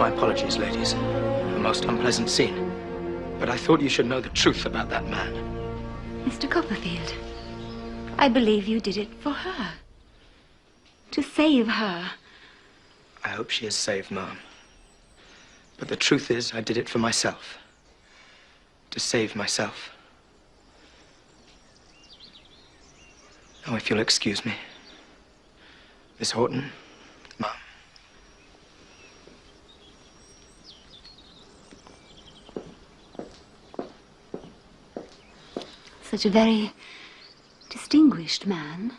My apologies, ladies. A most unpleasant scene. But I thought you should know the truth about that man. Mr. Copperfield, I believe you did it for her. To save her. I hope she is saved, Ma'am. But the truth is, I did it for myself. To save myself. Now, if you'll excuse me. Miss Horton, Ma'am. Such a very distinguished man.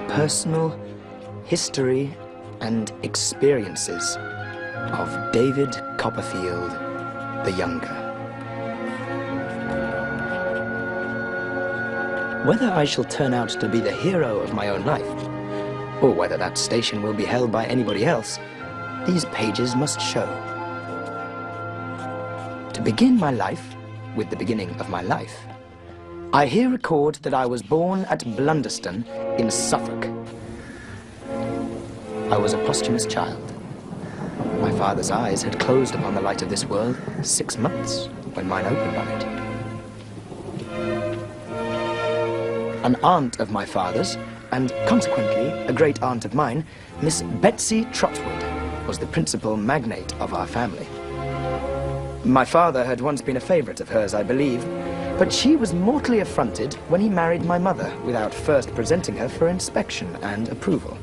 Personal history and experiences of David Copperfield the Younger. Whether I shall turn out to be the hero of my own life, or whether that station will be held by anybody else, these pages must show. To begin my life with the beginning of my life, I here record that I was born at Blunderston in Suffolk. I was a posthumous child. My father's eyes had closed upon the light of this world 6 months when mine opened on it. An aunt of my father's, and consequently a great aunt of mine, Miss Betsy Trotwood, was the principal magnate of our family. My father had once been a favorite of hers, I believe, but she was mortally affronted when he married my mother without first presenting her for inspection and approval.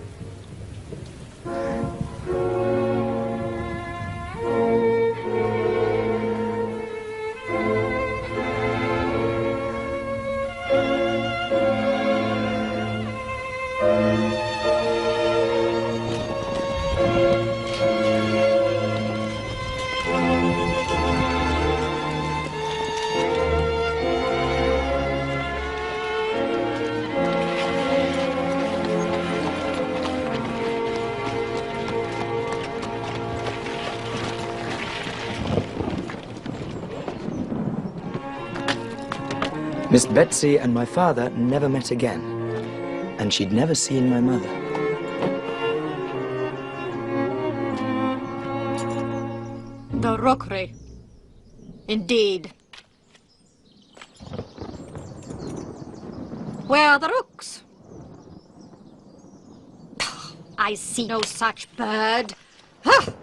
Miss Betsy and my father never met again, and she'd never seen my mother. The rookery. Indeed. Where are the rooks? I see no such bird. Ha!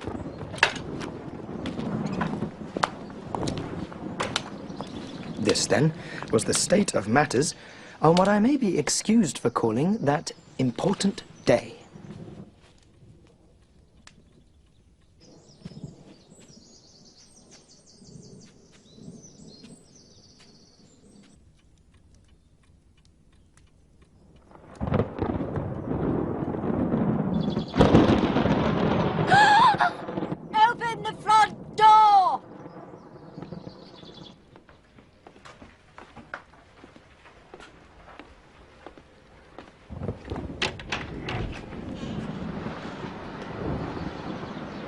This, then, was the state of matters on what I may be excused for calling that important day. Open the front door!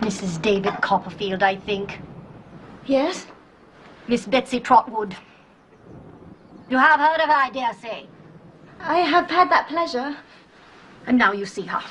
Mrs. David Copperfield, I think. Yes? Miss Betsy Trotwood. You have heard of her, I dare say. I have had that pleasure. And now you see her.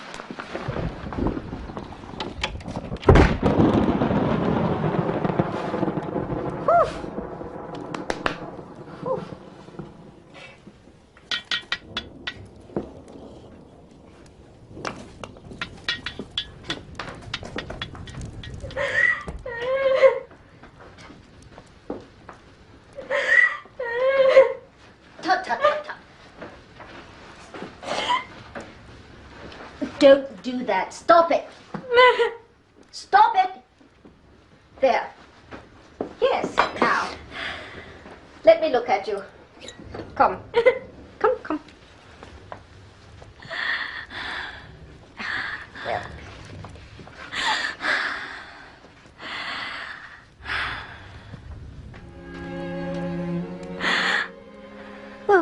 Don't do that. Stop it. Stop it. There. Yes, now. Let me look at you. Come. Come.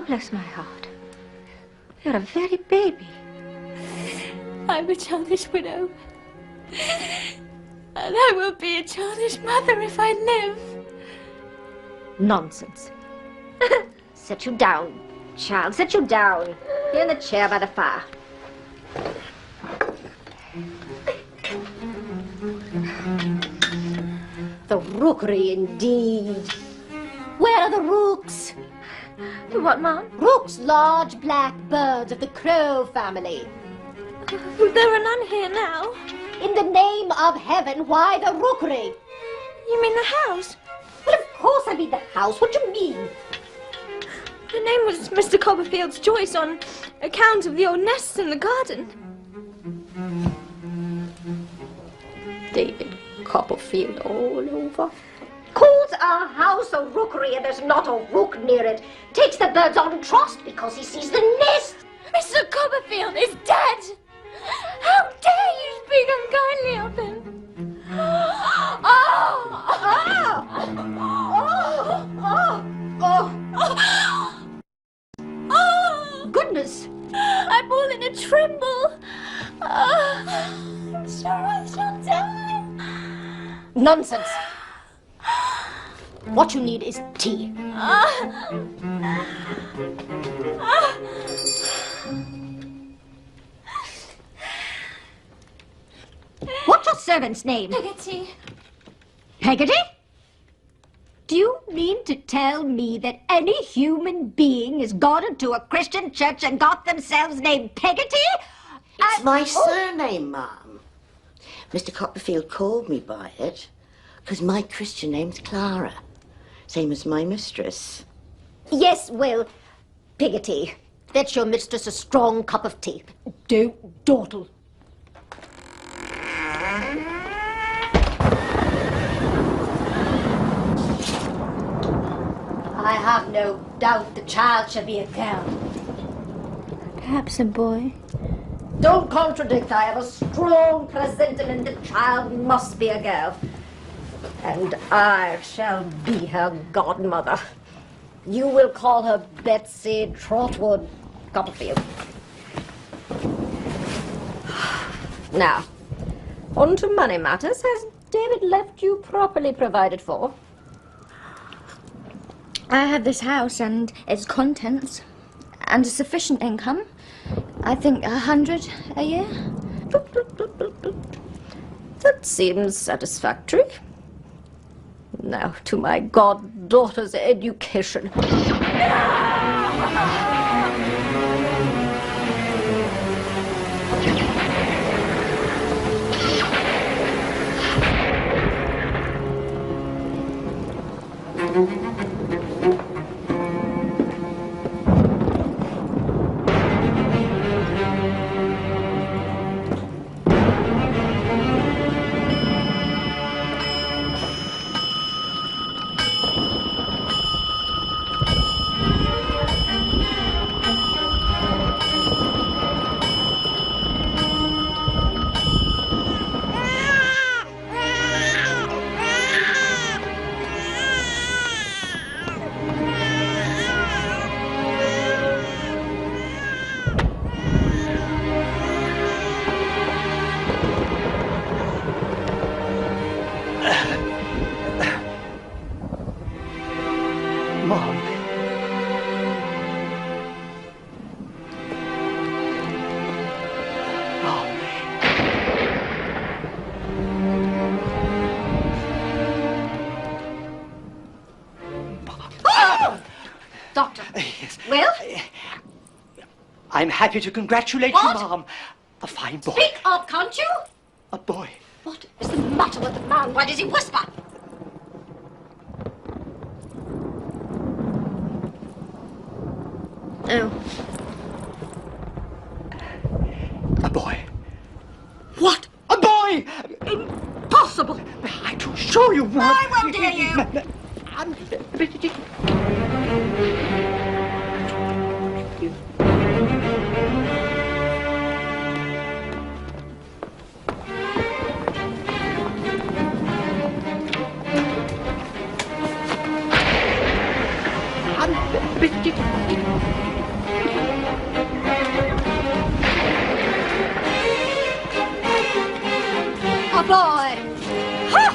bless my heart. You're a very baby. I'm a childish widow. And I will be a childish mother if I live. Nonsense. Sit you down, child. Sit you down. Here in the chair by the fire. The rookery, indeed. Where are the rooks? The what, Mom? Rooks, large black birds of the crow family. There are none here now. In the name of heaven, why the rookery? You mean the house? Well, of course I mean the house. What do you mean? The name was Mr. Copperfield's choice on account of the old nests in the garden. David Copperfield all over. Calls our house a rookery and there's not a rook near it. Takes the birds on trust because he sees the nest. Mr. Copperfield is dead! How dare you speak unkindly of him? Goodness! I'm all in a tremble. I'm sure I shall die. Nonsense. What you need is tea. What's your servant's name? Peggotty. Peggotty? Do you mean to tell me that any human being has gone into a Christian church and got themselves named Peggotty? It's my surname, Mum. Mr. Copperfield called me by it because my Christian name's Clara, same as my mistress. Yes, well, Peggotty, fetch your mistress a strong cup of tea. Don't dawdle. I have no doubt the child shall be a girl. Perhaps a boy. Don't contradict. I have a strong presentiment the child must be a girl. And I shall be her godmother. You will call her Betsy Trotwood Copperfield. Now, on to money matters. Has David left you properly provided for? I have this house and its contents, and a sufficient income. I think 100 a year. That seems satisfactory. Now to my goddaughter's education. I'm happy to congratulate you, Mom. A fine boy. Speak up, can't you? A boy. What is the matter with the man? Why does he whisper? Oh. A boy. What? A boy! Impossible! I to show you, Mom. I won't hear you. Oh, boy! Ha!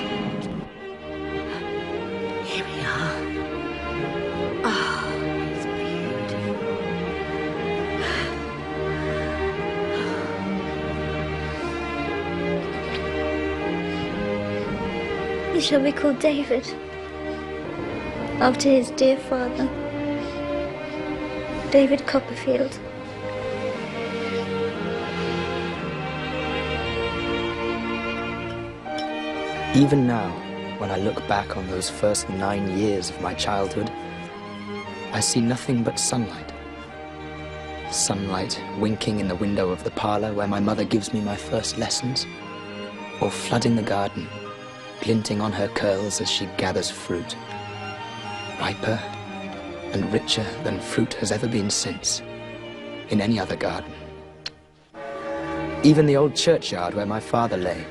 Here we are. Oh, it's beautiful. He shall be called David, after his dear father, David Copperfield. Even now, when I look back on those first 9 years of my childhood, I see nothing but sunlight. Sunlight winking in the window of the parlour where my mother gives me my first lessons, or flooding the garden, glinting on her curls as she gathers fruit, riper and richer than fruit has ever been since, in any other garden. Even the old churchyard where my father lay,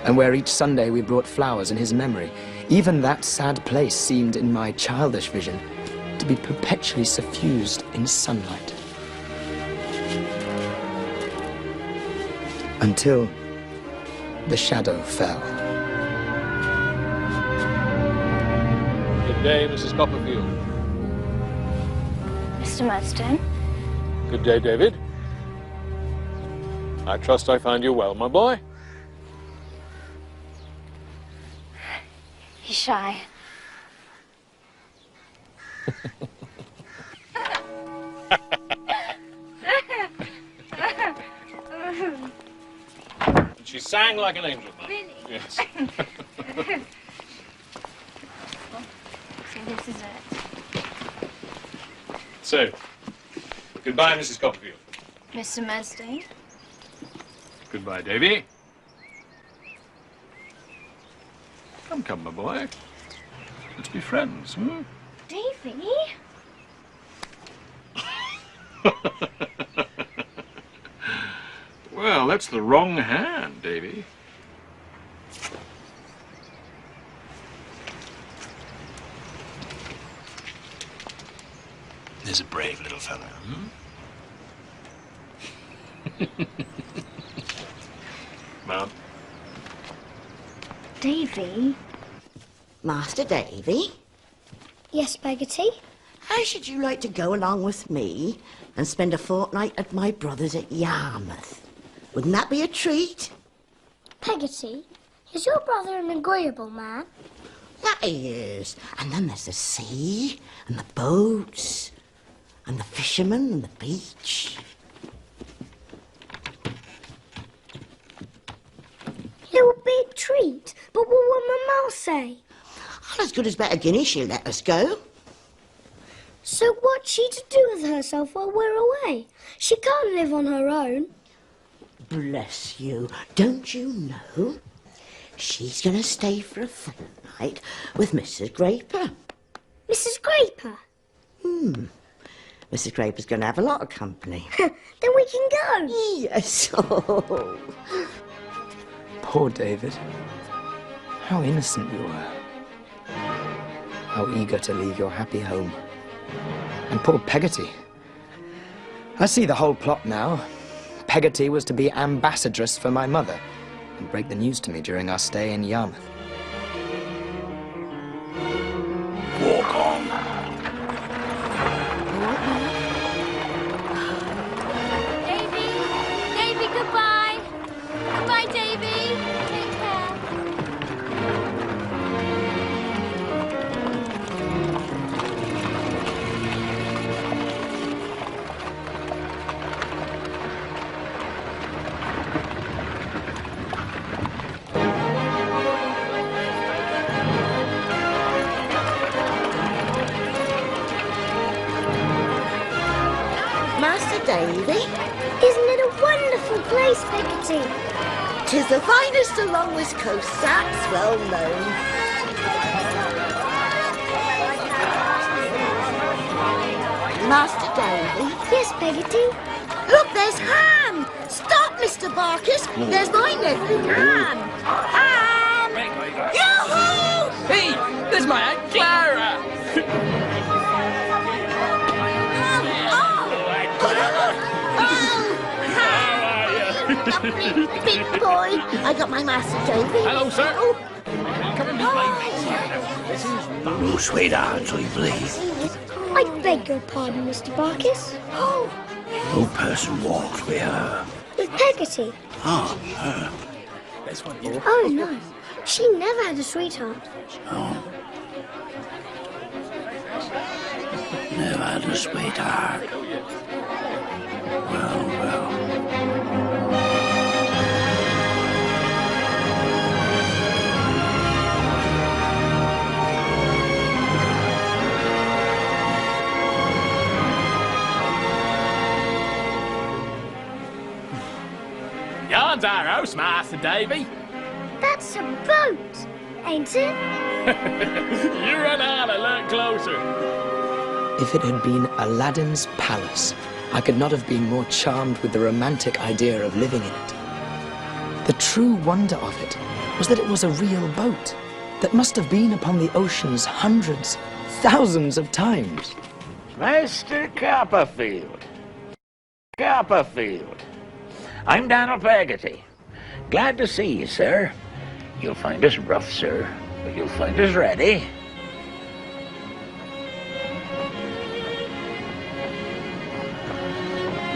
and where each Sunday we brought flowers in his memory, even that sad place seemed, in my childish vision, to be perpetually suffused in sunlight. Until the shadow fell. Good day, Mrs. Copperfield. Mr. Murdstone? Good day, David. I trust I find you well, my boy. He's shy. She sang like an angel. Really? Yes. So this is it. So, goodbye, Mrs. Copperfield. Mr. Murdstone? Goodbye, Davy. Come, my boy. Let's be friends, hmm? Davy? Well, that's the wrong hand, Davy. There's a brave little fellow, hmm? Mum? Davy? Master Davy, Yes, Peggotty? how should you like to go along with me and spend a fortnight at my brother's at Yarmouth? Wouldn't that be a treat? Peggotty, is your brother an agreeable man? That he is. And then there's the sea, and the boats, and the fishermen, and the beach. It would be a treat, but what will Mamma say? Well, as good as better guinea she'll let us go. So what's she to do with herself while we're away? She can't live on her own. Bless you. Don't you know? She's going to stay for a fortnight with Mrs. Graper. Mrs. Graper? Mrs. Graper's going to have a lot of company. Then we can go. Yes. Oh. Poor David. How innocent you were. How eager to leave your happy home. And poor Peggotty. I see the whole plot now. Peggotty was to be ambassadress for my mother and break the news to me during our stay in Yarmouth. Walk on. Davy! Davy, goodbye! Goodbye, Davy! Take care. Master Davy, Isn't it a wonderful place, Peggotty? 'tis the finest along this coast, that's well known. Master Davy, Yes, Peggotty. look, there's Ham! Stop, Mr. Barkis! There's my nephew, Ham! Ham! Yoo-hoo! Hey, there's my Aunt Clara! got me, big boy. I got my Master Davy. Hello, sir. Come and meet my mate, sir. This is No sweethearts, I believe. I beg your pardon, Mr. Barkis. Oh, No person walked with her. With Peggotty. Ah, her. Oh, no. She never had a sweetheart. Oh. Never had a sweetheart. Well, well. Yon's our house, Master Davy. That's a boat, ain't it? You run on a little closer. If it had been Aladdin's palace, I could not have been more charmed with the romantic idea of living in it. The true wonder of it was that it was a real boat that must have been upon the oceans hundreds, thousands of times. Master Copperfield. Copperfield. I'm Donald Peggotty. Glad to see you, sir. You'll find us rough, sir, but you'll find us ready.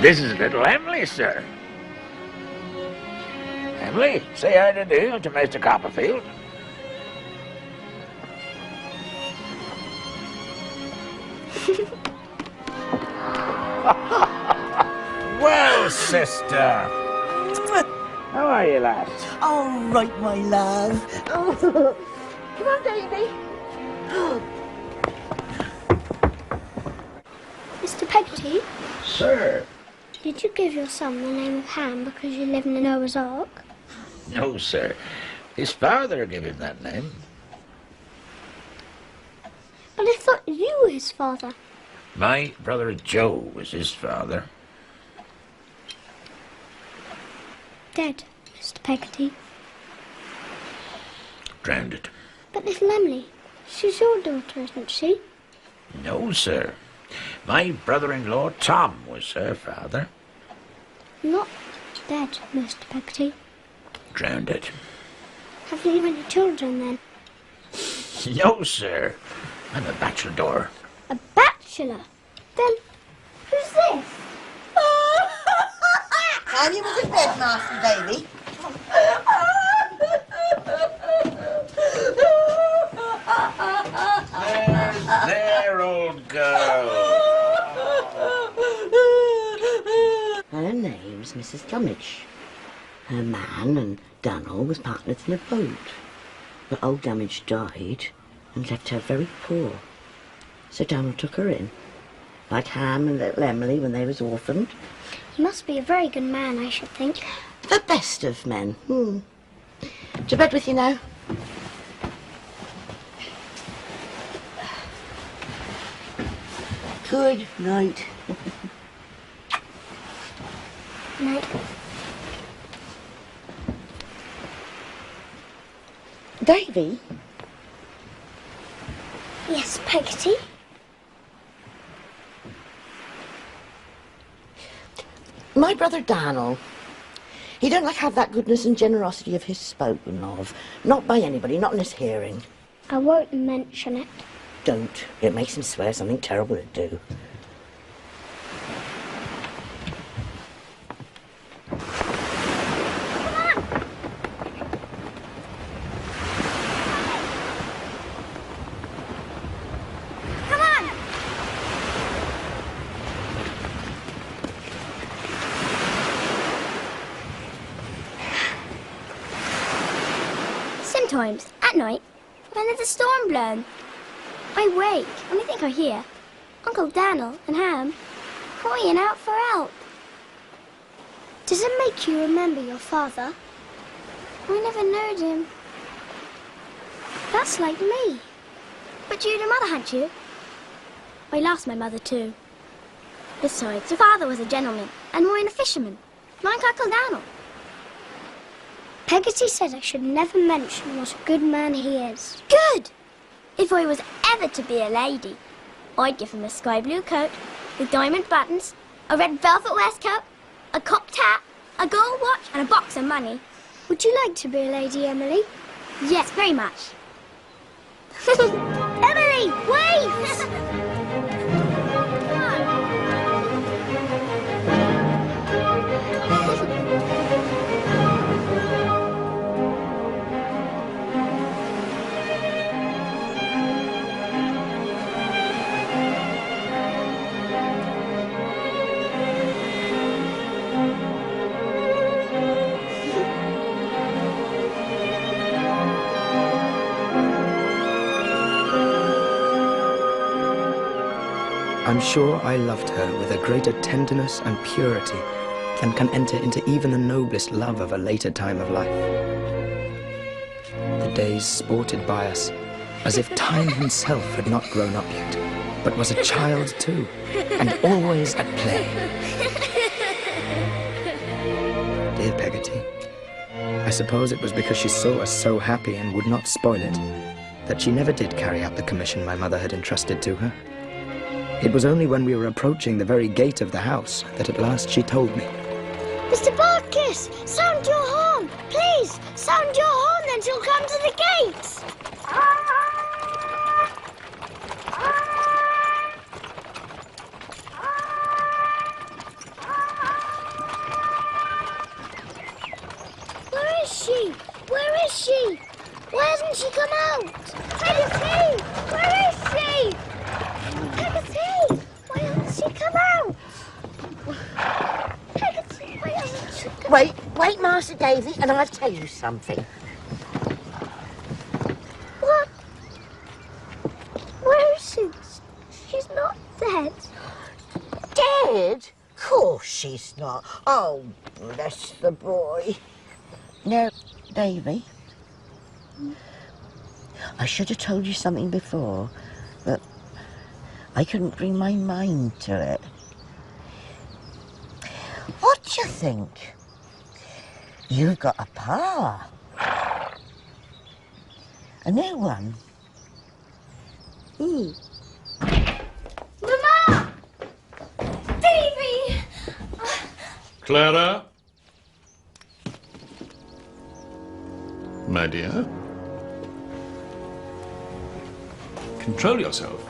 This is little Emily, sir. Emily, say how to do to Mr. Copperfield. Well, sister. How are you, lass? all right, my love. Oh. Come on, baby. Mr. Peggotty, Sir. did you give your son the name of Ham because you live in the Noah's Ark? No, sir. His father gave him that name. But I thought you were his father. My brother Joe was his father. Dead, Mr. Peggotty. Drowned. But little Emily, she's your daughter, isn't she? No, sir. My brother-in-law Tom was her father. Not dead, Mr. Peggotty. Drowned. Have you any children then? No, sir. I'm a bachelor. A bachelor? Then who's this? And you was in bed, Master Davy. There, old girl. Her name's Mrs. Gummidge. Her man and Daniel was partners in a boat. But old Gummidge died and left her very poor. So Daniel took her in, like Ham and little Emily when they was orphaned. He must be a very good man, I should think. The best of men. To bed with you now. Good night. Night. Davy? Yes, Peggotty? My brother Daniel, he don't like have that goodness and generosity of his spoken of. Not by anybody, not in his hearing. I won't mention it. Don't. It makes him swear something terrible to do. Sometimes, at night, when there's a storm blowing, I wake and I think I hear Uncle Daniel and Ham crying out for help. Does it make you remember your father? I never knowed him. That's like me. But you'd a mother, hadn't you? I lost my mother too. Besides, your father was a gentleman and mine a fisherman, like Uncle Daniel. Peggotty said I should never mention what a good man he is. Good! If I was ever to be a lady, I'd give him a sky blue coat with diamond buttons, a red velvet waistcoat, a cocked hat, a gold watch and a box of money. Would you like to be a lady, Emily? Yes, very much. Emily, wait! I'm sure I loved her with a greater tenderness and purity than can enter into even the noblest love of a later time of life. The days sported by us, as if time himself had not grown up yet, but was a child too, and always at play. Dear Peggotty, I suppose it was because she saw us so happy and would not spoil it, that she never did carry out the commission my mother had entrusted to her. It was only when we were approaching the very gate of the house that at last she told me. Mr. Barkis, sound your horn. Please, sound your horn, then she'll come to the gates. Where is she? Where is she? Why hasn't she come out? Peggotty, where is she? Peggotty, why hasn't she come out? Peggotty, why hasn't she come out? Wait, Master Davy, and I'll tell you something. What? Where is she? She's not dead. Dead? Of course she's not. Oh, bless the boy. No, Davy. I should have told you something before, but I couldn't bring my mind to it. What do you think? You've got a pa. A new one. Mama! Davy! Clara? My dear? Control yourself.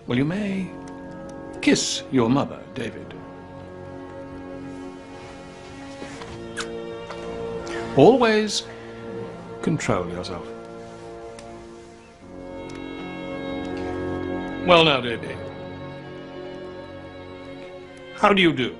Well, you may kiss your mother, David. Always control yourself. Well now, Davy. How do you do?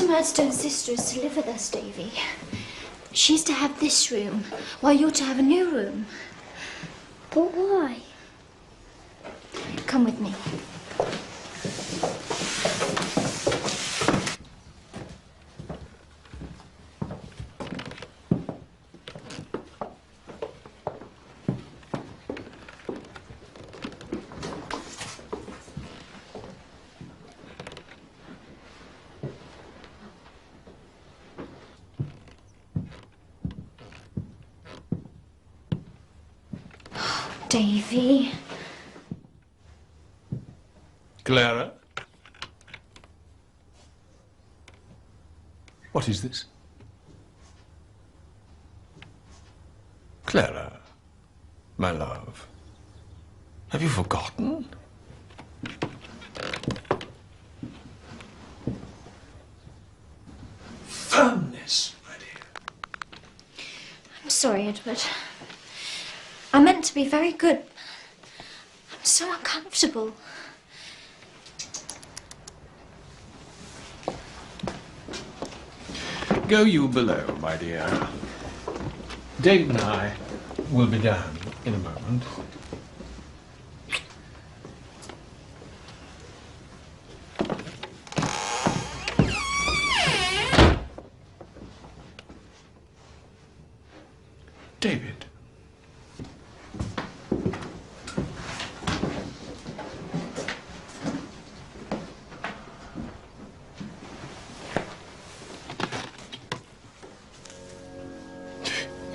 Murdstone's sister is to live with us, Davy. She's to have this room, while you're to have a new room. But why? Come with me. Davy. Clara? What is this? Clara, my love, have you forgotten? Firmness, my dear. I'm sorry, Edward. I meant to be very good. I'm so uncomfortable. Go you below, my dear. Dave and I will be down in a moment.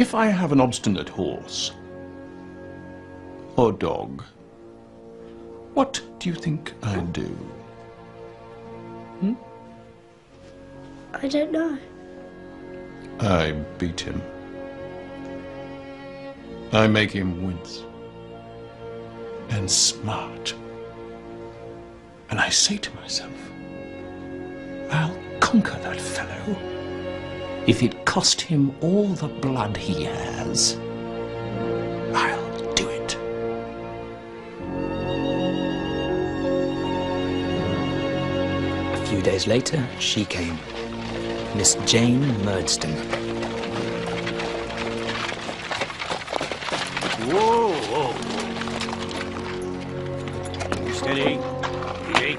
If I have an obstinate horse or dog, what do you think I do? I don't know. I beat him. I make him wince. And smart. And I say to myself, I'll conquer that fellow if it cost him all the blood he has. I'll do it. A few days later, she came. Miss Jane Murdstone. Whoa, whoa. Steady. Easy.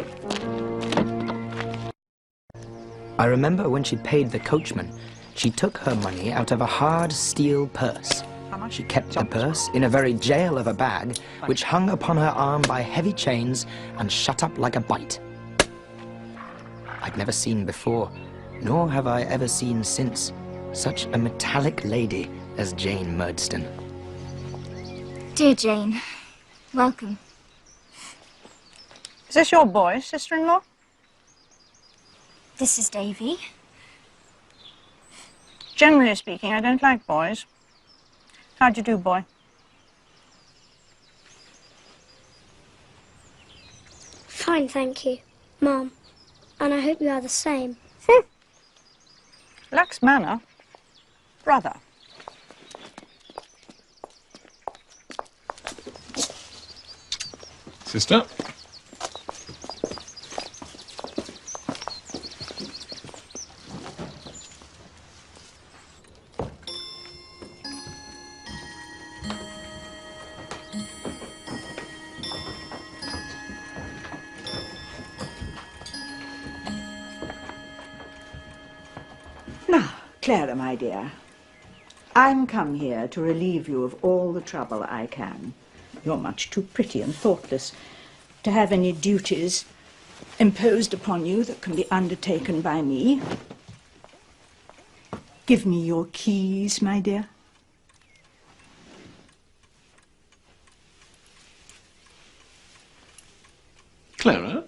I remember when she paid the coachman, she took her money out of a hard steel purse. She kept the purse in a very jail of a bag, which hung upon her arm by heavy chains and shut up like a bite. I'd never seen before, nor have I ever seen since, such a metallic lady as Jane Murdstone. Dear Jane, welcome. Is this your boy, sister-in-law? This is Davy. Generally speaking, I don't like boys. How'd you do, boy? Fine, thank you, Mom. And I hope you are the same. Lax manner. Brother. Sister? Now, Clara, my dear, I'm come here to relieve you of all the trouble I can. You're much too pretty and thoughtless to have any duties imposed upon you that can be undertaken by me. Give me your keys, my dear. Clara?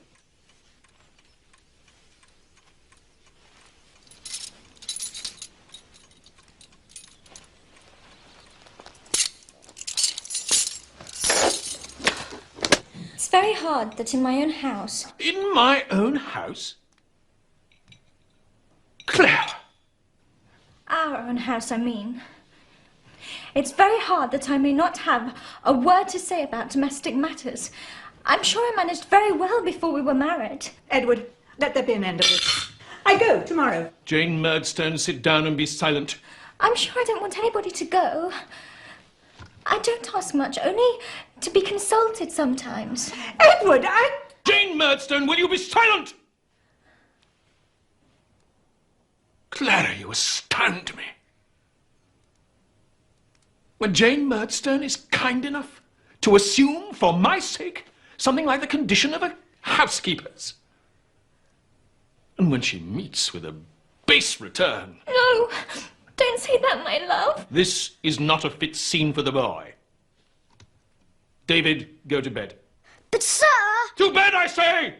It's very hard that in my own house... In my own house? Clara! Our own house, I mean. It's very hard that I may not have a word to say about domestic matters. I'm sure I managed very well before we were married. Edward, let there be an end of this. I go tomorrow. Jane Murdstone, sit down and be silent. I'm sure I don't want anybody to go. I don't ask much, only to be consulted sometimes. Edward, Jane Murdstone, will you be silent? Clara, you astound me. When Jane Murdstone is kind enough to assume, for my sake, something like the condition of a housekeeper's. And when she meets with a base return. No, don't say that, my love. This is not a fit scene for the boy. David, go to bed. But, sir... To bed, I say!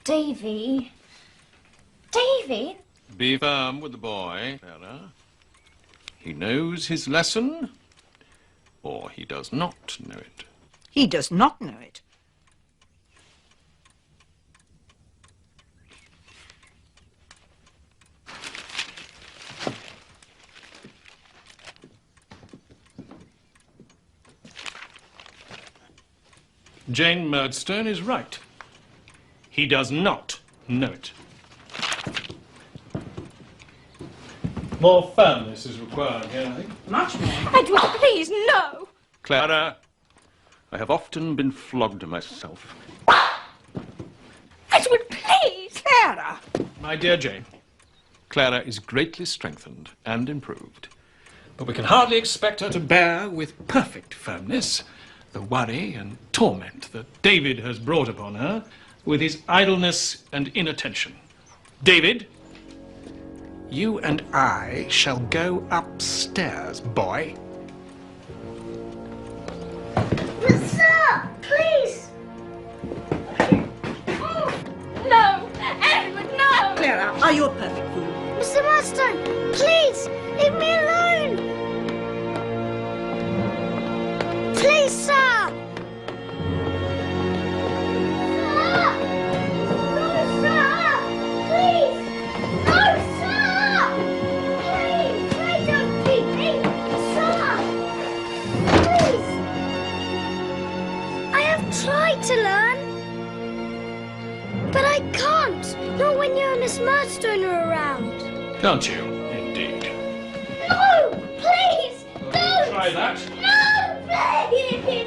Davy. Davy? Be firm with the boy, Clara. He knows his lesson, or he does not know it. He does not know it. Jane Murdstone is right. He does not know it. More firmness is required here, I think. Much more. Edward, please, no! Clara, I have often been flogged myself. Edward, please! Clara! My dear Jane, Clara is greatly strengthened and improved, but we can hardly expect her to bear with perfect firmness the worry and torment that David has brought upon her with his idleness and inattention. David, you and I shall go upstairs, boy. Sir, please! No! Edward, no! Clara, are you a perfect fool? Mr. Murdstone, please, leave me alone! Please, sir! Tried to learn, but I can't. Not when you and Miss Murdstone are around. Can't you, indeed? No, please, don't. Try that. No, please.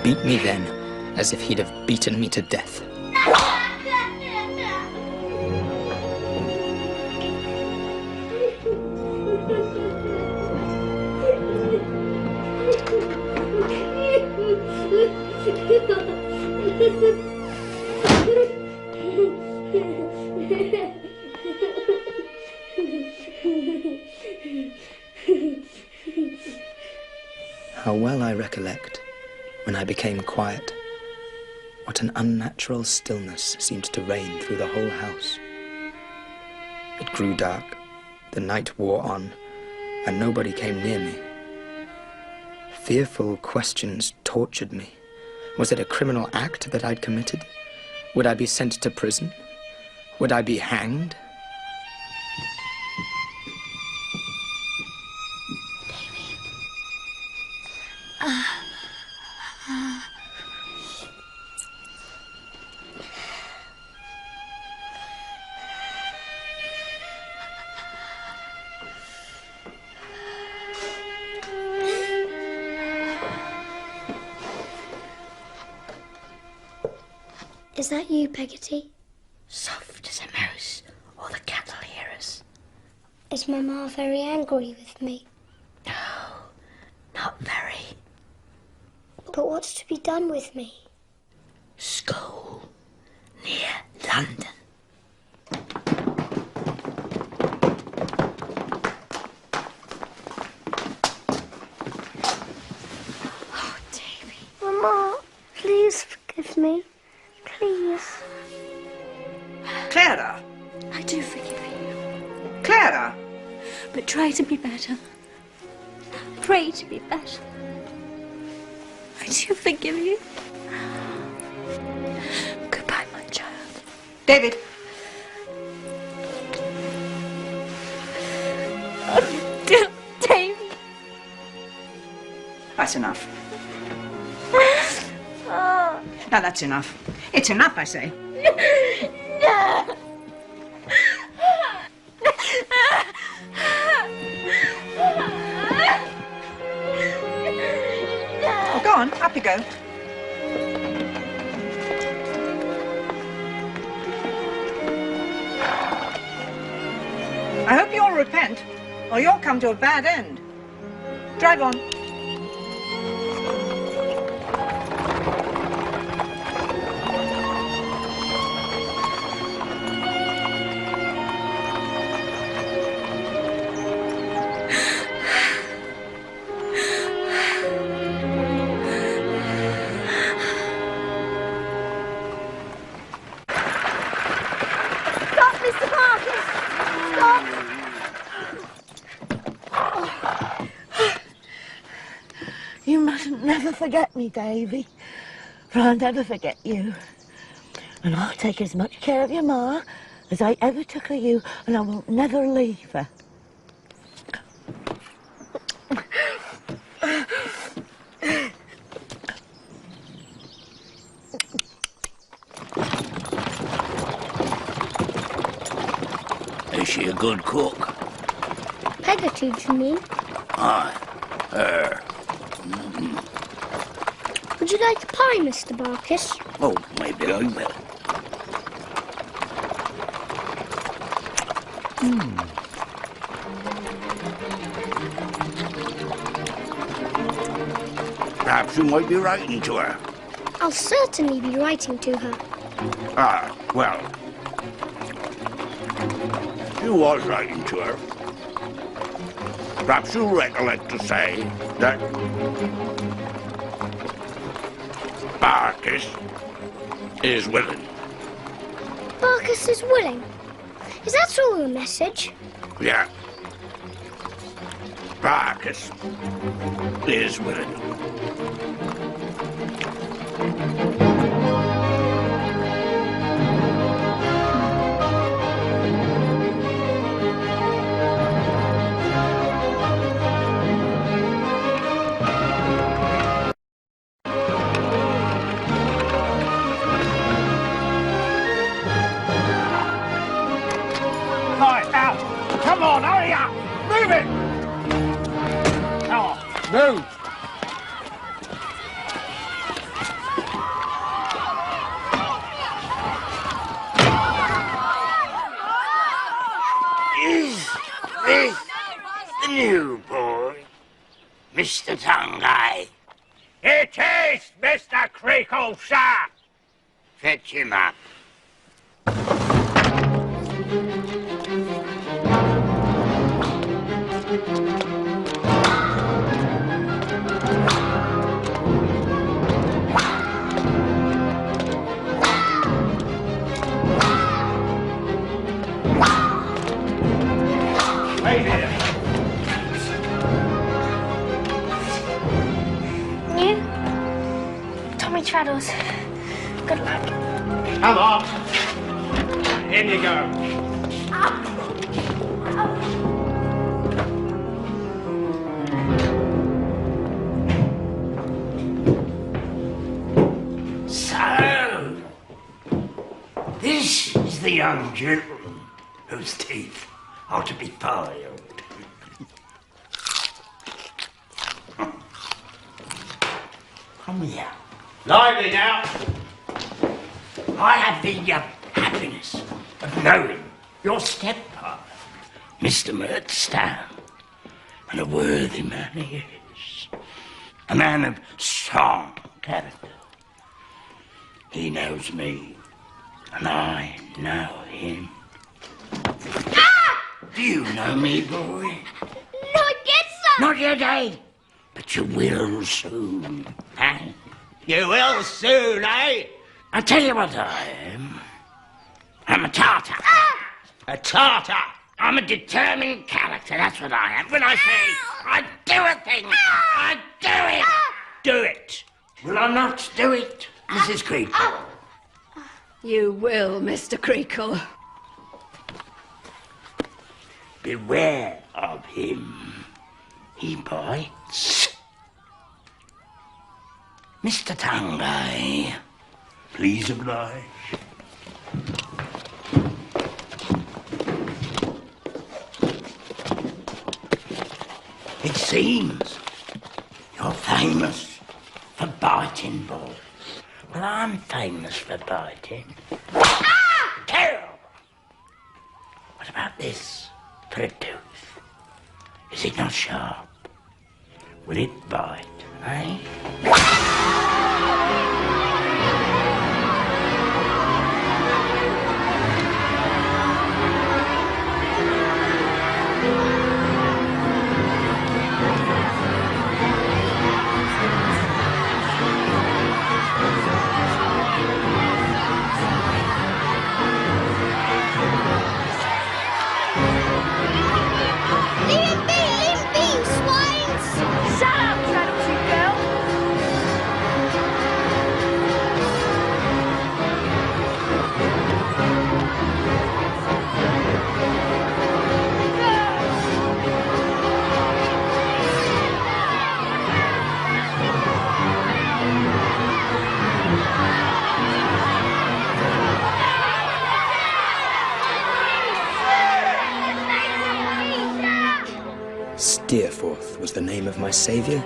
Beat me then, as if he'd have beaten me to death. How well I recollect, when I became quiet, what an unnatural stillness seemed to reign through the whole house. It grew dark, the night wore on, and nobody came near me. Fearful questions tortured me. Was it a criminal act that I'd committed? Would I be sent to prison? Would I be hanged? Is that you, Peggotty? Soft as a mouse, or the cat'll hear us. Is Mamma very angry with me? No, not very. But what's to be done with me? School, near London. Oh, Davy. Mamma, please forgive me. Please. Clara! I do forgive you. Clara! But try to be better. Pray to be better. I do forgive you. Goodbye, my child. David! David! That's enough. Now that's enough. It's enough, I say. No! Oh, go on, up you go. I hope you'll repent, or you'll come to a bad end. Drive on. You mustn't never forget me, Davy, for I'll never forget you. And I'll take as much care of your ma as I ever took of you, and I will never leave her. Is she a good cook? Peggotty, do you mean? Aye, her. Would you like a pie, Mr. Barkis? Oh, maybe I will. Perhaps you might be writing to her. I'll certainly be writing to her. Ah, well. You was writing to her. Perhaps you'll recollect to say that Barkis is willing. Barkis is willing? Is that all the message? Yeah. Barkis is willing. Right, out! Come on, hurry up! Move it! Oh, move! Is this the new boy, Mr. Tongue-Eye? It is, Mr. Creakle, sir! Fetch him up. Hey there! You? Tommy Traddles. Good luck. Come on! In you go. So, this is the young gentleman whose teeth are to be filed. Come here. Lively now! I have the happiness of knowing your stepfather, Mr. Murdstone, and a worthy man he is. A man of strong character. He knows me, and I know him. Do you know me, boy? Not yet, sir! Not yet, eh? But you will soon, eh? You will soon, eh? I'll tell you what I am. I'm a Tartar. A Tartar! I'm a determined character, that's what I am. When I say I do a thing, I do it! Do it! Will I not do it, Mrs. Creakle? You will, Mr. Creakle. Beware of him. He bites. Mr. Tongue-Eye, please oblige. It seems you're famous for biting, boys. Well, I'm famous for biting. Terrible! What about this for a tooth? Is it not sharp? Will it bite, eh? Leave him be, swines! Shut up, Traddles, you girl! Steerforth was the name of my saviour.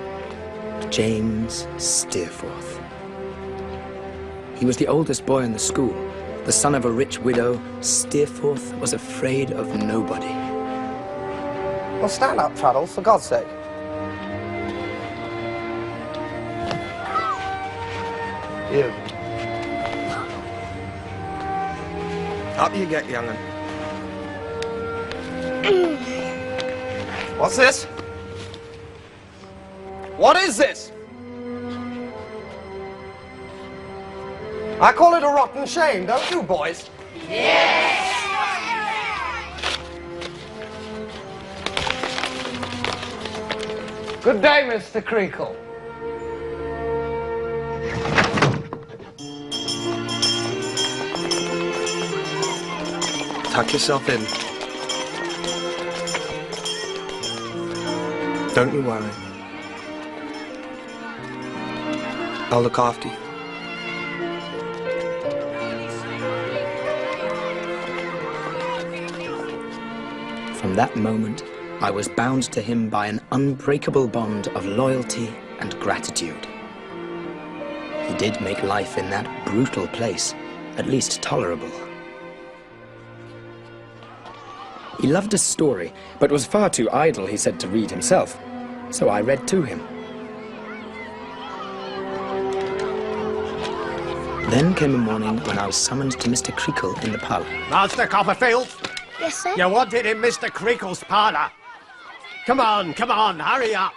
James Steerforth. He was the oldest boy in the school. The son of a rich widow, Steerforth was afraid of nobody. Well, stand up, Traddles, for God's sake. You. Up you get, young'un. What's this? What is this? I call it a rotten shame, don't you, boys? Yes! Good day, Mr. Creakle. Tuck yourself in. Don't you worry. I'll look after you. From that moment, I was bound to him by an unbreakable bond of loyalty and gratitude. He did make life in that brutal place at least tolerable. He loved a story, but was far too idle, he said, to read himself, so I read to him. Then came a morning when I was summoned to Mr. Creakle in the parlour. Master Copperfield? Yes, sir? You wanted in Mr. Creakle's parlour. Come on, hurry up.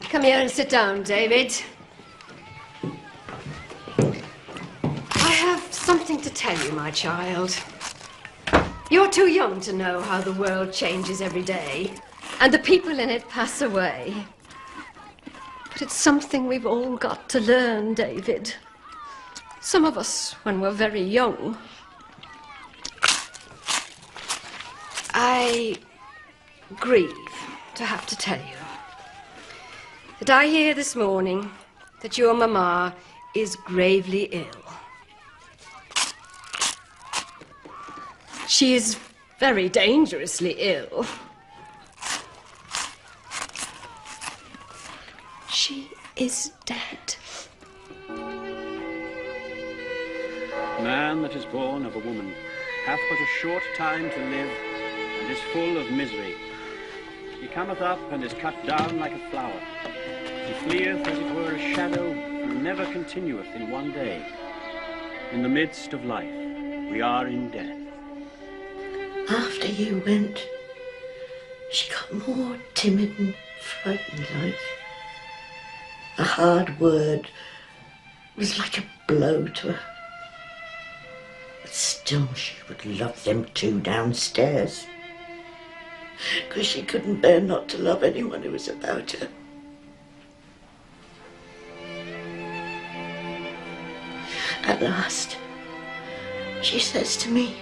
Come here and sit down, David. I have something to tell you, my child. You're too young to know how the world changes every day, and the people in it pass away. But it's something we've all got to learn, David. Some of us when we're very young. I grieve to have to tell you that I hear this morning that your mamma is gravely ill. She is very dangerously ill. She is dead. Man that is born of a woman hath but a short time to live, and is full of misery. He cometh up and is cut down like a flower. He fleeth as it were a shadow, and never continueth in one day. In the midst of life, we are in death. After you went, she got more timid and frightened like. A hard word was like a blow to her. But still she would love them two downstairs, because she couldn't bear not to love anyone who was about her. At last, she says to me,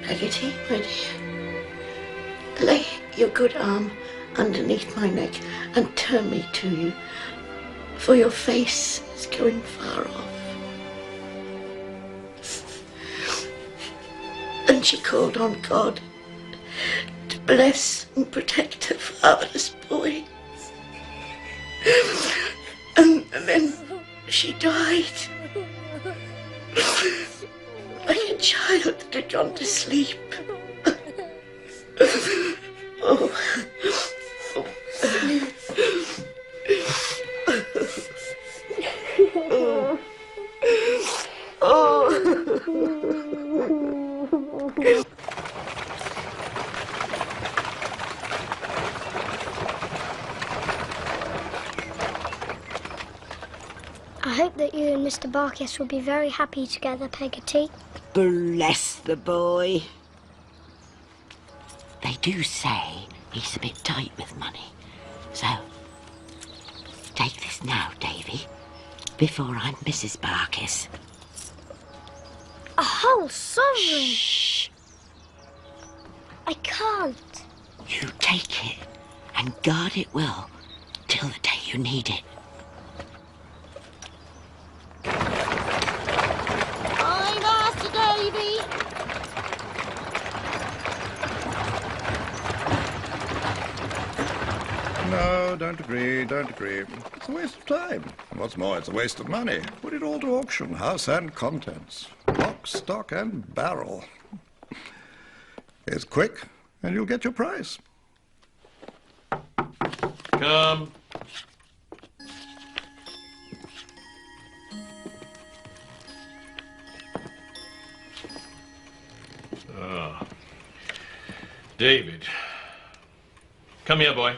"Peggotty, my dear, lay your good arm underneath my neck and turn me to you, for your face is going far off." And she called on God to bless and protect her fatherless boy. And then she died. Like a child that had gone to sleep. Oh. I hope that you and Mr. Barkis will be very happy together, Peggotty. Bless the boy. They do say he's a bit tight with money. So, take this now, Davy, before I'm Mrs. Barkis. A whole sovereign? Shh. I can't. You take it and guard it well till the day you need it. Hi, Master Davy. No, don't agree, don't agree. It's a waste of time. And what's more, it's a waste of money. Put it all to auction, house and contents. Lock, stock and barrel. It's quick, and you'll get your price. Come. Ah. David. Come here, boy.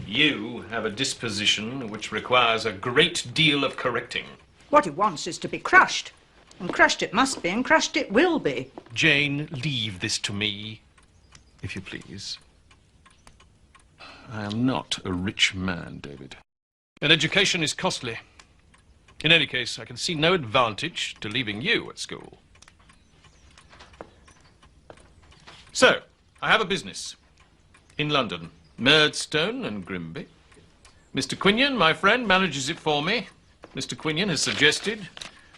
You have a disposition which requires a great deal of correcting. What he wants is to be crushed. And crushed it must be, and crushed it will be. Jane, leave this to me, if you please. I am not a rich man, David. And education is costly. In any case, I can see no advantage to leaving you at school. So, I have a business in London. Murdstone and Grimby. Mr. Quinion, my friend, manages it for me. Mr. Quinion has suggested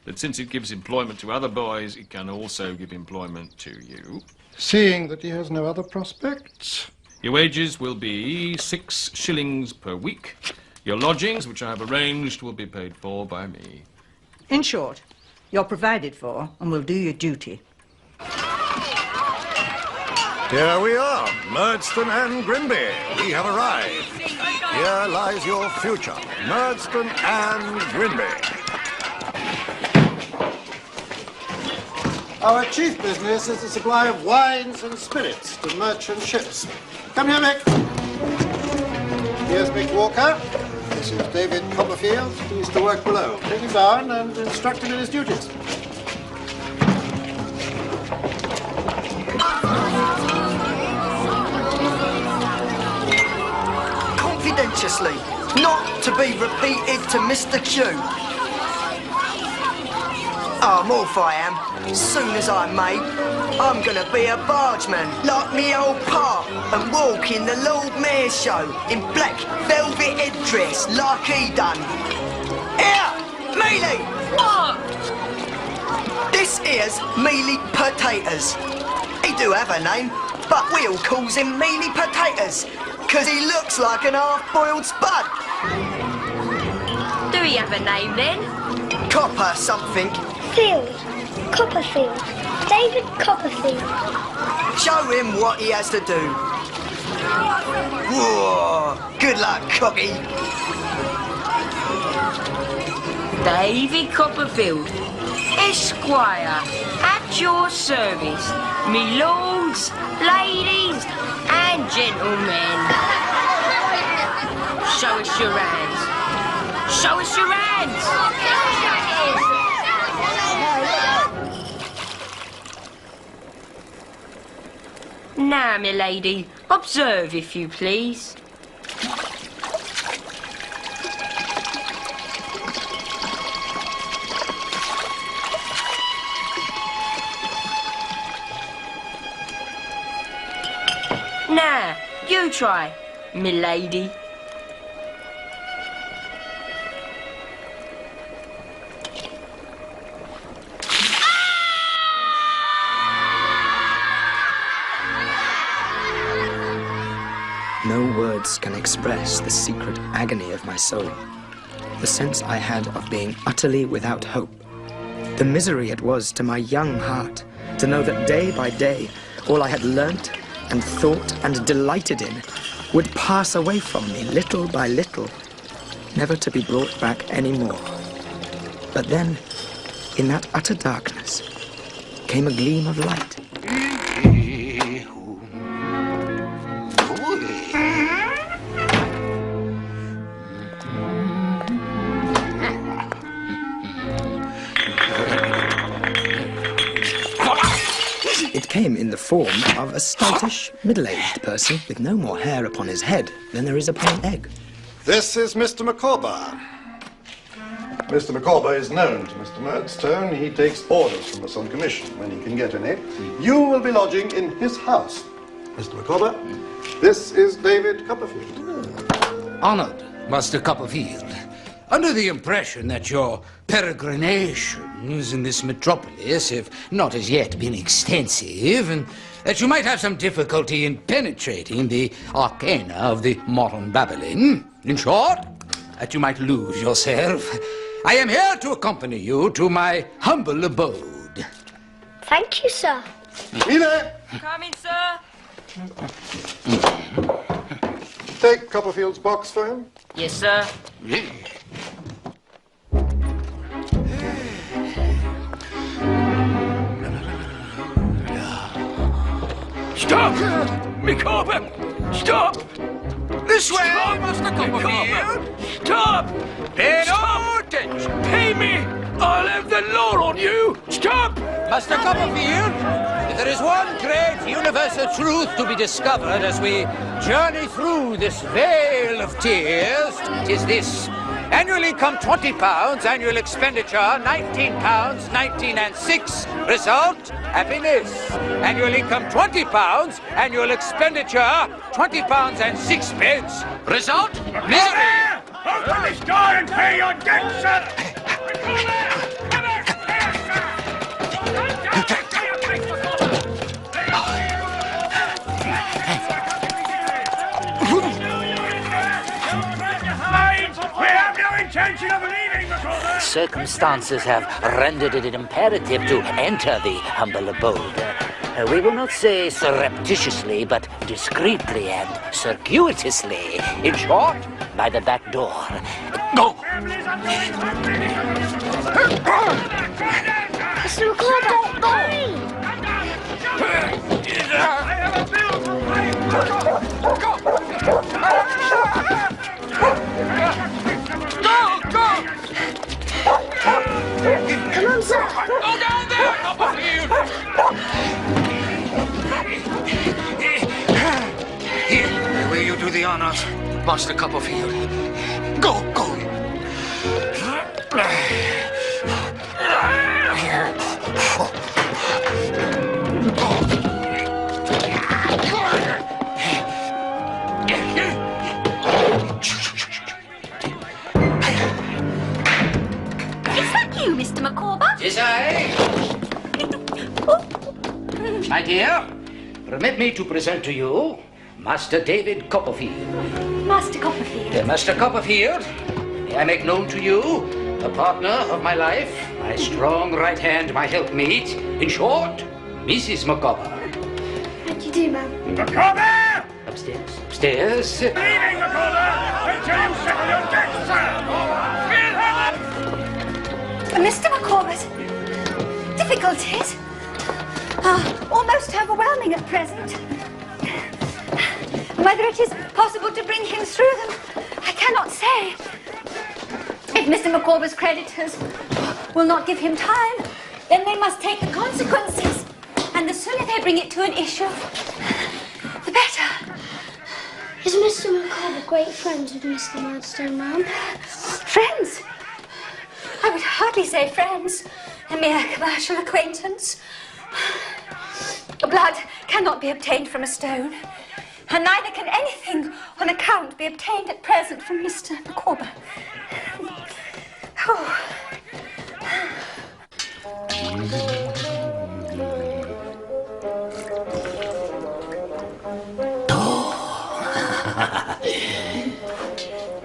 that since it gives employment to other boys, it can also give employment to you. Seeing that he has no other prospects. Your wages will be 6 shillings per week. Your lodgings, which I have arranged, will be paid for by me. In short, you're provided for and will do your duty. Here we are, Murdstone and Grimby. We have arrived. Here lies your future, Murdstone and Grimby. Our chief business is the supply of wines and spirits to merchant ships. Come here, Mick. Here's Mick Walker. This is David Copperfield. He's to work below. Take him down and instruct him in his duties. Confidentiously, not to be repeated to Mr. Q. I'm off, I am. Soon as I'm made, I'm gonna be a bargeman, like me old pa, and walk in the Lord Mayor's show in black velvet headdress, like he done. Here, Mealy! What? This here's Mealy Potatoes. He do have a name, but we all calls him Mealy Potatoes, 'cause he looks like an half-boiled spud. Do he have a name then? Copper something. Field. Copperfield. David Copperfield. Show him what he has to do. Whoa, good luck, cocky. David Copperfield, Esquire, at your service, me lords, ladies, and gentlemen. Show us your hands. Show us your hands. Now, my lady, observe if you please. Now, you try, my lady. No words can express the secret agony of my soul, the sense I had of being utterly without hope, the misery it was to my young heart to know that day by day all I had learnt and thought and delighted in would pass away from me little by little, never to be brought back any more. But then, in that utter darkness, came a gleam of light. It came in the form of a stoutish, middle-aged person with no more hair upon his head than there is upon an egg. This is Mr. Micawber. Mr. Micawber is known to Mr. Murdstone. He takes orders from us on commission when he can get any. You will be lodging in his house. Mr. Micawber, this is David Copperfield. Honored, Master Copperfield. Under the impression that your peregrinations in this metropolis have not as yet been extensive, and that you might have some difficulty in penetrating the arcana of the modern Babylon. In short, that you might lose yourself. I am here to accompany you to my humble abode. Thank you, sir. Mina! Coming, sir. Take Copperfield's box for him. Yes, sir. Stop! Micawber! Stop! This way, Master Copperfield! Stop! Pay no attention! Pay me! I'll have the law on you! Stop! Master Copperfield, if there is one great universal truth to be discovered as we journey through this vale of tears, it is this. Annual income £20, annual expenditure £19, 19 and 6. Result, happiness. Annual income £20, annual expenditure £20 and 6 pence. Result, misery. Open this door and pay your debt, sir! Circumstances have rendered it imperative to enter the humble abode. We will not say surreptitiously, but discreetly and circuitously. In short, by the back door. Go! Mr. Micawber, hurry! Come on, sir. Go down there, Copperfield! Here, will you do the honors, Master Copperfield? Go, go! Mr. Micawber? Yes, I. My dear, permit me to present to you Master David Copperfield. Master Copperfield. Master Copperfield, may I make known to you the partner of my life, my strong right hand, my helpmeet, in short, Mrs. Micawber. How do you do, ma'am? Micawber! Upstairs, upstairs. Leaving, Micawber, until you settle your debts, sir! We'll have it! Mr. Micawber's difficulties are almost overwhelming at present. Whether it is possible to bring him through them, I cannot say. If Mr. Micawber's creditors will not give him time, then they must take the consequences. And the sooner they bring it to an issue, the better. Is Mr. Micawber great friends with Mr. Murdstone, ma'am? Friends? I would hardly say friends. A mere commercial acquaintance. Blood cannot be obtained from a stone, and neither can anything on account be obtained at present from Mr. Micawber. Oh.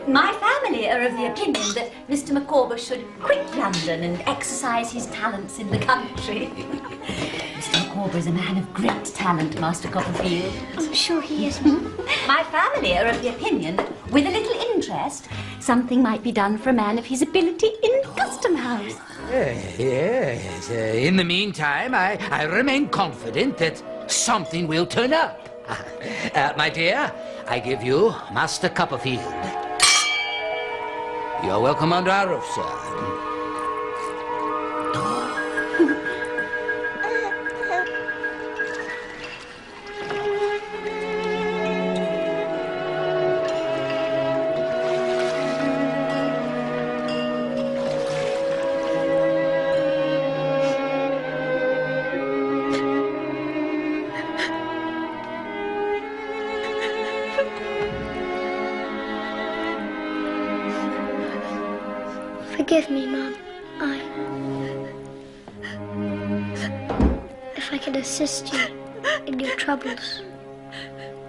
My family are of the opinion that Mr. Micawber should quit London and exercise his talents in the country. Mr. Micawber is a man of great talent, Master Copperfield. I'm sure he is. My family are of the opinion that, with a little interest, something might be done for a man of his ability in Custom House. Yes. In the meantime, I remain confident that something will turn up. My dear, I give you Master Copperfield. You're welcome under our roof, sir. Forgive me, Mum. If I can assist you in your troubles,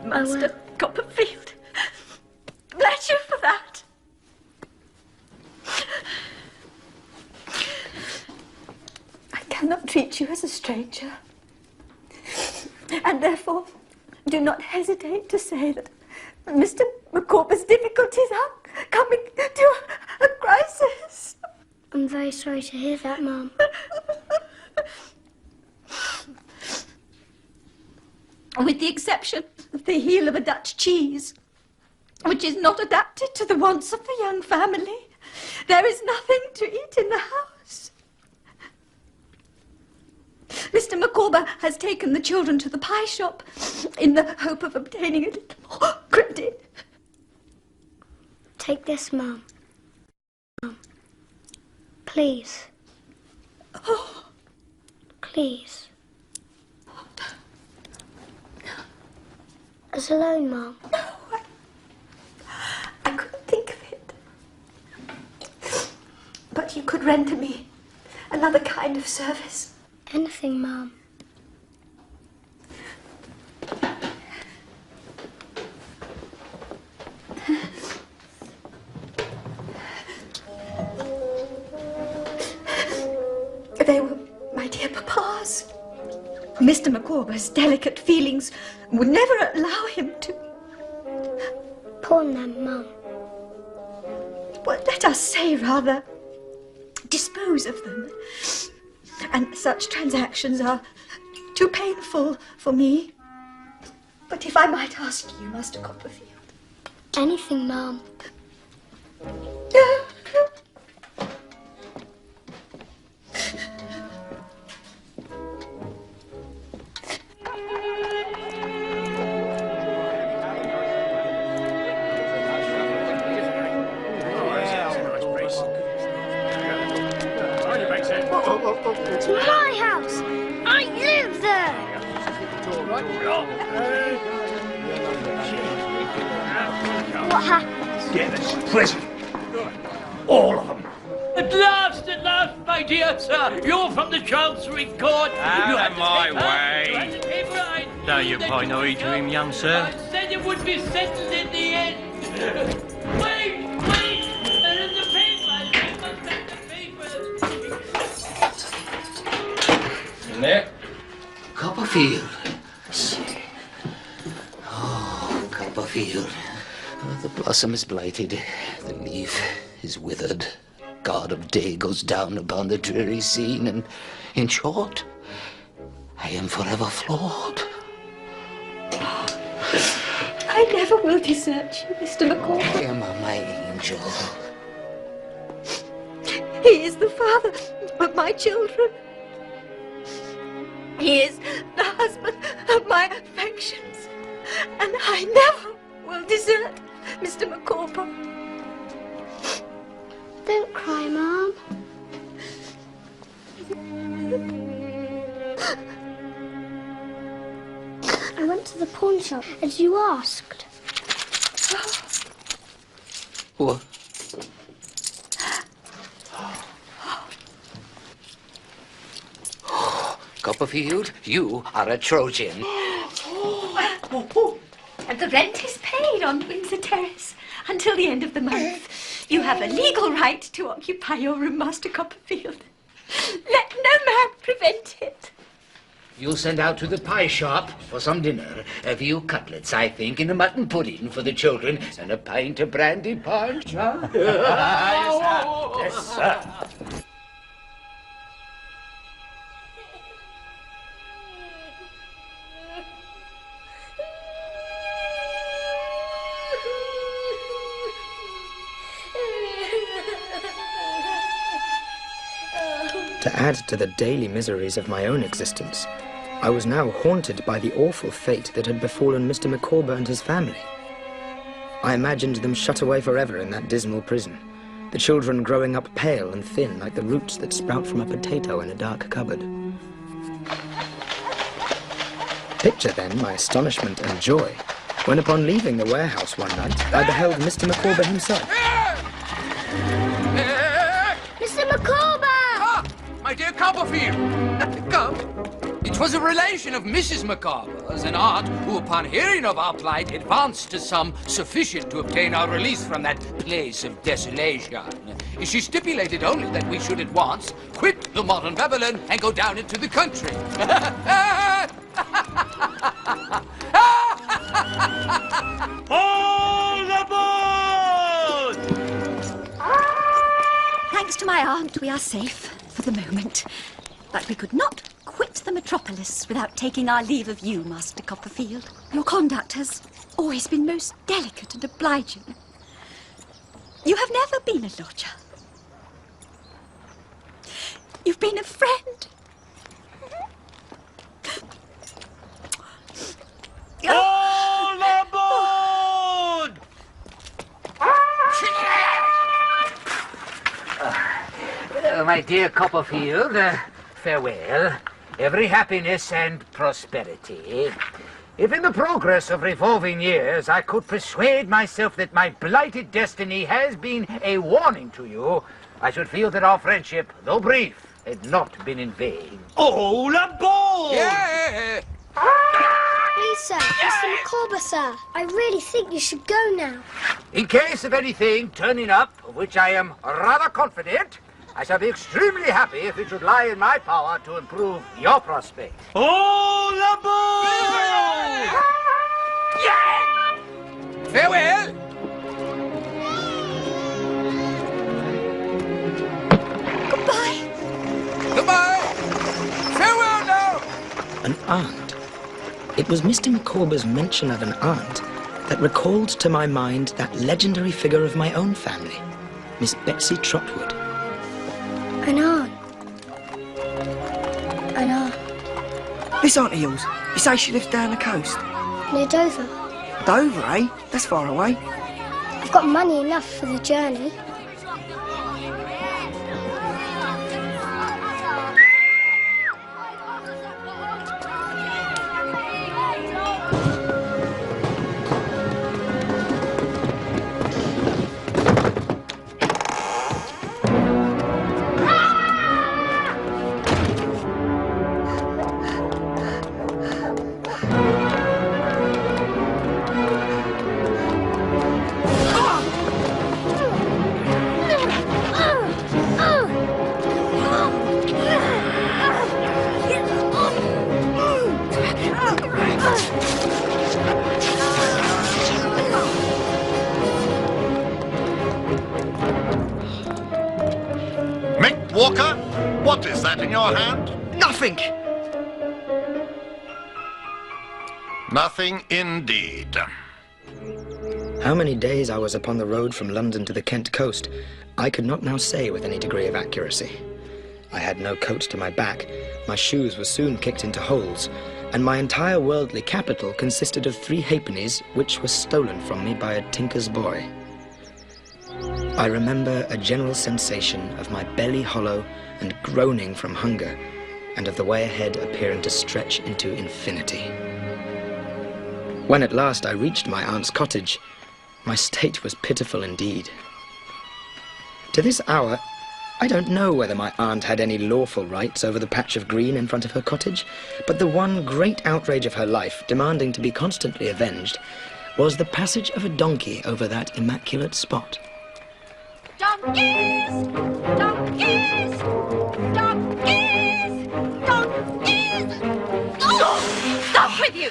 Master Copperfield, bless you for that. I cannot treat you as a stranger, and therefore do not hesitate to say that Mr. Micawber's difficulties are coming to a crisis. I'm very sorry to hear that, Mum. With the exception of the heel of a Dutch cheese, which is not adapted to the wants of the young family, there is nothing to eat in the house. Mr. Micawber has taken the children to the pie shop in the hope of obtaining a little more credit. Take this, Mum. Please. Oh. Please. Us alone, Mum. No, I couldn't think of it. But you could render me another kind of service. Anything, Mum. They were my dear papa's. Mr. Micawber's delicate feelings would never allow him to. Pawn them, Mum. Well, let us say, rather, dispose of them. And such transactions are too painful for me. But if I might ask you, Master Copperfield. Anything, Mum. It's my house. I live there. What happened? Dennis, prison. All of them. At last, my dear sir, you're from the Chancery Court. Out of my way. You had the paper, I Don't you pay no heed to him, young sir. I said it would be settled in the end. Wait! There is the papers. You must have the papers. In there? Copperfield. Oh, Copperfield. Oh, the blossom is blighted, the leaf is withered, guard of day goes down upon the dreary scene, and, in short, I am forever flawed. I never will desert you, Mr. Micawber. Emma, my angel. He is the father of my children. He is the husband of my affections. And I never will desert Mr. Micawber. Don't cry, Mum. I went to the pawn shop as you asked. What? Copperfield, you are a Trojan. And the rent is paid on Windsor Terrace until the end of the month. You have a legal right to occupy your room, Master Copperfield. Let no man prevent it. You'll send out to the pie shop for some dinner. A few cutlets, I think, and a mutton pudding for the children, and a pint of brandy punch. Huh? Yes, sir. To add to the daily miseries of my own existence, I was now haunted by the awful fate that had befallen Mr. Micawber and his family. I imagined them shut away forever in that dismal prison, the children growing up pale and thin like the roots that sprout from a potato in a dark cupboard. Picture then my astonishment and joy when upon leaving the warehouse one night, I beheld Mr. Micawber himself. Mr. Micawber! Ah, my dear Copperfield! Come. It was a relation of Mrs. Micawber's, an aunt, who, upon hearing of our plight, advanced a sum sufficient to obtain our release from that place of desolation. She stipulated only that we should at once quit the modern Babylon and go down into the country. All aboard! Thanks to my aunt, we are safe for the moment. But we could not quit the metropolis without taking our leave of you, Master Copperfield. Your conduct has always been most delicate and obliging. You have never been a lodger. You've been a friend. All aboard! My dear Copperfield, farewell. Every happiness and prosperity. If in the progress of revolving years I could persuade myself that my blighted destiny has been a warning to you, I should feel that our friendship, though brief, had not been in vain. All aboard! Yeah! Please, sir, Mr. Micawber, sir. I really think you should go now. In case of anything turning up, of which I am rather confident, I shall be extremely happy if it should lie in my power to improve your prospects. All aboard! Yeah! Farewell! Goodbye. Goodbye! Farewell now! An aunt. It was Mr. Micawber's mention of an aunt that recalled to my mind that legendary figure of my own family, Miss Betsy Trotwood. An aunt. An aunt. This aunt of yours, you say she lives down the coast? Near Dover. Dover, eh? That's far away. I've got money enough for the journey. Walker, what is that in your hand? Nothing! Nothing indeed. How many days I was upon the road from London to the Kent coast, I could not now say with any degree of accuracy. I had no coat to my back, my shoes were soon kicked into holes, and my entire worldly capital consisted of 3 halfpennies which were stolen from me by a tinker's boy. I remember a general sensation of my belly hollow and groaning from hunger, and of the way ahead appearing to stretch into infinity. When at last I reached my aunt's cottage, my state was pitiful indeed. To this hour, I don't know whether my aunt had any lawful rights over the patch of green in front of her cottage, but the one great outrage of her life, demanding to be constantly avenged, was the passage of a donkey over that immaculate spot. Donkeys! Donkeys! Donkeys! Donkeys! Oh, stop with you!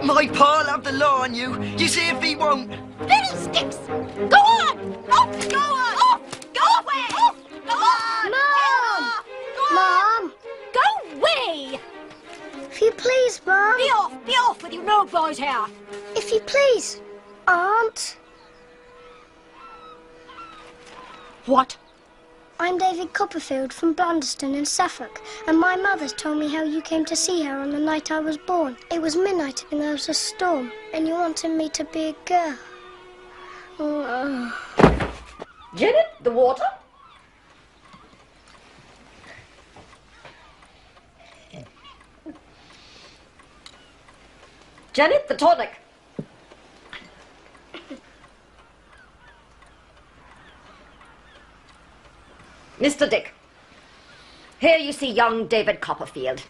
My pa'll have the law on you. You see if he won't. Fiddlesticks! Go on! Off! Go on! Off! Go away! Off! Go on! Mom! Go on! Mom! Go away! If you please, Mom. Be off with your road boys here. If you please, Aunt. What? I'm David Copperfield from Blunderston in Suffolk, and my mother's told me how you came to see her on the night I was born. It was midnight and there was a storm, and you wanted me to be a girl. Janet, the water? Janet, the tonic. Mr. Dick, here you see young David Copperfield.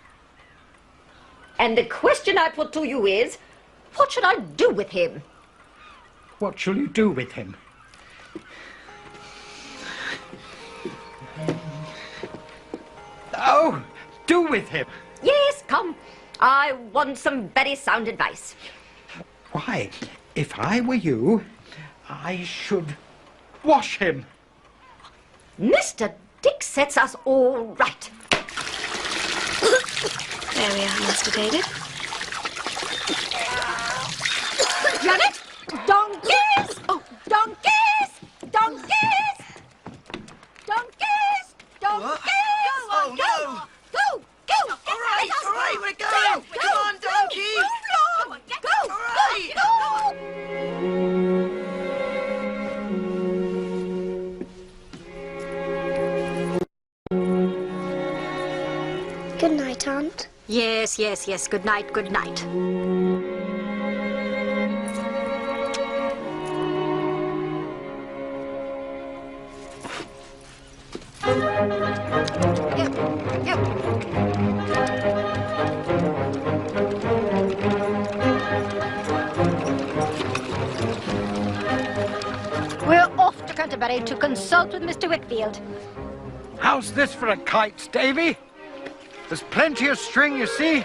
And the question I put to you is, what should I do with him? What shall you do with him? Oh, do with him? Yes, come. I want some very sound advice. Why, if I were you, I should wash him. Mr. Dick sets us all right. There we are, Master David. Janet! Donkeys! Oh, donkeys! Donkeys! Donkeys! Donkeys! Oh, no! Go! Go! All right, we're going! Go, Come on, donkey! Move along! Go! Good night, Aunt. Yes, yes, yes. Good night, good night. We're off to Canterbury to consult with Mr. Wickfield. How's this for a kite, Davy? There's plenty of string, you see,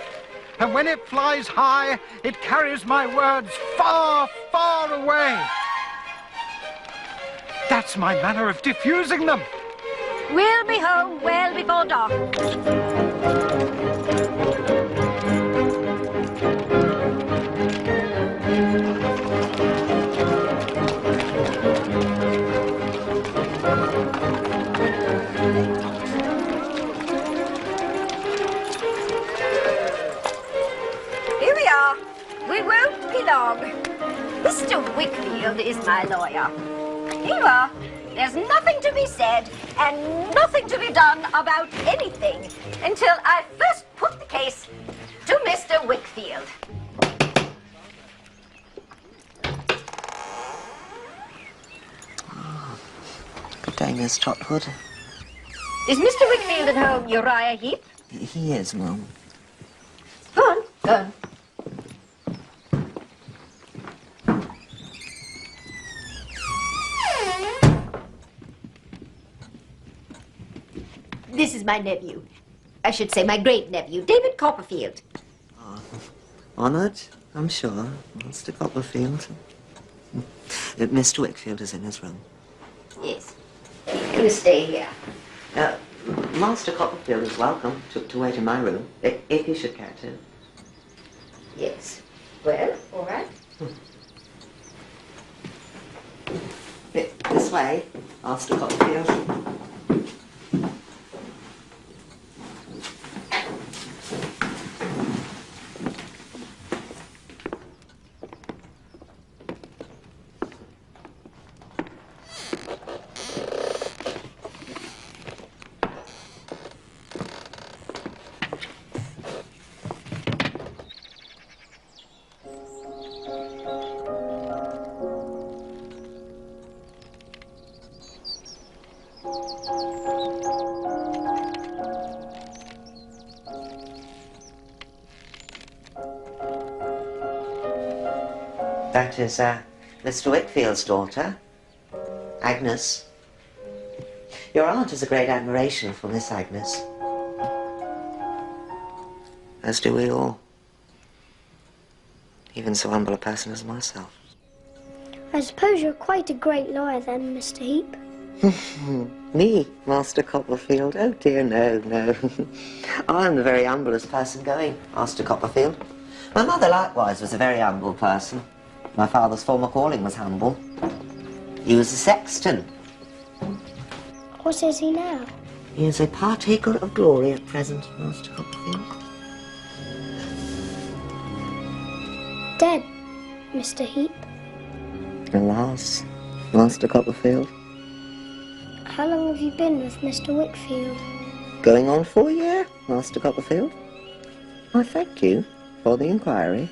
and when it flies high, it carries my words far, far away. That's my manner of diffusing them. We'll be home well before dark. Here we are. We won't be long. Mr. Wickfield is my lawyer. Here you are. There's nothing to be said and nothing to be done about anything until I first put the case to Mr. Wickfield. Good day, Miss Trotwood. Is Mr. Wickfield at home, Uriah Heep? He is, Mum. Go on, go on. This is my nephew. I should say my great-nephew, David Copperfield. Honoured, I'm sure, Master Copperfield. Mr. Wickfield is in his room. Yes. You stay here. Master Copperfield is welcome to wait in my room, if he should care to. Yes. Well, all right. This way, Master Copperfield. That is Mr. Wickfield's daughter, Agnes. Your aunt has a great admiration for Miss Agnes. As do we all. Even so humble a person as myself. I suppose you're quite a great lawyer then, Mr. Heep. Me, Master Copperfield? Oh dear, no, no. I'm the very humblest person going, Master Copperfield. My mother likewise was a very humble person. My father's former calling was humble. He was a sexton. What is he now? He is a partaker of glory at present, Master Copperfield. Dead, Mr. Heep. Alas, Master Copperfield. How long have you been with Mr. Wickfield? Going on 4 years, Master Copperfield. I thank you for the inquiry.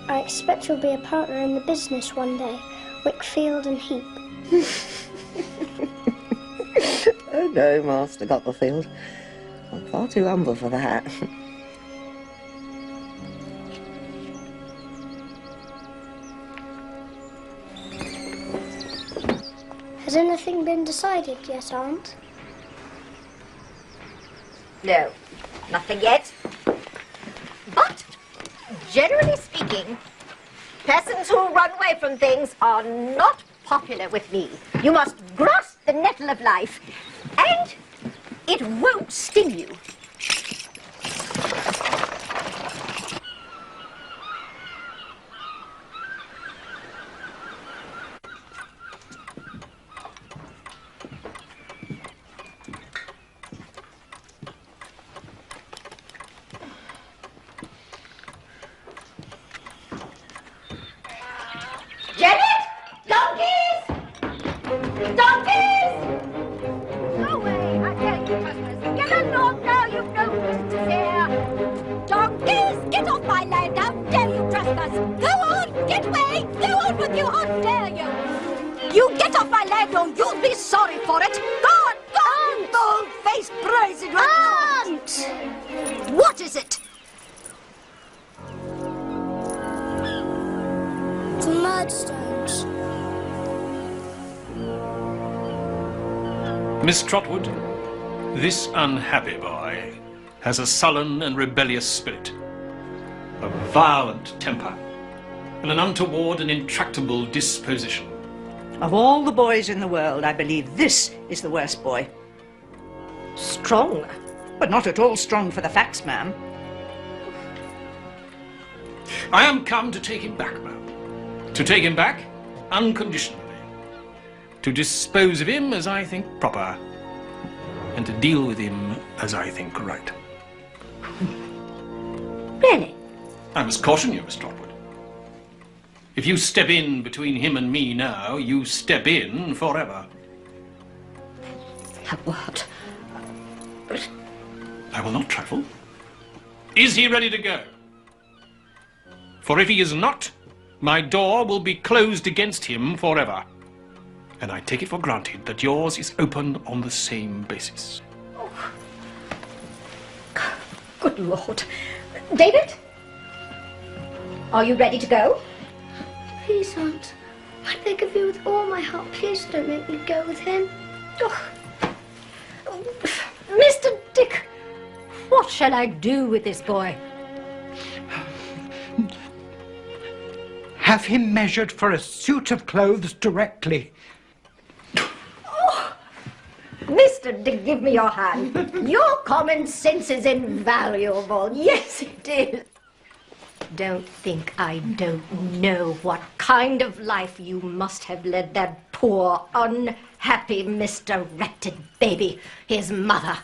I expect you'll be a partner in the business one day, Wickfield and Heep. Oh no, Master Copperfield. I'm far too humble for that. Has anything been decided yet, Aunt? No, nothing yet. But, generally speaking, persons who run away from things are not popular with me. You must grasp the nettle of life, and it won't sting you. Miss Trotwood, this unhappy boy has a sullen and rebellious spirit, a violent temper, and an untoward and intractable disposition. Of all the boys in the world, I believe this is the worst boy. Strong? But not at all strong for the facts, ma'am. I am come to take him back, ma'am. To take him back unconditionally. To dispose of him as I think proper, and to deal with him as I think right. Really? I must caution you, Miss Trotwood. If you step in between him and me now, you step in forever. What? I will not trifle. Is he ready to go? For if he is not, my door will be closed against him forever. And I take it for granted that yours is open on the same basis. Oh. Good Lord. David? Are you ready to go? Please, Aunt. I beg of you with all my heart, please don't make me go with him. Oh. Mr. Dick, what shall I do with this boy? Have him measured for a suit of clothes directly. Oh. Mr. Dick, give me your hand. Your common sense is invaluable. Yes, it is. Don't think I don't know what kind of life you must have led that poor, unhappy, misdirected baby, his mother.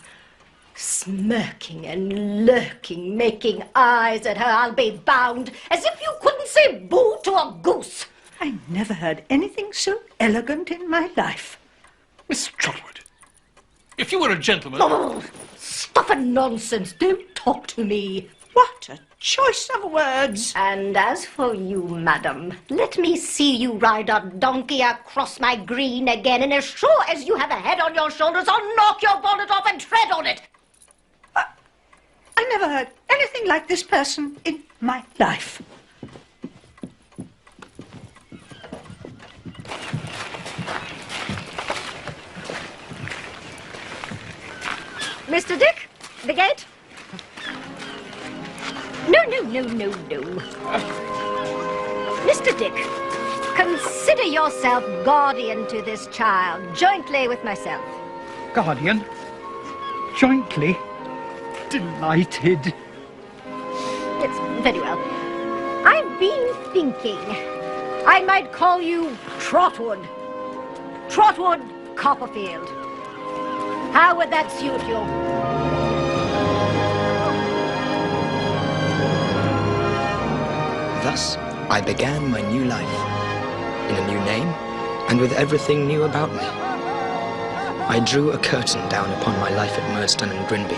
Smirking and lurking, making eyes at her, I'll be bound, as if you couldn't say boo to a goose. I never heard anything so elegant in my life. Miss Trotwood, if you were a gentleman... Oh, stuff and nonsense. Don't talk to me. What a choice of words. And as for you, madam, let me see you ride a donkey across my green again, and as sure as you have a head on your shoulders, I'll knock your bonnet off and tread on it. I never heard anything like this person in my life. Mr. Dick, the gate? No. Mr. Dick, consider yourself guardian to this child, jointly with myself. Guardian? Jointly? Delighted. Yes, very well. I've been thinking I might call you Trotwood. Trotwood Copperfield. How would that suit you? Thus, I began my new life, in a new name, and with everything new about me. I drew a curtain down upon my life at Murdstone and Grinby.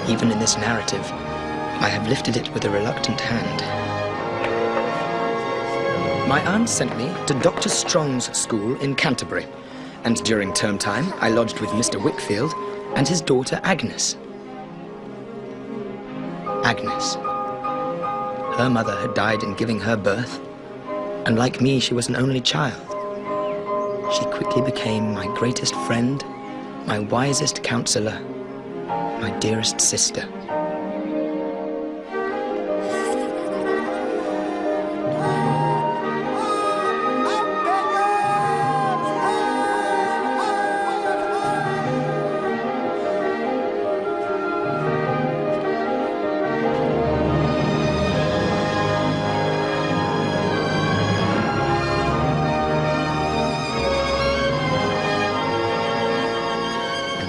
Even in this narrative, I have lifted it with a reluctant hand. My aunt sent me to Dr. Strong's school in Canterbury, And during term time, I lodged with Mr. Wickfield and his daughter Agnes. Agnes. Her mother had died in giving her birth, and like me, she was an only child. She quickly became my greatest friend, my wisest counselor, my dearest sister.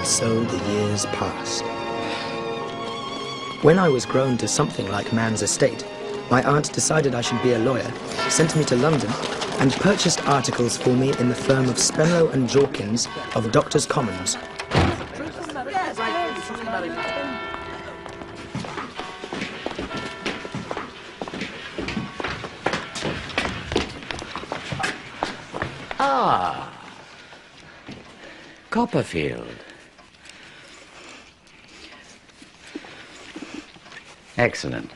So the years passed. When I was grown to something like man's estate, my aunt decided I should be a lawyer, sent me to London, and purchased articles for me in the firm of Spenlow and Jorkins of Doctors' Commons. Ah, Copperfield. Excellent.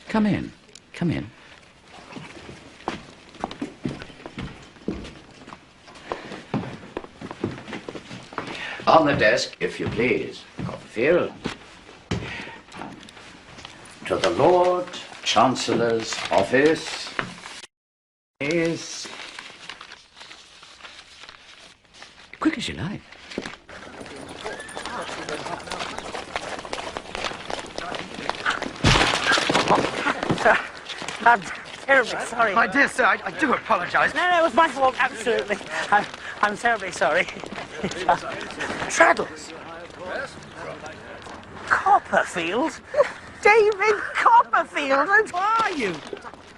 Come in. Come in. On the desk, if you please, Copperfield. To the Lord Chancellor's office is... Quick as you like. I'm terribly sorry. My dear sir, I do apologise. No, it was my fault, absolutely. I'm terribly sorry. Traddles! Copperfield? David Copperfield? How are you?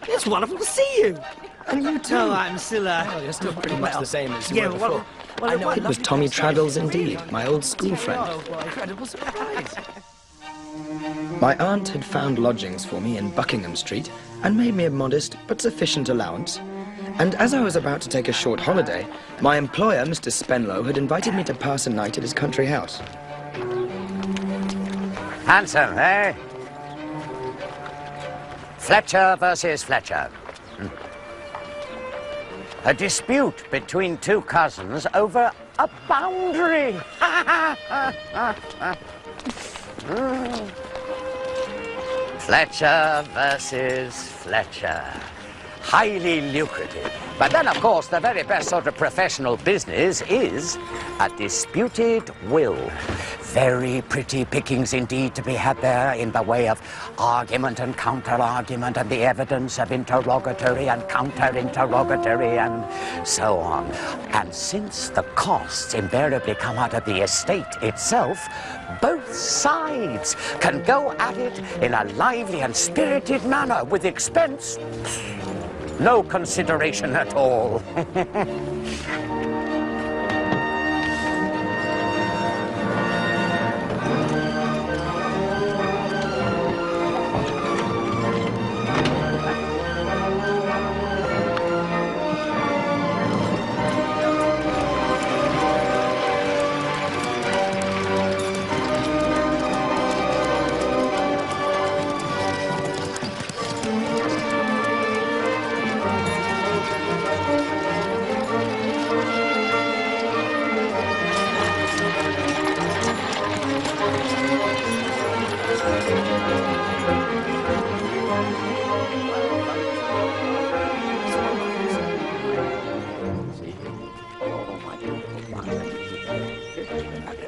It's wonderful to see you. And you too. Oh, I'm still, Well, you're still pretty much the same as you were before. Well, I know it was Tommy Traddles indeed, my old school friend. Oh, what an incredible surprise. My aunt had found lodgings for me in Buckingham Street and made me a modest but sufficient allowance. And as I was about to take a short holiday, my employer, Mr. Spenlow, had invited me to pass a night at his country house. Handsome, eh? Fletcher versus Fletcher. A dispute between two cousins over a boundary. Fletcher versus Fletcher. Highly lucrative. But then, of course, the very best sort of professional business is a disputed will. Very pretty pickings indeed to be had there in the way of argument and counter-argument and the evidence of interrogatory and counter-interrogatory and so on. And since the costs invariably come out of the estate itself, both sides can go at it in a lively and spirited manner with expense. No consideration at all.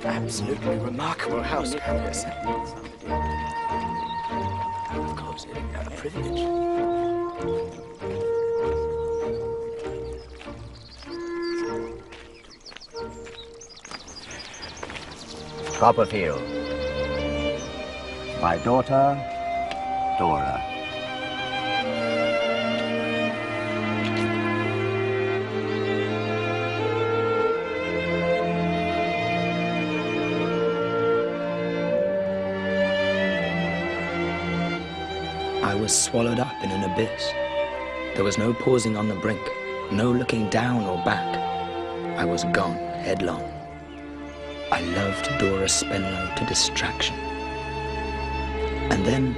Absolutely remarkable house, yes. Of course, a privilege. Copperfield. My daughter, Dora. I was swallowed up in an abyss. There was no pausing on the brink, no looking down or back. I was gone. headlong. I loved Dora Spenlow to distraction. And then...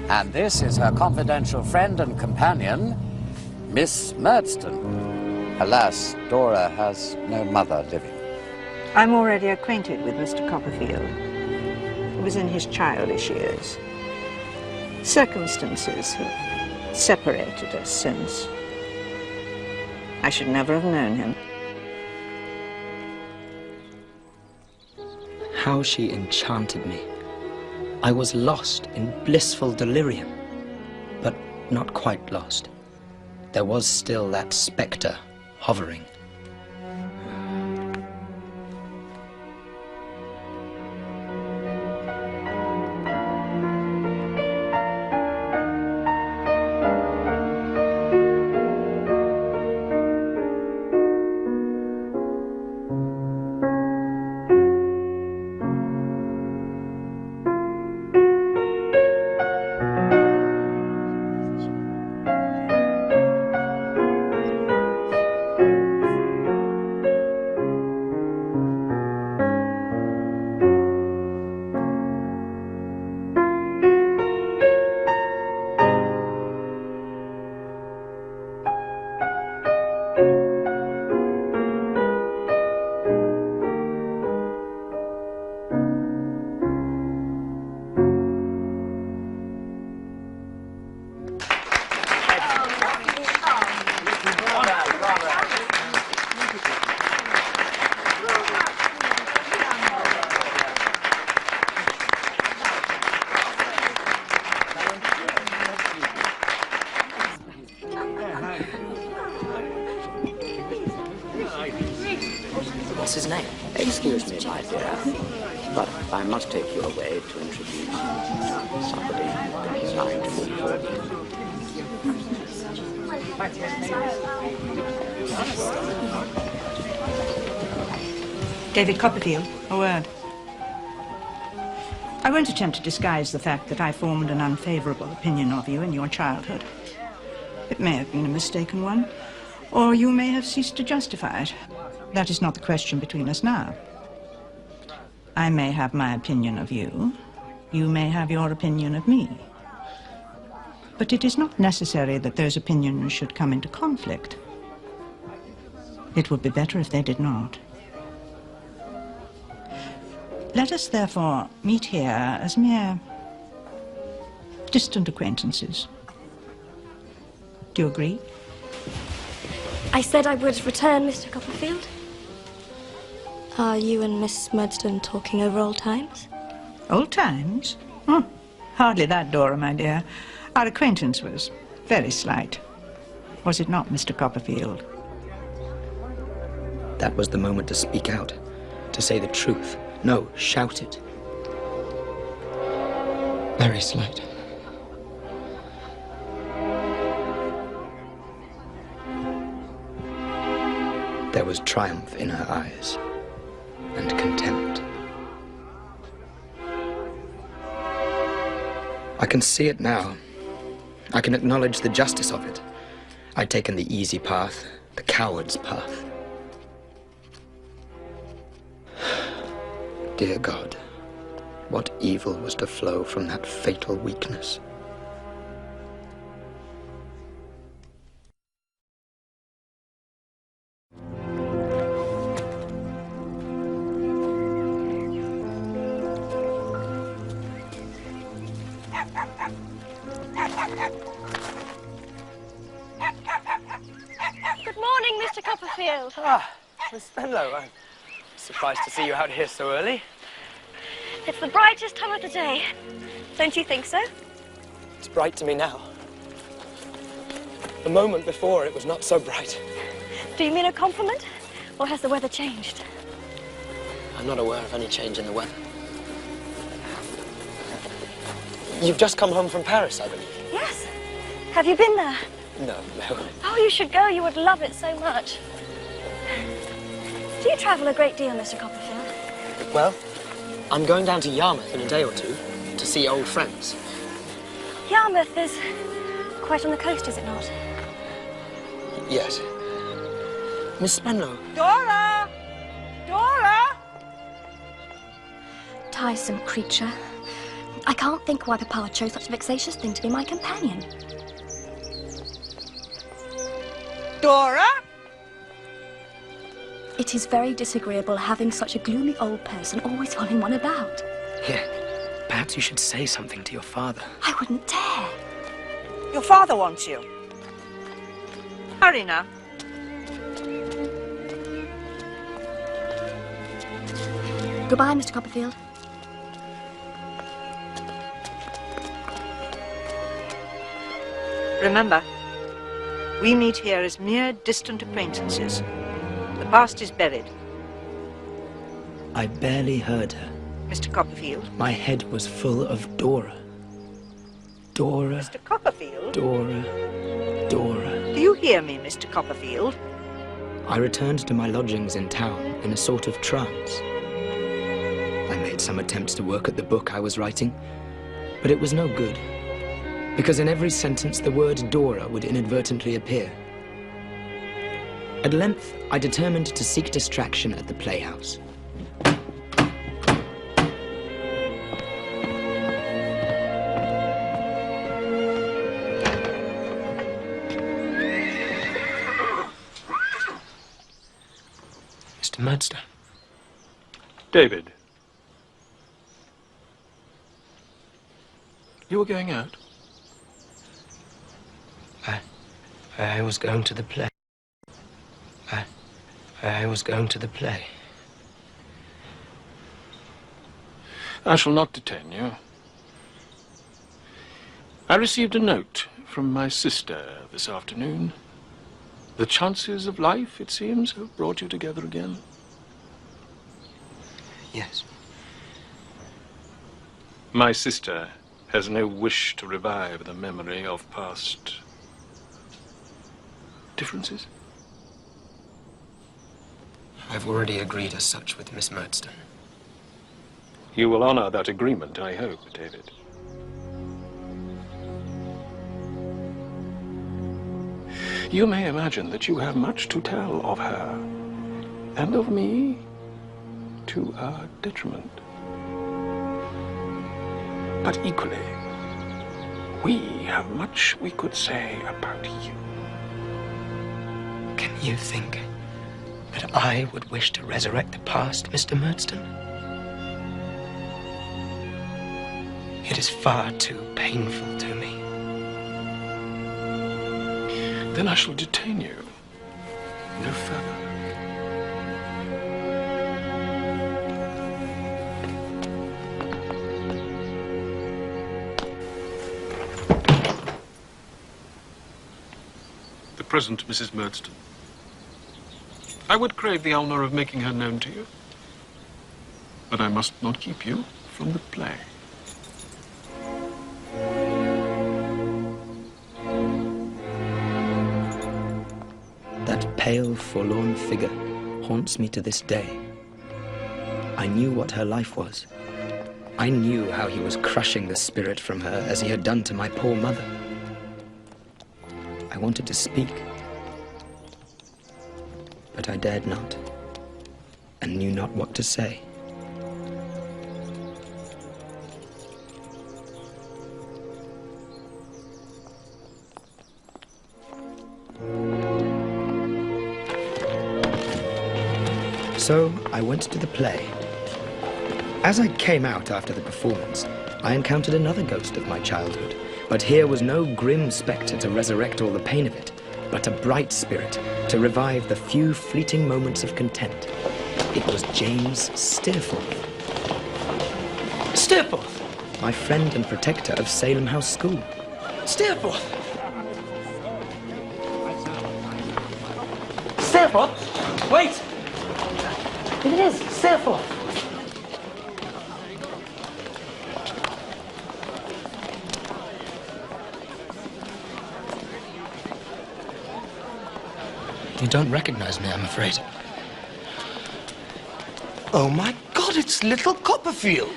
And this is her confidential friend and companion, Miss Murdstone. Alas, Dora has no mother living. I'm already acquainted with Mr. Copperfield. It was in his childish years. Circumstances have separated us since. I should never have known him. How she enchanted me. I was lost in blissful delirium, but not quite lost. There was still that spectre hovering. What's his name? Excuse me, my dear, but I must take you away to introduce somebody designed for you. David Copperfield, a word. I won't attempt to disguise the fact that I formed an unfavorable opinion of you in your childhood. It may have been a mistaken one, or you may have ceased to justify it. That is not the question between us now. I may have my opinion of you. You may have your opinion of me. But it is not necessary that those opinions should come into conflict. It would be better if they did not. Let us therefore meet here as mere distant acquaintances. Do you agree? I said I would return, Mr. Copperfield. Are you and Miss Murdstone talking over old times? Old times? Oh, hardly that, Dora, my dear. Our acquaintance was very slight. Was it not, Mr. Copperfield? That was the moment to speak out, to say the truth. No, shout it. Very slight. There was triumph in her eyes, and contempt. I can see it now. I can acknowledge the justice of it. I'd taken the easy path, the coward's path. Dear God, what evil was to flow from that fatal weakness? Good morning, Mr. Copperfield. Ah, Miss Spenlow, I'm surprised to see you out here so early. It's the brightest time of the day. Don't you think so? It's bright to me now. The moment before, it was not so bright. Do you mean a compliment? Or has the weather changed? I'm not aware of any change in the weather. You've just come home from Paris, I believe. Yes. Have you been there? No. Oh, you should go. You would love it so much. Do you travel a great deal, Mr. Copperfield? Well, I'm going down to Yarmouth in a day or two to see old friends. Yarmouth is quite on the coast, is it not? Yes. Miss Spenlow. Dora! tiresome creature. I can't think why Papa chose such a vexatious thing to be my companion. Dora? It is very disagreeable having such a gloomy old person always following one about. Here, perhaps you should say something to your father. I wouldn't dare. Your father wants you. Hurry now. Goodbye, Mr. Copperfield. Remember, we meet here as mere distant acquaintances. The past is buried. I barely heard her. Mr. Copperfield. My head was full of Dora. Dora. Mr. Copperfield. Dora. Dora. Do you hear me, Mr. Copperfield? I returned to my lodgings in town in a sort of trance. I made some attempts to work at the book I was writing, but it was no good, because in every sentence the word Dora would inadvertently appear. At length, I determined to seek distraction at the playhouse. Mr. Murdstone. David. You were going out? I was going to the play. I was going to the play. I shall not detain you. I received a note from my sister this afternoon. The chances of life, it seems, have brought you together again. Yes. My sister has no wish to revive the memory of past differences. I've already agreed as such with Miss Murdstone. You will honor that agreement, I hope, David. You may imagine that you have much to tell of her, and of me, to our detriment. But equally, we have much we could say about you. Can you think that I would wish to resurrect the past, Mr. Murdstone? It is far too painful to me. Then I shall detain you no further. The present Mrs. Murdstone. I would crave the honor of making her known to you, but I must not keep you from the play. That pale, forlorn figure haunts me to this day. I knew what her life was. I knew how he was crushing the spirit from her as he had done to my poor mother. I wanted to speak, but I dared not, and knew not what to say. So I went to the play. As I came out after the performance, I encountered another ghost of my childhood. But here was no grim spectre to resurrect all the pain of it, but a bright spirit to revive the few fleeting moments of content. It was James Steerforth. Steerforth! My friend and protector of Salem House School. Steerforth! Steerforth! Wait! It is Steerforth! You don't recognize me, I'm afraid. Oh, my God, it's little Copperfield.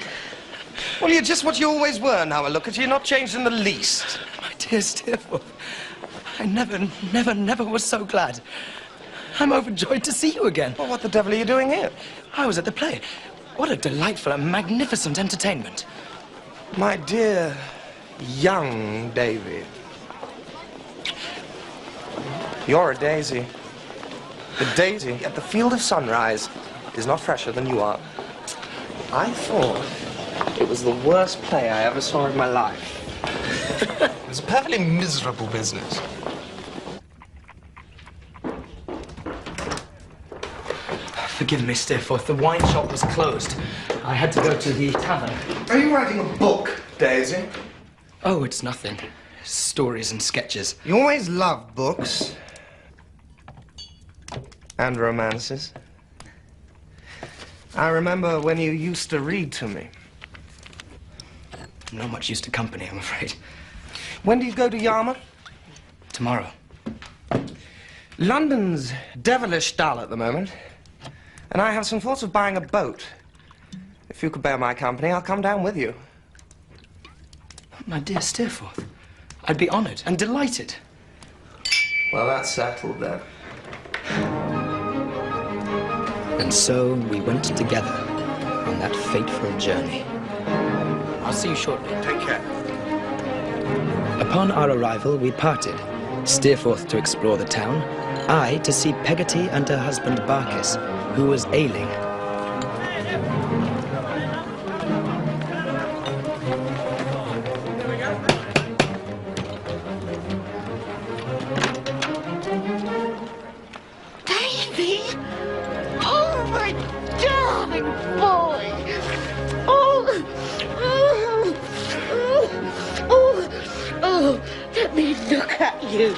Well, you're just what you always were, now I look at you. You're not changed in the least. My dear Steerforth, I never was so glad. I'm overjoyed to see you again. Well, what the devil are you doing here? I was at the play. What a delightful and magnificent entertainment. My dear young Davy, you're a daisy. The daisy at the field of sunrise is not fresher than you are. I thought it was the worst play I ever saw in my life. It was a perfectly miserable business. Forgive me, Steerforth. The wine shop was closed. I had to go to the tavern. Are you writing a book, Daisy? Oh, it's nothing. Stories and sketches. You always loved books. And romances. I remember when you used to read to me. I'm not much used to company, I'm afraid. When do you go to Yarmouth? Tomorrow. London's devilish dull at the moment. And I have some thoughts of buying a boat. If you could bear my company, I'll come down with you. My dear Steerforth, I'd be honoured and delighted. Well, that's settled then. And so we went together on that fateful journey. I'll see you shortly. Take care. Upon our arrival, we parted. Steerforth to explore the town, I to see Peggotty and her husband Barkis, who was ailing. Davy! Oh, my darling boy! Oh, let me look at you.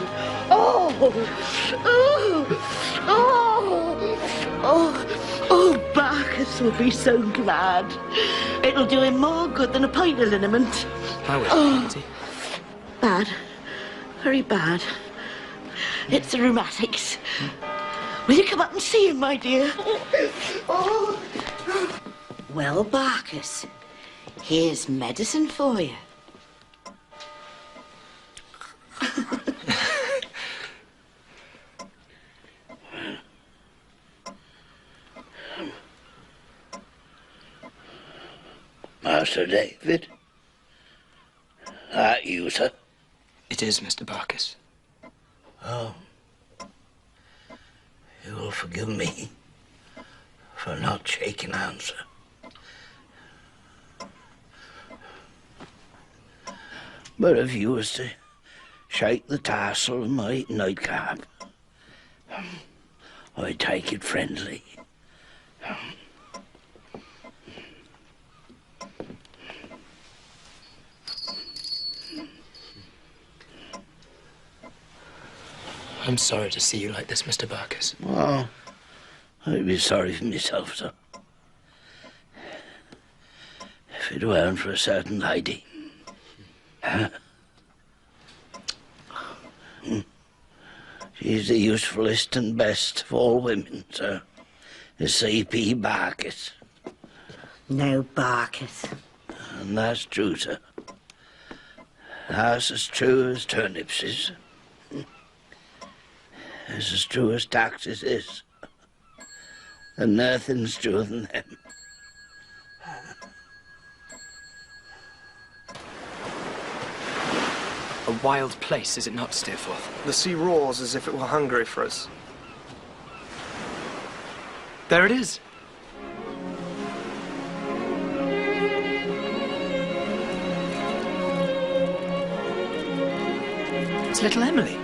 Barkis will be so glad. It'll do him more good than a pint of liniment. How is it, Peggotty? Bad. Very bad. It's the rheumatics. Will you come up and see him, my dear? Well, Barkis, here's medicine for you. Master David? That you, sir? It is, Mr. Barkis. Oh. You will forgive me for not shaking hands, sir. But if you was to shake the tassel of my nightcap, I'd take it friendly. I'm sorry to see you like this, Mr. Barkis. Well, I'd be sorry for myself, sir. If it weren't for a certain lady. She's the usefulest and best of all women, sir. Is C.P. Barkis. No, Barkis. And that's true, sir. That's as true as turnips is. It's as true as taxes is. And nothing's truer than them. A wild place, is it not, Steerforth? The sea roars as if it were hungry for us. There it is. It's little Emily.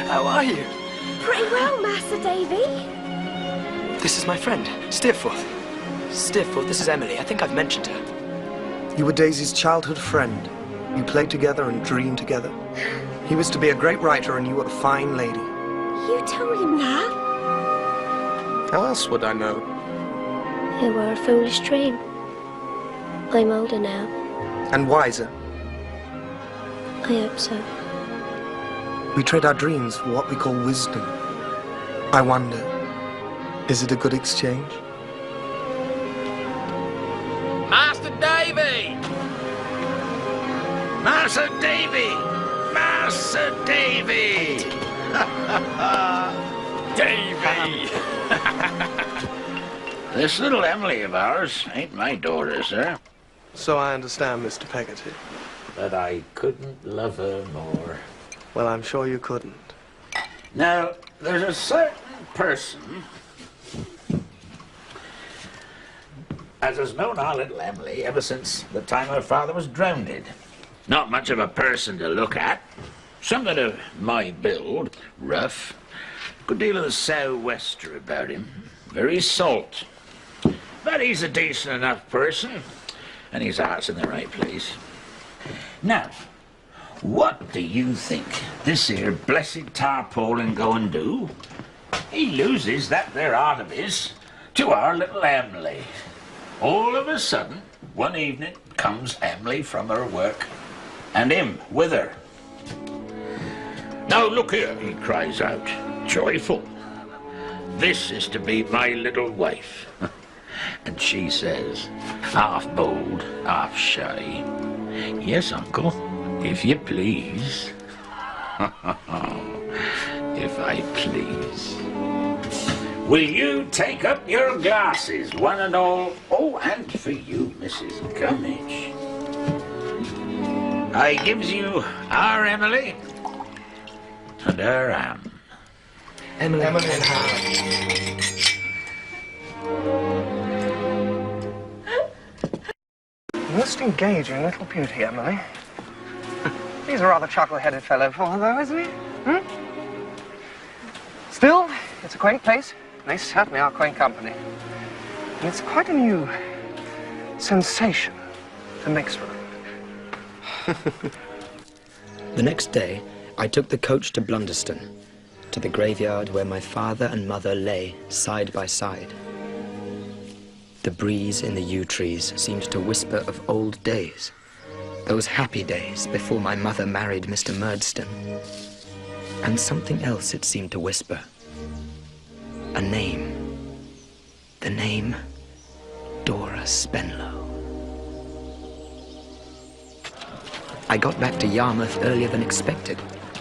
How are you? Pretty well, Master Davy. This is my friend, Steerforth. Steerforth, this is Emily. I think I've mentioned her. You were Daisy's childhood friend. You played together and dreamed together. He was to be a great writer and you were a fine lady. You told him that? How else would I know? It were a foolish dream. I'm older now. And wiser. I hope so. We trade our dreams for what we call wisdom. I wonder, is it a good exchange? Master Davy! Master Davy! Master Davy! Davy! This little Emily of ours ain't my daughter, sir. So I understand, Mr. Peggotty. But I couldn't love her more. Well, I'm sure you couldn't. Now, there's a certain person as has known our little Emily ever since the time her father was drowned. Not much of a person to look at. Something of my build, rough. Good deal of the sou'wester about him. Very salt. But he's a decent enough person, and his heart's in the right place. Now, what do you think this here blessed tarpaulin go and do? He loses that there heart of his to our little Emily. All of a sudden, one evening, comes Emily from her work, and him with her. Now look here, he cries out, joyful. This is to be my little wife. And she says, half bold, half shy, yes, uncle, if you please. If I please. Will you take up your glasses, one and all? Oh, and for you, Mrs. Gummidge. I gives you our Emily and her Anne. Emily and Ham. Most engaging little beauty, Emily. He's a rather chuckle-headed fellow for her, though, isn't he? Still, it's a quaint place. They certainly are quaint company. And it's quite a new sensation to mix with. The next day, I took the coach to Blunderston, to the graveyard where my father and mother lay side by side. The breeze in the yew trees seemed to whisper of old days, those happy days before my mother married Mr. Murdstone. And something else it seemed to whisper. A name. The name Dora Spenlow. I got back to Yarmouth earlier than expected,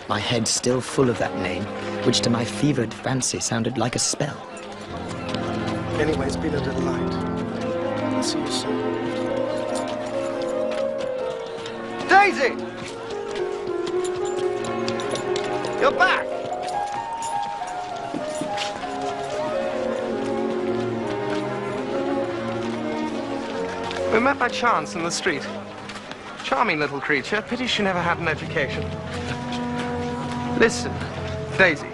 my head still full of that name, which to my fevered fancy sounded like a spell. Anyway, it's been a delight. I'll see you soon. Daisy! You're back! We met by chance in the street. Charming little creature. Pity she never had an education. Listen, Daisy.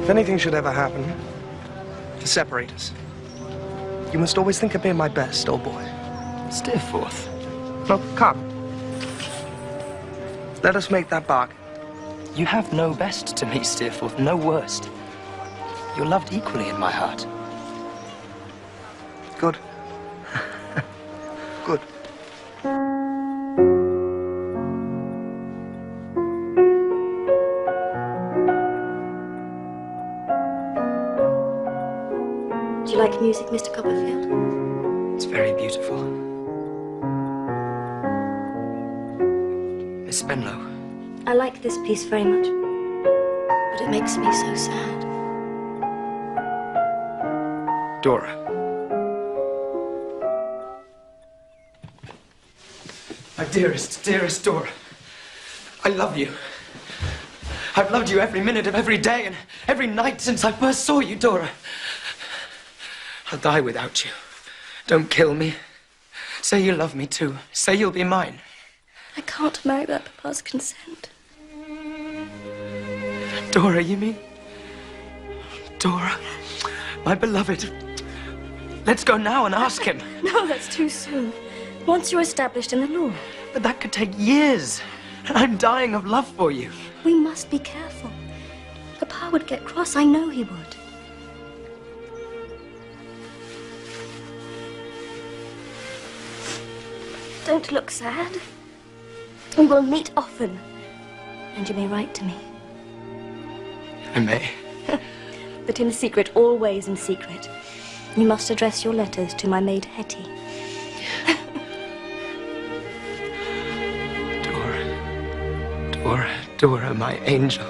If anything should ever happen to separate us, you must always think of being my best, old boy. Steerforth. No, come. Let us make that bargain. You have no best to me, Steerforth, no worst. You're loved equally in my heart. Good. Good. Do you like music, Mr. Copperfield? It's very beautiful. Miss Spenlow. I like this piece very much, but it makes me so sad. Dora. My dearest, dearest Dora. I love you. I've loved you every minute of every day and every night since I first saw you, Dora. I'll die without you. Don't kill me. Say you love me too. Say you'll be mine. I can't marry without Papa's consent. Dora, you mean? Dora, my beloved. Let's go now and ask him. No, that's too soon. Once you're established in the law. But that could take years. And I'm dying of love for you. We must be careful. Papa would get cross. I know he would. Don't look sad. We will meet often. And you may write to me. I may. But in secret, always in secret. You must address your letters to my maid Hetty. Dora, Dora, my angel.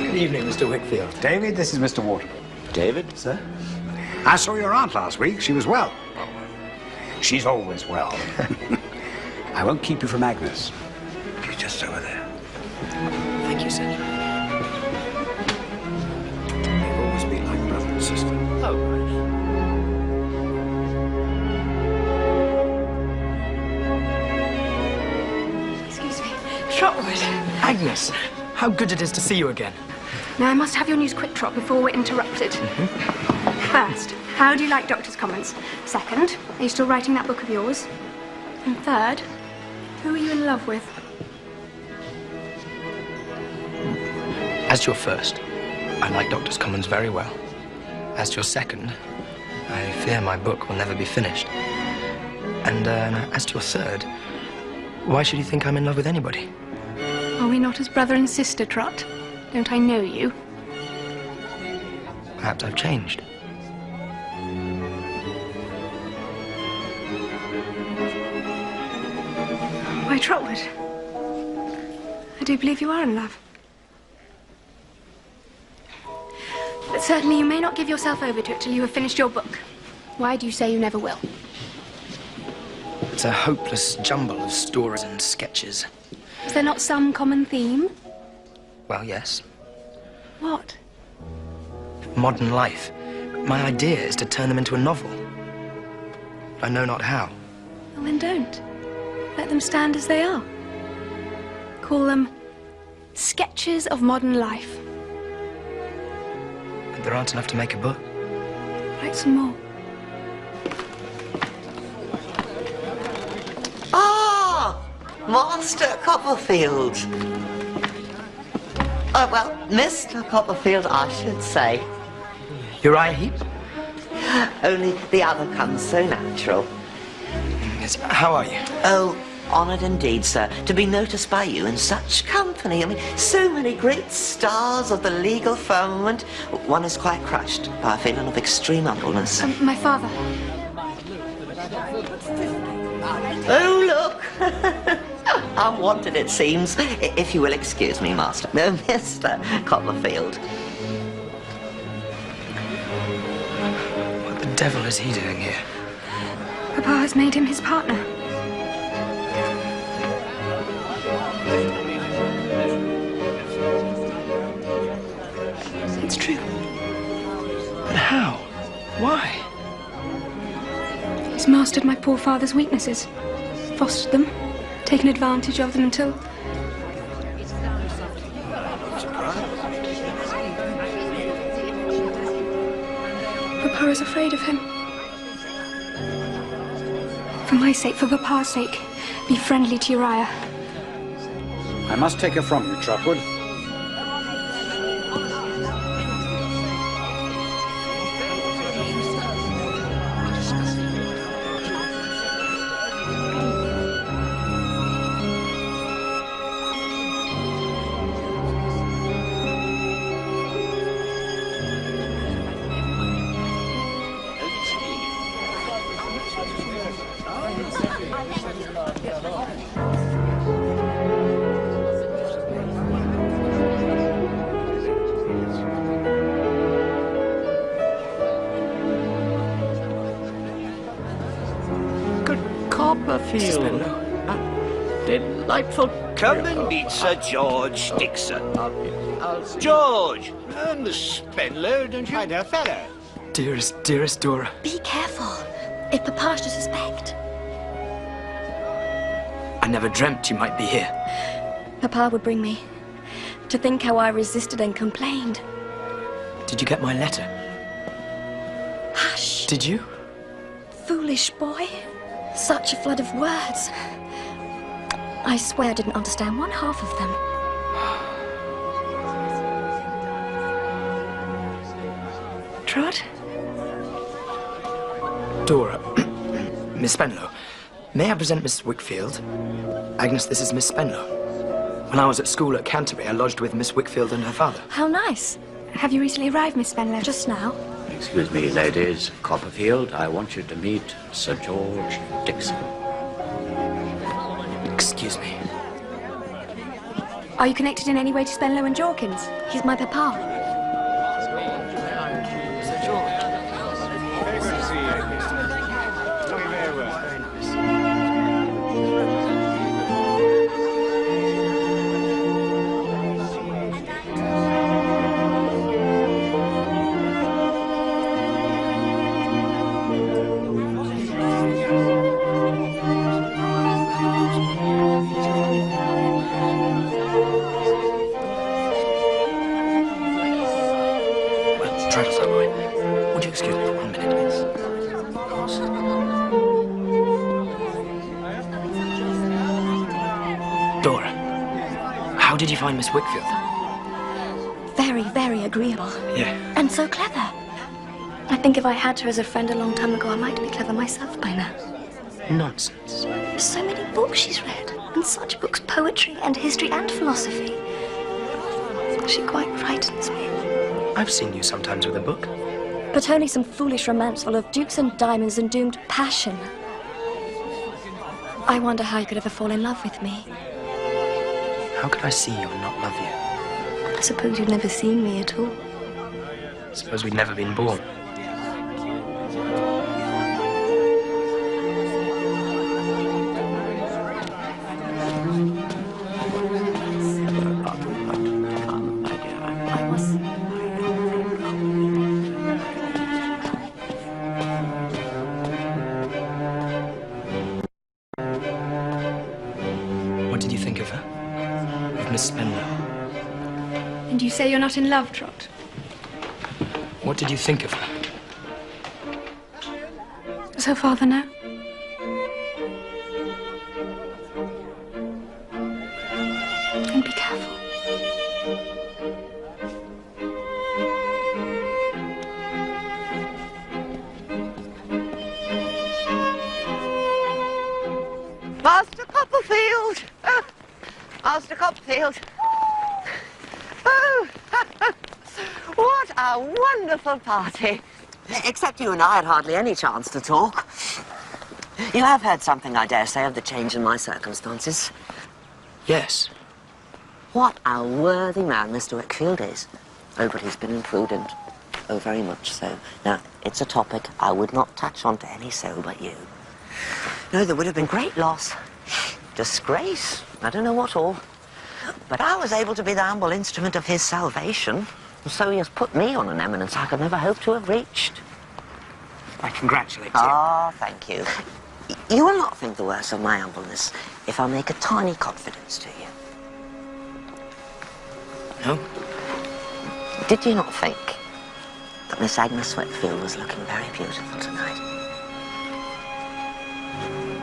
Good evening, Mr. Wickfield. David, this is Mr. Waterbury. David? Sir? I saw your aunt last week. She was well. She's always well. I won't keep you from Agnes. She's just over there. Thank you, sir. They've always been like brother and sister. Oh, Excuse me. Trotwood. Agnes, how good it is to see you again. Now, I must have your news quick, Trot, before we're interrupted. First, how do you like Doctor's comments? Second, are you still writing that book of yours? And third, who are you in love with? As to your first, I like Doctor's Commons very well. As to your second, I fear my book will never be finished. And as to your third, why should you think I'm in love with anybody? Are we not as brother and sister, Trot? Don't I know you? Perhaps I've changed. Why, Trotwood, I do believe you are in love. But certainly you may not give yourself over to it till you have finished your book. Why do you say you never will? It's a hopeless jumble of stories and sketches. Is there not some common theme? Well, yes. What? Modern life. My idea is to turn them into a novel. I know not how. Well, then don't. Let them stand as they are. Call them sketches of modern life. But there aren't enough to make a book. Write some more. Ah! Master Copperfield. Oh, well, Mr. Copperfield, I should say. Uriah Heep? Only the other comes so natural. Yes, how are you? Oh, honoured indeed, sir, to be noticed by you in such company. I mean, so many great stars of the legal firmament. One is quite crushed by a feeling of extreme humbleness. My father. Oh, look! Unwanted, it seems. If you will excuse me, Master. No, Mr. Copperfield. What the devil is he doing here? Papa has made him his partner. It's true. But how? Why? He's mastered my poor father's weaknesses, fostered them, taken advantage of them until... Papa is afraid of him. For my sake, for Papa's sake, be friendly to Uriah. I must take her from you, Trotwood. Copperfield. Delightful. Come and meet Sir George Dixon. George! And the Spenlow, don't you find her fellow? Dearest, dearest Dora. Be careful. If Papa's to suspect. I never dreamt you might be here. Papa would bring me. To think how I resisted and complained. Did you get my letter? Hush. Did you? Foolish boy. Such a flood of words. I swear I didn't understand one half of them. Trot? Dora. Miss Spenlow. May I present Miss Wickfield? Agnes, this is Miss Spenlow. When I was at school at Canterbury, I lodged with Miss Wickfield and her father. How nice. Have you recently arrived, Miss Spenlow? Just now. Excuse me, ladies. Copperfield, I want you to meet Sir George Dixon. Excuse me. Are you connected in any way to Spenlow and Jorkins? He's my papa. How did you find Miss Wickfield? Very, very agreeable. Yeah. And so clever. I think if I had her as a friend a long time ago, I might be clever myself by now. Nonsense. There's so many books she's read. And such books, poetry and history and philosophy. She quite frightens me. I've seen you sometimes with a book. But only some foolish romance full of dukes and diamonds and doomed passion. I wonder how you could ever fall in love with me. How could I see you and not love you? I suppose you've never seen me at all. Suppose we'd never been born. What did you think of her? Of Miss Spenlow? And you say you're not in love, Trot? What did you think of her? Does her father know? And be careful. Master Copperfield! Oh, Master Copperfield! Oh, what a wonderful party! Except you and I had hardly any chance to talk. You have heard something, I dare say, of the change in my circumstances. Yes. What a worthy man Mr. Wickfield is. Oh, but he's been imprudent. Oh, very much so. Now, it's a topic I would not touch on to any soul but you. No, there would have been great loss. Disgrace. I don't know what all. But I was able to be the humble instrument of his salvation. And so he has put me on an eminence I could never hope to have reached. I congratulate you. Oh, thank you. You will not think the worse of my humbleness if I make a tiny confidence to you. No? Did you not think that Miss Agnes Wickfield was looking very beautiful tonight?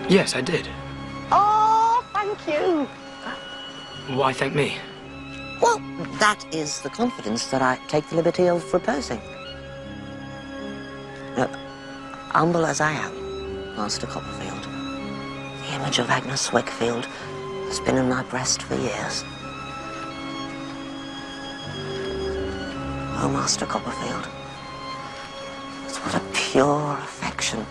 Yes, I did. Oh, thank you. Why thank me? Well, that is the confidence that I take the liberty of reposing. Look, humble as I am, Master Copperfield, the image of Agnes Wickfield has been in my breast for years. Oh, Master Copperfield, with what a pure affection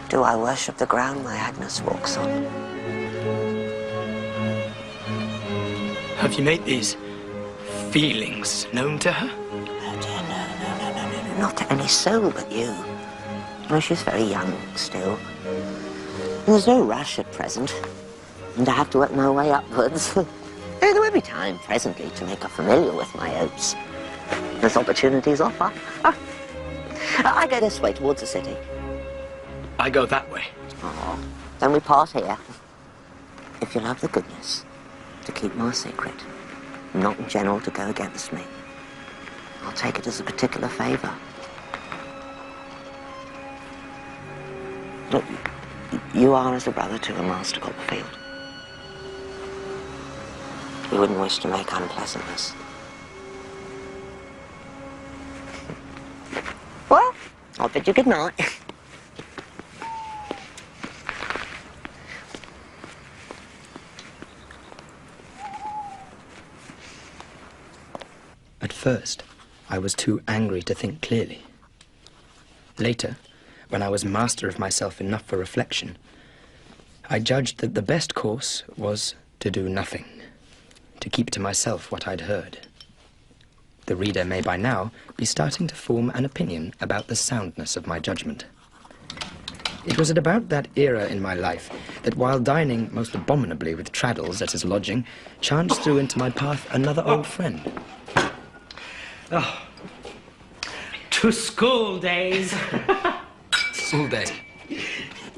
do I worship the ground my Agnes walks on. Have you made these feelings known to her? Oh, dear, no, not to any soul but you. Oh, she's very young still. There's no rush at present, and I have to work my way upwards. There will be time presently to make her familiar with my hopes, as opportunities offer. I go this way towards the city. I go that way. Oh, then we part here. If you'll have the goodness to keep my secret, not in general to go against me, I'll take it as a particular favour. Look, You are as a brother to the Master Copperfield. You wouldn't wish to make unpleasantness. Well, I'll bid you good night. At first, I was too angry to think clearly. Later, when I was master of myself enough for reflection, I judged that the best course was to do nothing, to keep to myself what I'd heard. The reader may by now be starting to form an opinion about the soundness of my judgment. It was at about that era in my life that while dining most abominably with Traddles at his lodging, chanced through into my path another old friend. Oh, to school days. School days.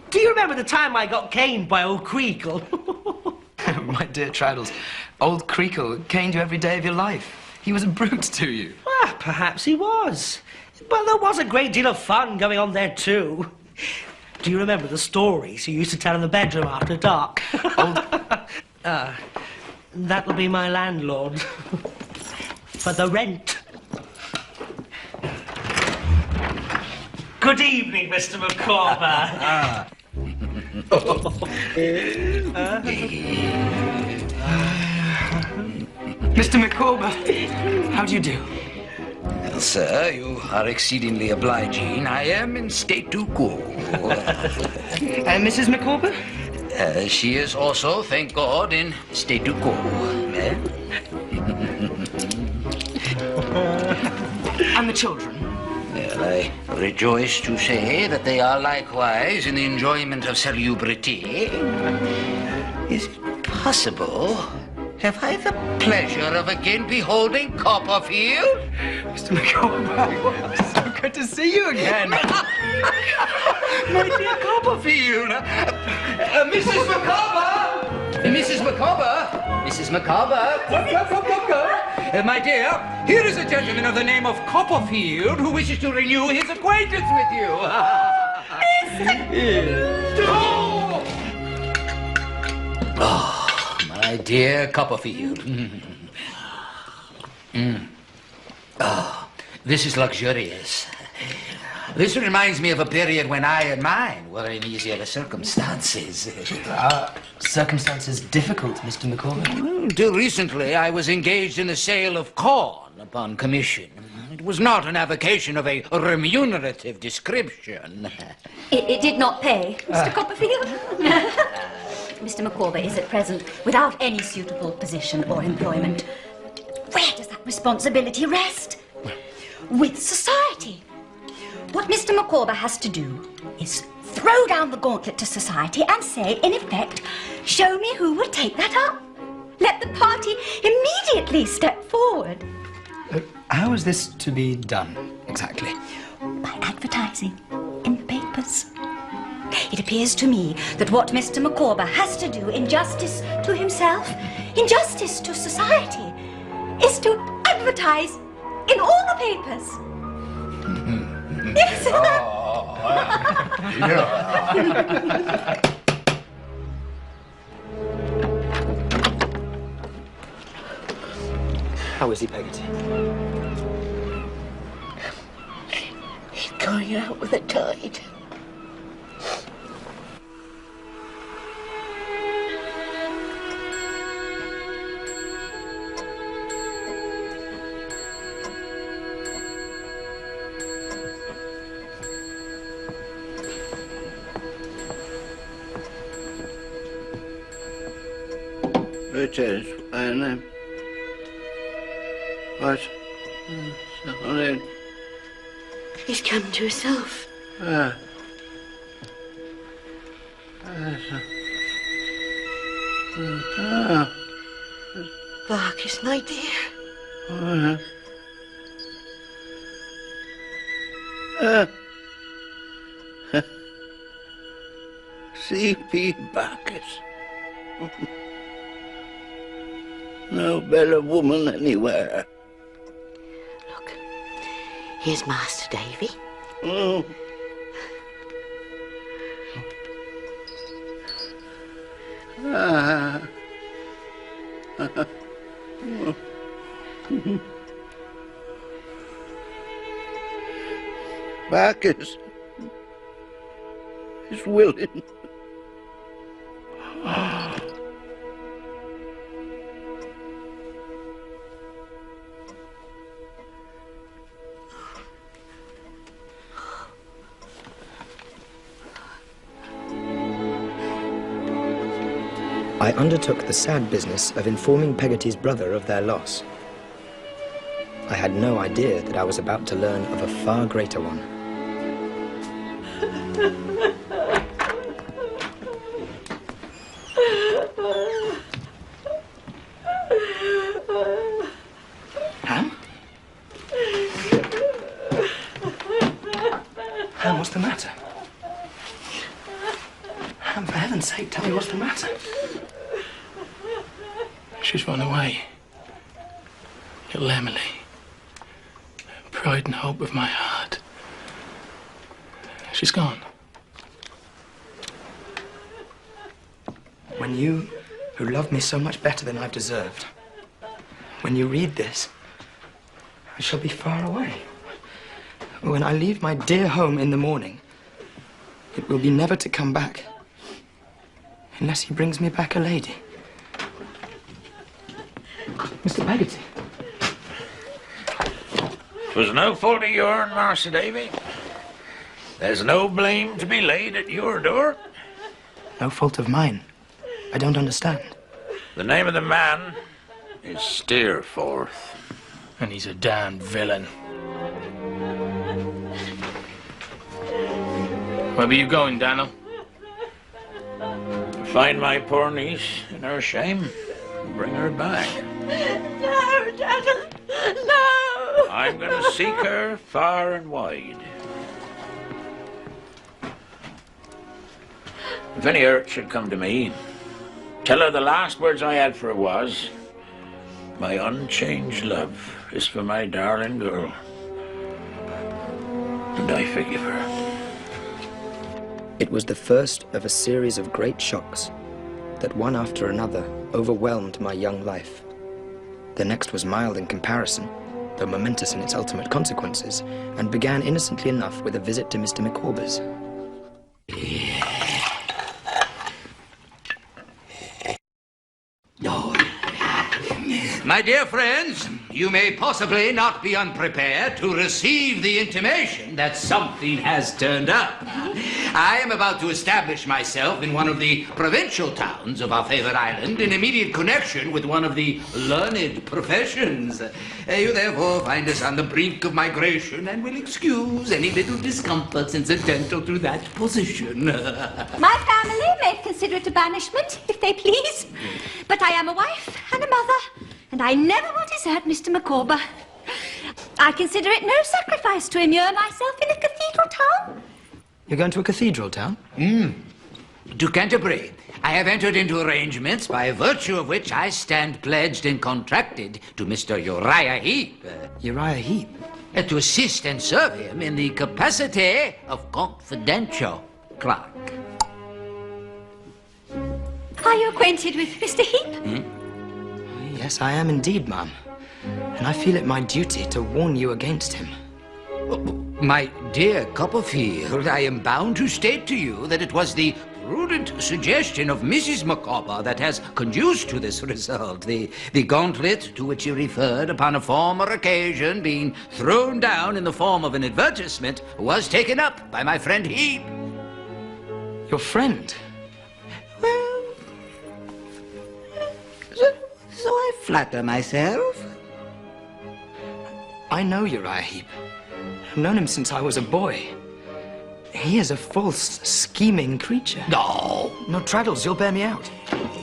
Do you remember the time I got caned by old Creakle? My dear Traddles, old Creakle caned you every day of your life. He was a brute to you. Ah, perhaps he was. But there was a great deal of fun going on there, too. Do you remember the stories he used to tell in the bedroom after dark? That'll be my landlord. For the rent. Good evening, Mr. Micawber. Mr. Micawber, how do you do? Well, sir, you are exceedingly obliging. I am in statu quo. And Mrs. Micawber? She is also, thank God, in statu quo. And the children? Well, I rejoice to say that they are likewise in the enjoyment of salubrity. Is it possible? Have I the pleasure of again beholding Copperfield? Mr. Micawber, it's so good to see you again. My dear Copperfield. Mrs. Micawber! Mrs. Micawber! Mrs. Micawber! Come. My dear, here is a gentleman of the name of Copperfield who wishes to renew his acquaintance with you. Oh, my dear Copperfield. Oh, this is luxurious. This reminds me of a period when I and mine were in easier circumstances. Circumstances difficult, Mr. Micawber? Until recently, I was engaged in the sale of corn upon commission. It was not an avocation of a remunerative description. It did not pay, Mr. Copperfield. Mr. Micawber is at present without any suitable position or employment. Where does that responsibility rest? With society. What Mr. Micawber has to do is throw down the gauntlet to society and say, in effect, show me who will take that up. Let the party immediately step forward. How is this to be done, exactly? By advertising in the papers. It appears to me that what Mr. Micawber has to do in justice to himself, in justice to society, is to advertise in all the papers. Yes. How is he, Peggotty? He's going out with the tide. It is, and what? Something. He's come to himself. Barkis, my dear. C.P. Barkis. No better woman anywhere. Look, here's Master Davy. Oh. Bacchus is willing. I undertook the sad business of informing Peggotty's brother of their loss. I had no idea that I was about to learn of a far greater one. Ham? Ham, what's the matter? Ham, for heaven's sake, tell me what's the matter. She's run away. Little Emily. Pride and hope of my heart. She's gone. When you, who love me so much better than I've deserved, when you read this, I shall be far away. When I leave my dear home in the morning, it will be never to come back, unless he brings me back a lady. Mr. Peggotty. 'Twas no fault of yourn, Master Davy. There's no blame to be laid at your door. No fault of mine. I don't understand. The name of the man is Steerforth. And he's a damned villain. Where were you going, Daniel? Find my poor niece in her shame and bring her back. No, Daniel, no! I'm going to seek her far and wide. If any hurt should come to me, tell her the last words I had for her was, my unchanged love is for my darling girl. And I forgive her. It was the first of a series of great shocks that one after another overwhelmed my young life. The next was mild in comparison, though momentous in its ultimate consequences, and began innocently enough with a visit to Mr. Micawber's. My dear friends, you may possibly not be unprepared to receive the intimation that something has turned up. I am about to establish myself in one of the provincial towns of our favored island in immediate connection with one of the learned professions. You therefore find us on the brink of migration and will excuse any little discomforts incidental to that position. My family may consider it a banishment, if they please. But I am a wife and a mother, and I never will desert Mr. Micawber. I consider it no sacrifice to immure myself in a cathedral town. You're going to a cathedral town? To Canterbury. I have entered into arrangements by virtue of which I stand pledged and contracted to Mr. Uriah Heep. Uriah Heep? To assist and serve him in the capacity of confidential clerk. Are you acquainted with Mr. Heep? Yes, I am indeed, ma'am. And I feel it my duty to warn you against him. My dear Copperfield, I am bound to state to you that it was the prudent suggestion of Mrs. Micawber that has conduced to this result. The gauntlet to which you referred upon a former occasion being thrown down in the form of an advertisement was taken up by my friend Heep. Your friend? Well, so I flatter myself. I know Uriah Heep. I've known him since I was a boy. He is a false, scheming creature. No. No, Traddles, you'll bear me out.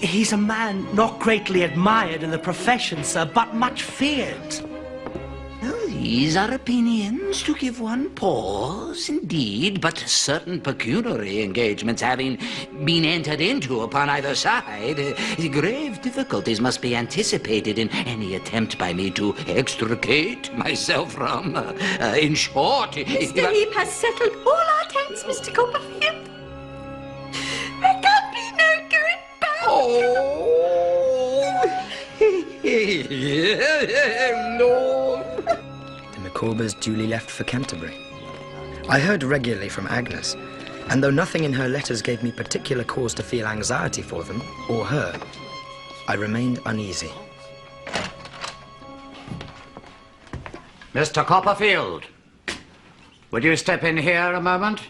He's a man not greatly admired in the profession, sir, but much feared. Well, these are opinions to give one pause, indeed, but certain pecuniary engagements having been entered into upon either side, grave difficulties must be anticipated in any attempt by me to extricate myself from. In short... Mr. Heep has settled all our debts, Mr. Copperfield. There can be no going back. The Micawbers duly left for Canterbury. I heard regularly from Agnes, and though nothing in her letters gave me particular cause to feel anxiety for them, or her, I remained uneasy. Mr. Copperfield, would you step in here a moment?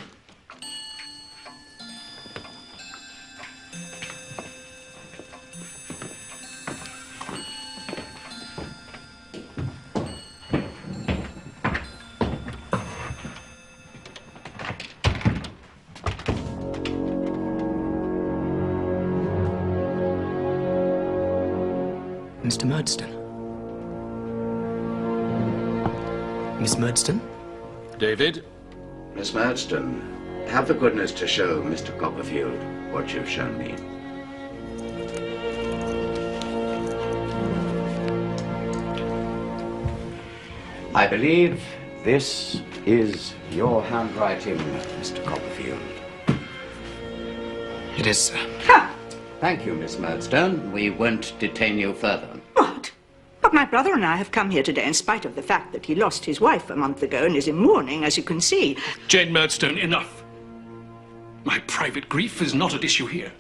Mr. Murdstone. Miss Murdstone? David? Miss Murdstone, have the goodness to show Mr. Copperfield what you've shown me. I believe this is your handwriting, Mr. Copperfield. It is, sir. Thank you, Miss Murdstone. We won't detain you further. What? But my brother and I have come here today in spite of the fact that he lost his wife a month ago and is in mourning, as you can see. Jane Murdstone, enough. My private grief is not at issue here.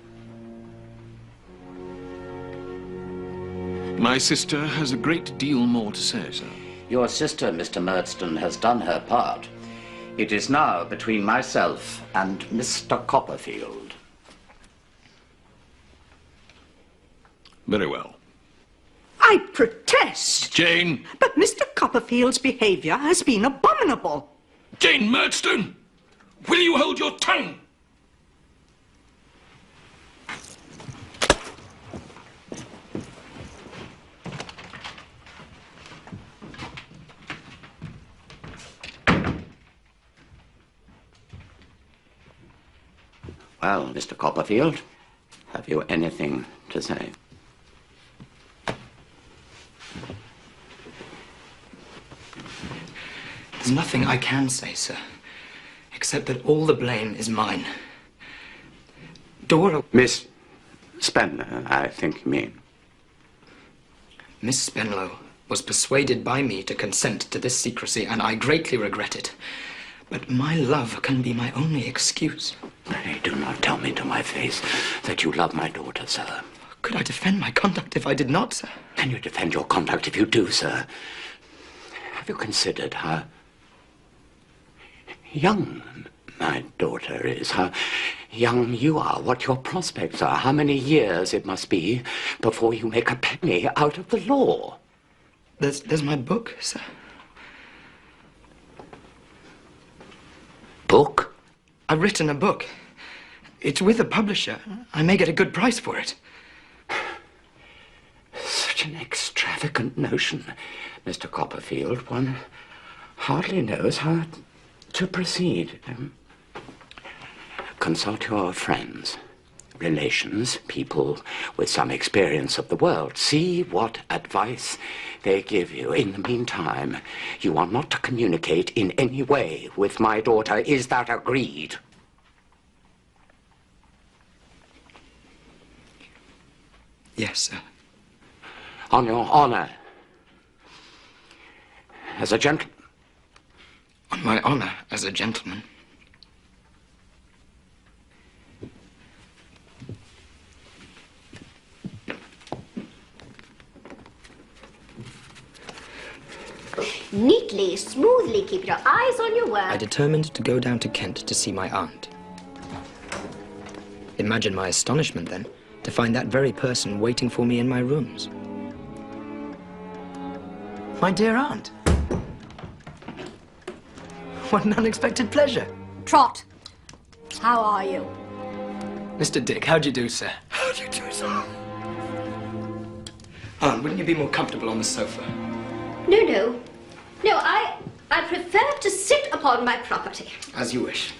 My sister has a great deal more to say, sir. Your sister, Mr. Murdstone, has done her part. It is now between myself and Mr. Copperfield. Very well. I protest. Jane! But Mr. Copperfield's behaviour has been abominable. Jane Murdstone! Will you hold your tongue? Well, Mr. Copperfield, have you anything to say? There's nothing I can say, sir, except that all the blame is mine. Dora... Miss Spenlow, I think you mean. Miss Spenlow was persuaded by me to consent to this secrecy, and I greatly regret it. But my love can be my only excuse. Pray do not tell me to my face that you love my daughter, sir. Could I defend my conduct if I did not, sir? Can you defend your conduct if you do, sir? Have you considered how young my daughter is, how young you are, what your prospects are, how many years it must be before you make a penny out of the law? There's my book, sir. Book? I've written a book. It's with a publisher. I may get a good price for it. Such an extravagant notion, Mr. Copperfield. One hardly knows how to proceed. Consult your friends, relations, people with some experience of the world. See what advice they give you. In the meantime, you are not to communicate in any way with my daughter. Is that agreed? Yes, sir. On your honor. As a gentleman. On my honor as a gentleman. Neatly, smoothly keep your eyes on your work. I determined to go down to Kent to see my aunt. Imagine my astonishment, then, to find that very person waiting for me in my rooms. My dear aunt. What an unexpected pleasure. Trot, how are you? Mr. Dick, how do you do, sir? How do you do, sir? Aunt, wouldn't you be more comfortable on the sofa? No, I prefer to sit upon my property. As you wish.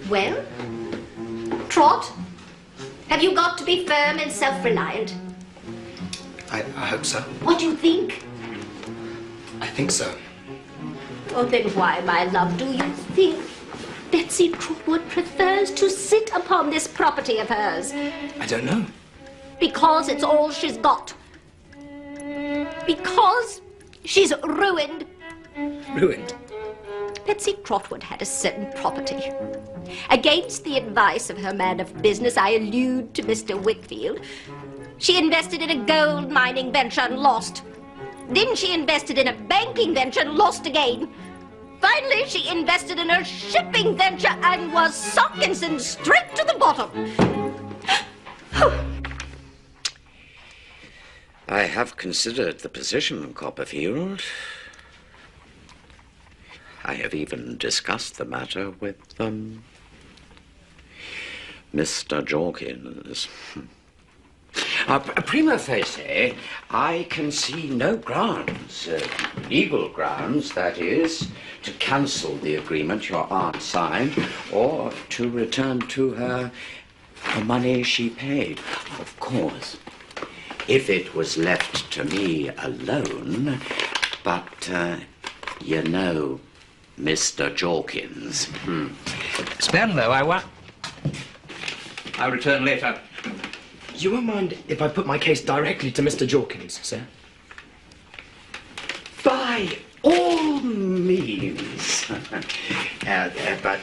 Well, Trot, have you got to be firm and self-reliant? I hope so. What do you think? I think so. Oh, then why, my love, do you think? Betsy Trotwood prefers to sit upon this property of hers? I don't know. Because it's all she's got. Because she's ruined. Ruined? Betsy Trotwood had a certain property. Against the advice of her man of business, I allude to Mr. Whitfield. She invested in a gold mining venture and lost. Then she invested in a banking venture and lost again. Finally, she invested in a shipping venture and was sunk and sent straight to the bottom. I have considered the position, Copperfield. I have even discussed the matter with, Mr. Jorkins. Prima facie, I can see no grounds, legal grounds, that is, to cancel the agreement your aunt signed or to return to her the money she paid. Of course, if it was left to me alone, but, you know, Mr. Jorkins. Spenlow, I'll return later. You won't mind if I put my case directly to Mr. Jorkins, sir? By all means. But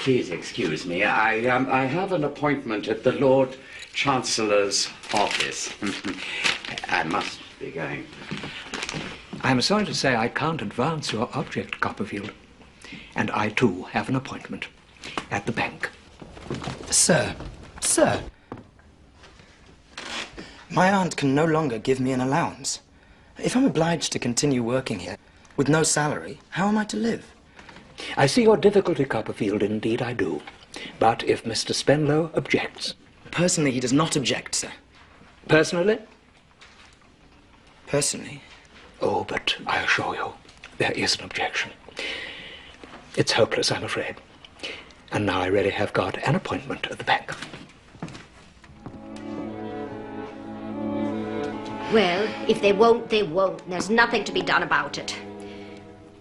please excuse me. I have an appointment at the Lord Chancellor's office. I must be going. I'm sorry to say I can't advance your object, Copperfield. And I, too, have an appointment at the bank. Sir, my aunt can no longer give me an allowance. If I'm obliged to continue working here with no salary, how am I to live? I see your difficulty, Copperfield, indeed I do. But if Mr. Spenlow objects... Personally, he does not object, sir. Personally? Personally? Oh, but I assure you, there is an objection. It's hopeless, I'm afraid. And now I really have got an appointment at the bank. Well, if they won't, they won't. There's nothing to be done about it.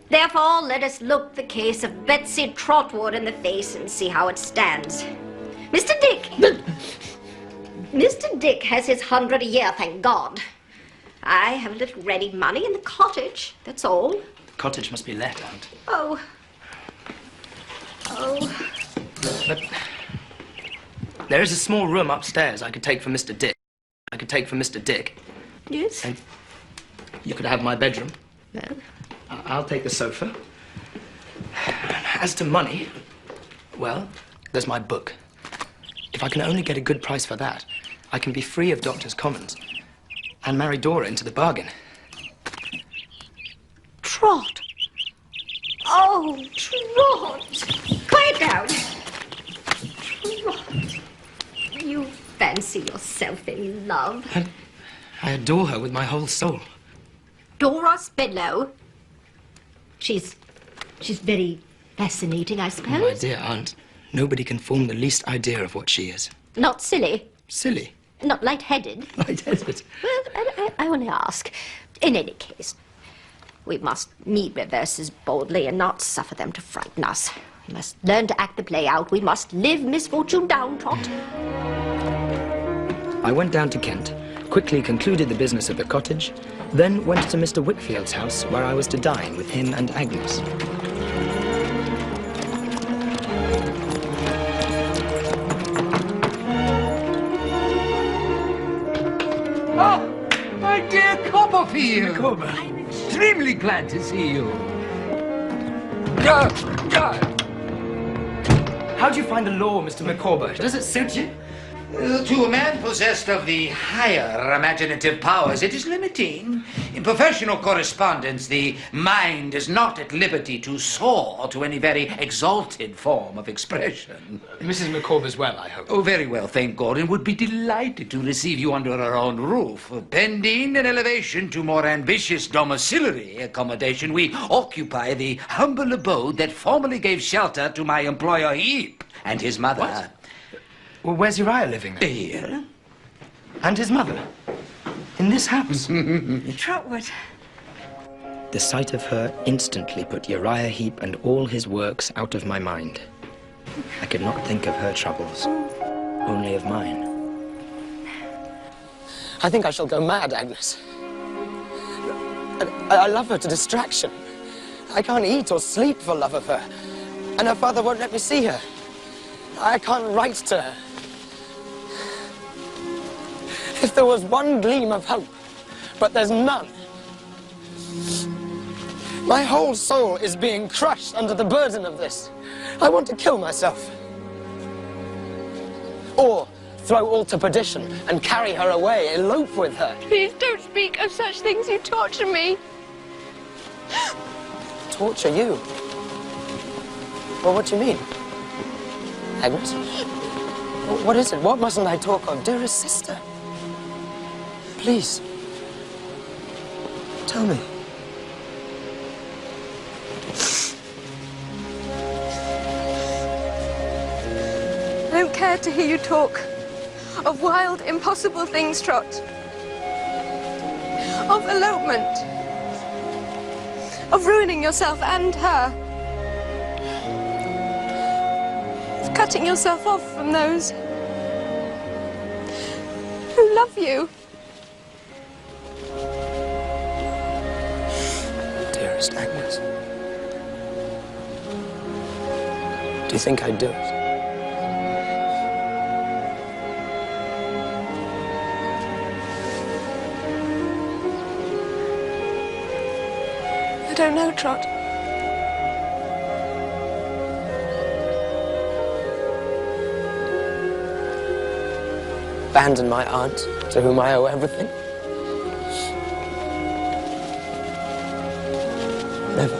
Therefore, let us look the case of Betsy Trotwood in the face and see how it stands. Mr. Dick! Mr. Dick has his 100 a year, thank God. I have a little ready money in the cottage, that's all. The cottage must be let, Aunt. Oh. But there is a small room upstairs I could take for Mr. Dick. Yes? And you could have my bedroom. No. I'll take the sofa. As to money, well, there's my book. If I can only get a good price for that, I can be free of Doctor's Commons and marry Dora into the bargain. Trot! Oh, Trot! Quiet down! Trot! You fancy yourself in love. I adore her with my whole soul. Dora Spenlow? She's very fascinating, I suppose. My dear Aunt, nobody can form the least idea of what she is. Not silly. Silly? Not light-headed. Light-headed? Well, I only ask. In any case, we must meet reverses boldly and not suffer them to frighten us. We must learn to act the play out. We must live misfortune down, Trot. I went down to Kent, quickly concluded the business at the cottage, then went to Mr. Whitfield's house, where I was to dine with him and Agnes. Oh, my dear Copperfield! Micawber. I'm extremely glad to see you. How do you find the law, Mr. Micawber? Does it suit you? To a man possessed of the higher imaginative powers, it is limiting. In professional correspondence, the mind is not at liberty to soar to any very exalted form of expression. Mrs. Micawber's well, I hope. Oh, very well, thank God, and would be delighted to receive you under her own roof. Pending an elevation to more ambitious domiciliary accommodation, we occupy the humble abode that formerly gave shelter to my employer Heep and his mother. What? Well, where's Uriah living? Here. And his mother? In this house? Trotwood. The sight of her instantly put Uriah Heep and all his works out of my mind. I could not think of her troubles, only of mine. I think I shall go mad, Agnes. I love her to distraction. I can't eat or sleep for love of her. And her father won't let me see her. I can't write to her. If there was one gleam of hope, but there's none. My whole soul is being crushed under the burden of this. I want to kill myself. Or throw all to perdition and carry her away, elope with her. Please don't speak of such things. You torture me. Torture you? Well, what do you mean? Agnes? What is it? What mustn't I talk of? Dearest sister. Please. Tell me. I don't care to hear you talk of wild, impossible things, Trot. Of elopement. Of ruining yourself and her. Of cutting yourself off from those who love you. Dearest Agnes. Do you think I'd do it? I don't know, Trot. Abandon my aunt, to whom I owe everything? Never.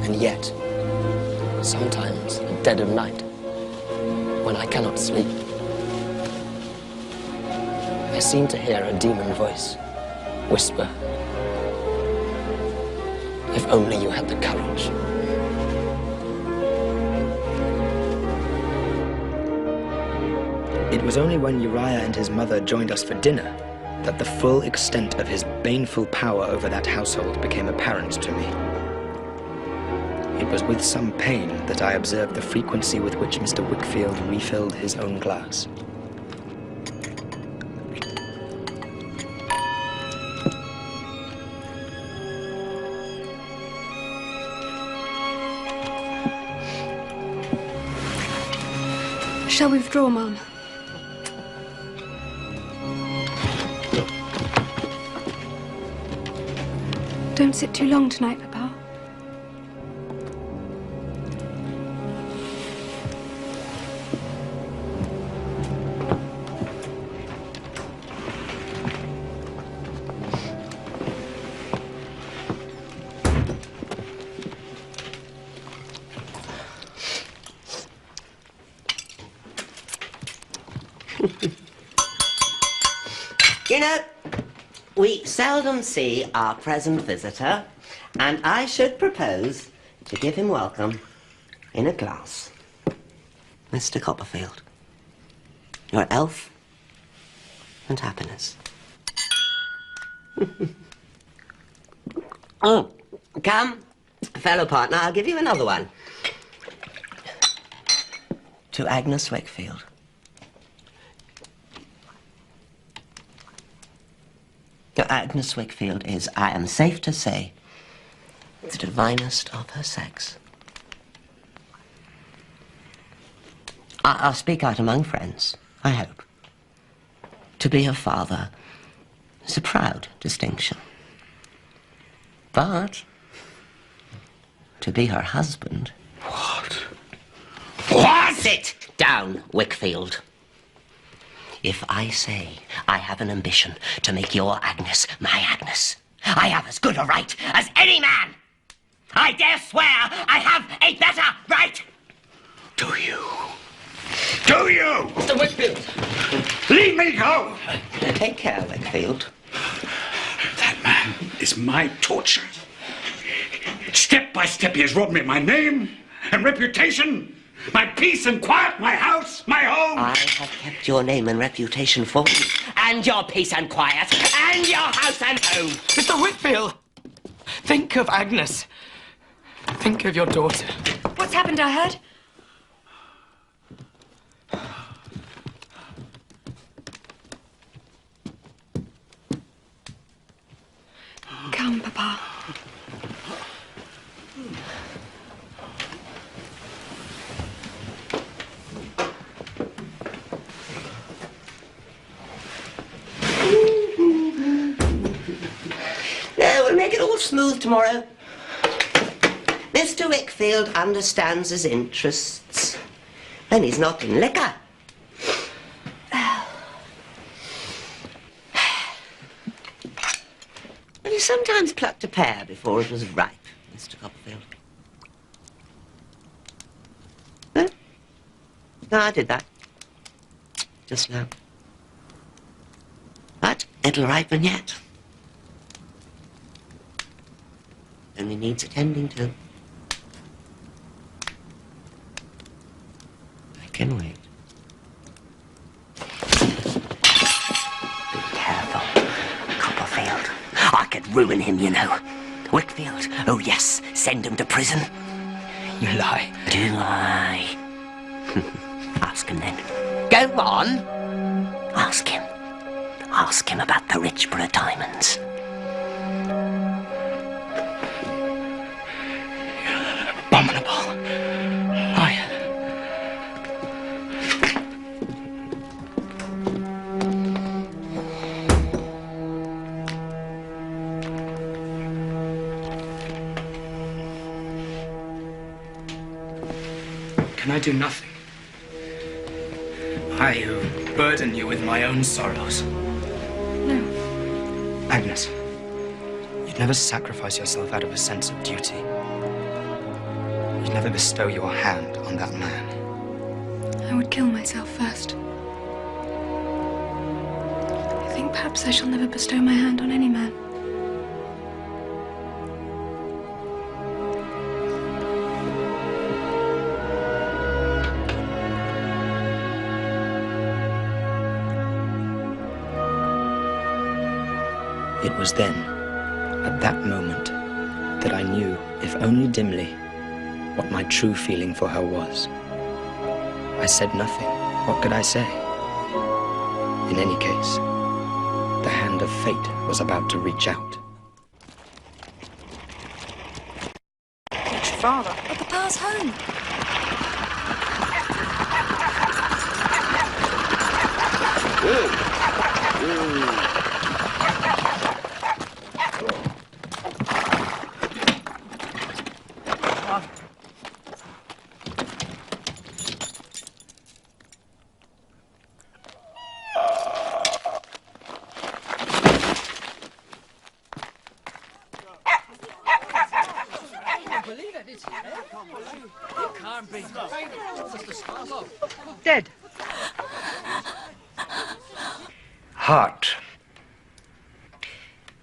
And yet, sometimes at dead of night, when I cannot sleep, I seem to hear a demon voice whisper, "If only you had the courage." It was only when Uriah and his mother joined us for dinner that the full extent of his baneful power over that household became apparent to me. It was with some pain that I observed the frequency with which Mr. Wickfield refilled his own glass. Shall we withdraw, Mum? Don't sit too long tonight, Papa. You know, we seldom see our present visitor, and I should propose to give him welcome in a glass. Mr. Copperfield, your health and happiness. Oh, come, fellow partner, I'll give you another one. To Agnes Wickfield. Agnes Wickfield is, I am safe to say, the divinest of her sex. I'll speak out among friends, I hope. To be her father is a proud distinction. But to be her husband... What? What? Sit down, Wickfield. If I say I have an ambition to make your Agnes my Agnes, I have as good a right as any man. I dare swear I have a better right. Do you? Do you? Mr. Wickfield. Leave me go! Take care, Wickfield. That man is my torture. Step by step he has robbed me of my name and reputation. My peace and quiet, my house, my home. I have kept your name and reputation for you, as And your peace and quiet, and your house and home. Mr. Whitfield! Think of Agnes. Think of your daughter. What's happened, I heard? Come, Papa. No, we'll make it all smooth tomorrow. Mr. Wickfield understands his interests. And he's not in liquor. Well, you sometimes plucked a pear before it was ripe, Mr. Copperfield. Huh? No, I did that. Just now. But it'll ripen yet. Only needs attending to. I can wait. Be careful, Copperfield. I could ruin him, you know. Wickfield, oh yes, send him to prison. You lie. Do I? Ask him then. Go on. Ask him. Ask him about the Richborough diamonds. Abominable. Can I do nothing? I who burden you with my own sorrows. No. Agnes, you'd never sacrifice yourself out of a sense of duty. You'd never bestow your hand on that man. I would kill myself first. I think perhaps I shall never bestow my hand on any man. It was then, at that moment, that I knew, if only dimly, what my true feeling for her was. I said nothing. What could I say? In any case, the hand of fate was about to reach out. Where's your father? Oh, Papa's home. Dead. Heart.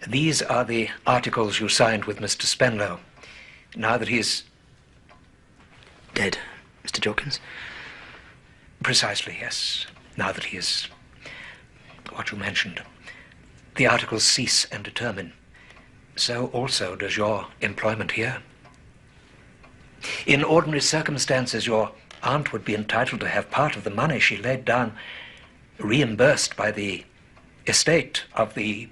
These are the articles you signed with Mr. Spenlow. Now that he is dead, Mr. Jorkins? Precisely, yes. Now that he is what you mentioned. The articles cease and determine. So also does your employment here. In ordinary circumstances, your aunt would be entitled to have part of the money she laid down reimbursed by the estate of the...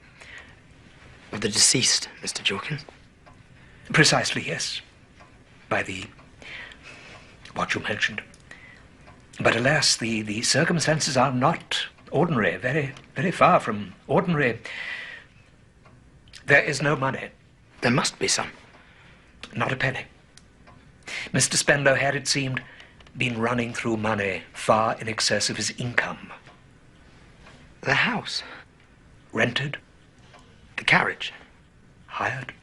Of the deceased, Mr. Jorkins? Precisely, yes. By the... what you mentioned. But alas, the circumstances are not ordinary, very, very far from ordinary. There is no money. There must be some. Not a penny. Mr. Spenlow had, it seemed, been running through money far in excess of his income. The house? Rented. The carriage? Hired.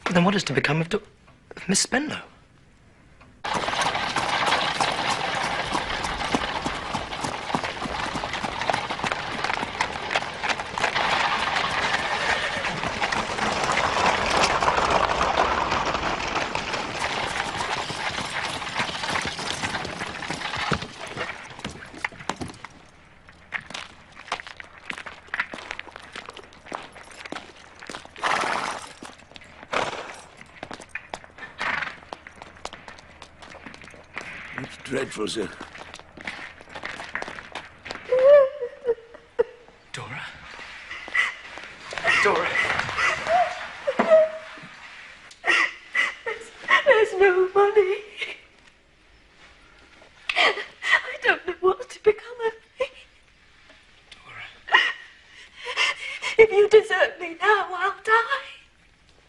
But then what is to become of Miss Spenlow? dreadful, sir. Dora? Dora? There's no money. I don't know what to become of me. Dora. If you desert me now, I'll die.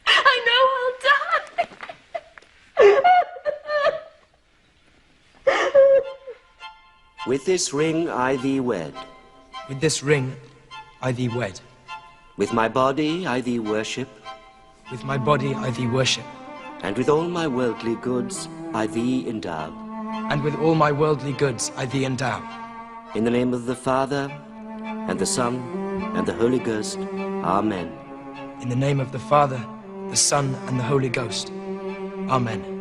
I know I'll die. With this ring I thee wed. With this ring I thee wed. With my body I thee worship. With my body I thee worship. And with all my worldly goods I thee endow. And with all my worldly goods I thee endow. In the name of the Father, and the Son, and the Holy Ghost. Amen. In the name of the Father, the Son, and the Holy Ghost. Amen.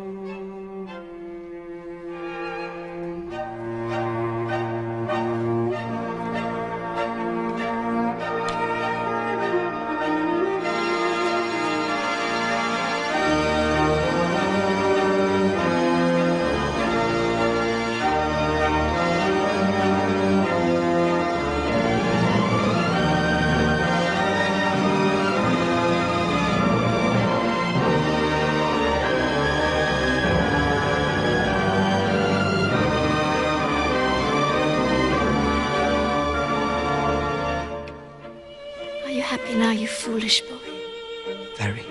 Now, you foolish boy. Very,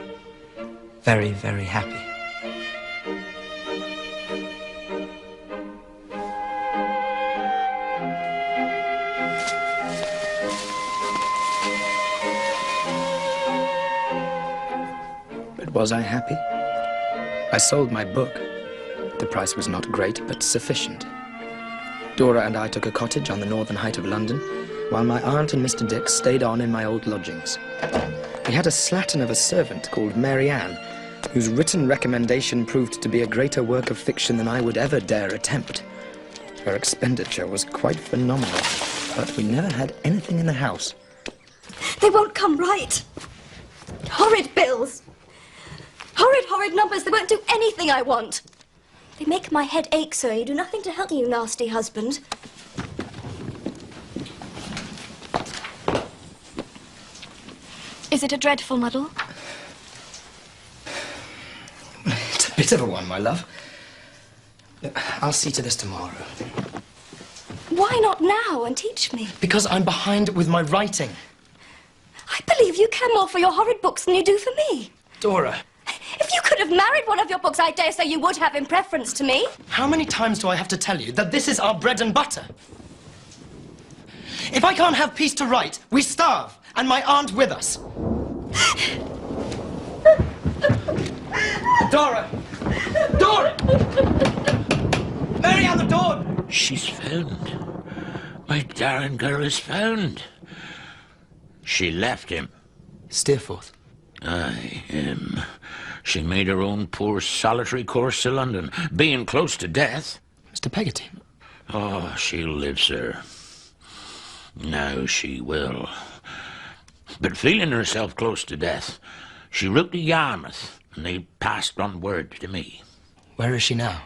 very, very happy. But was I happy? I sold my book. The price was not great, but sufficient. Dora and I took a cottage on the northern height of London, while my aunt and Mr. Dick stayed on in my old lodgings. We had a slattern of a servant called Mary Ann, whose written recommendation proved to be a greater work of fiction than I would ever dare attempt. Her expenditure was quite phenomenal, but we never had anything in the house. They won't come right. Horrid bills. Horrid numbers. They won't do anything I want. They make my head ache, sir. You do nothing to help you, nasty husband. Is it a dreadful muddle? It's a bit of a one, my love. I'll see to this tomorrow. Why not now and teach me? Because I'm behind with my writing. I believe you care more for your horrid books than you do for me. Dora. If you could have married one of your books, I dare say you would have in preference to me. How many times do I have to tell you that this is our bread and butter? If I can't have peace to write, we starve, and my aunt with us. Dora! Dora! Mary, on the door! She's found. My darling girl is found. She left him. Steerforth. Aye, she made her own poor solitary course to London, being close to death. Mr. Peggotty. Oh, she'll live, sir. Now she will. But feeling herself close to death, she wrote to Yarmouth, and they passed on word to me. Where is she now?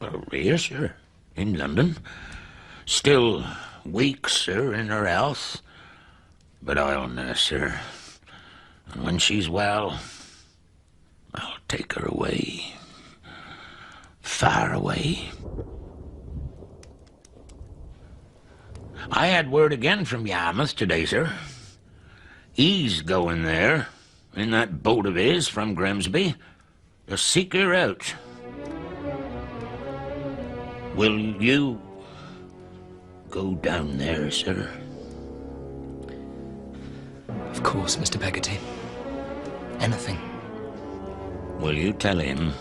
Well, here, sir, in London. Still weak, sir, in her health. But I'll nurse her. And when she's well, I'll take her away. Far away. I had word again from Yarmouth today, sir. He's going there, in that boat of his from Grimsby, to seek her out. Will you go down there, sir? Of course, Mr. Peggotty. Anything. Will you tell him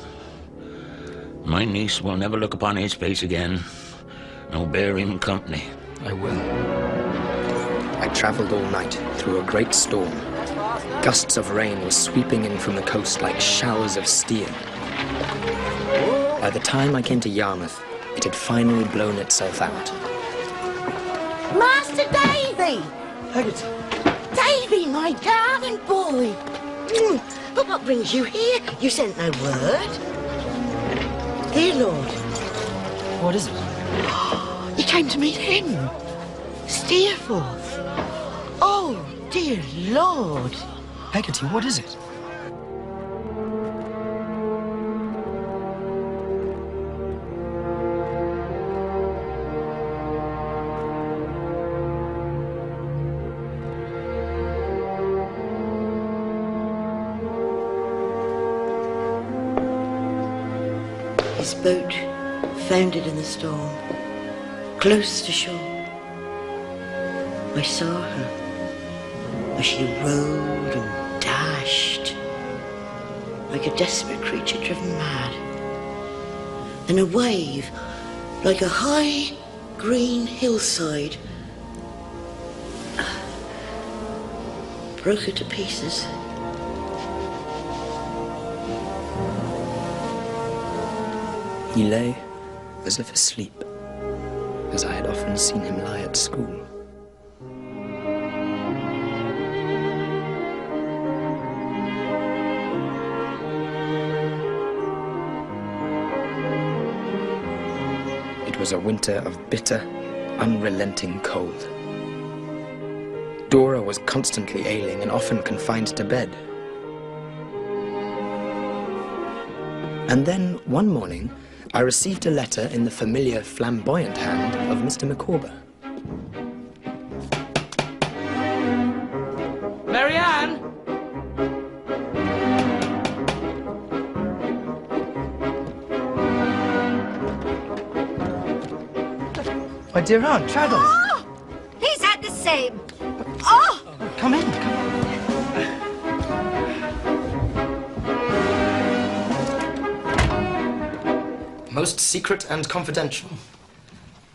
my niece will never look upon his face again, nor bear him company? I will. I travelled all night through a great storm. Gusts of rain were sweeping in from the coast like showers of steel. By the time I came to Yarmouth, it had finally blown itself out. Master Davy! Peggotty. Davy, my darling boy! But what brings you here? You sent no word. Here, Lord. What is it? You came to meet him. Steerforth. Oh, dear Lord. Hecate, what is it? His boat foundered in the storm, close to shore. I saw her as she rowed and dashed, like a desperate creature driven mad. And a wave, like a high green hillside, broke her to pieces. He lay as if asleep, as I had often seen him lie at school. It was a winter of bitter, unrelenting cold. Dora was constantly ailing and often confined to bed. And then, one morning, I received a letter in the familiar flamboyant hand of Mr. Micawber. Marianne! My dear Aunt, Traddles! Oh, he's had the same. Oh! Come in, come in. Most secret and confidential.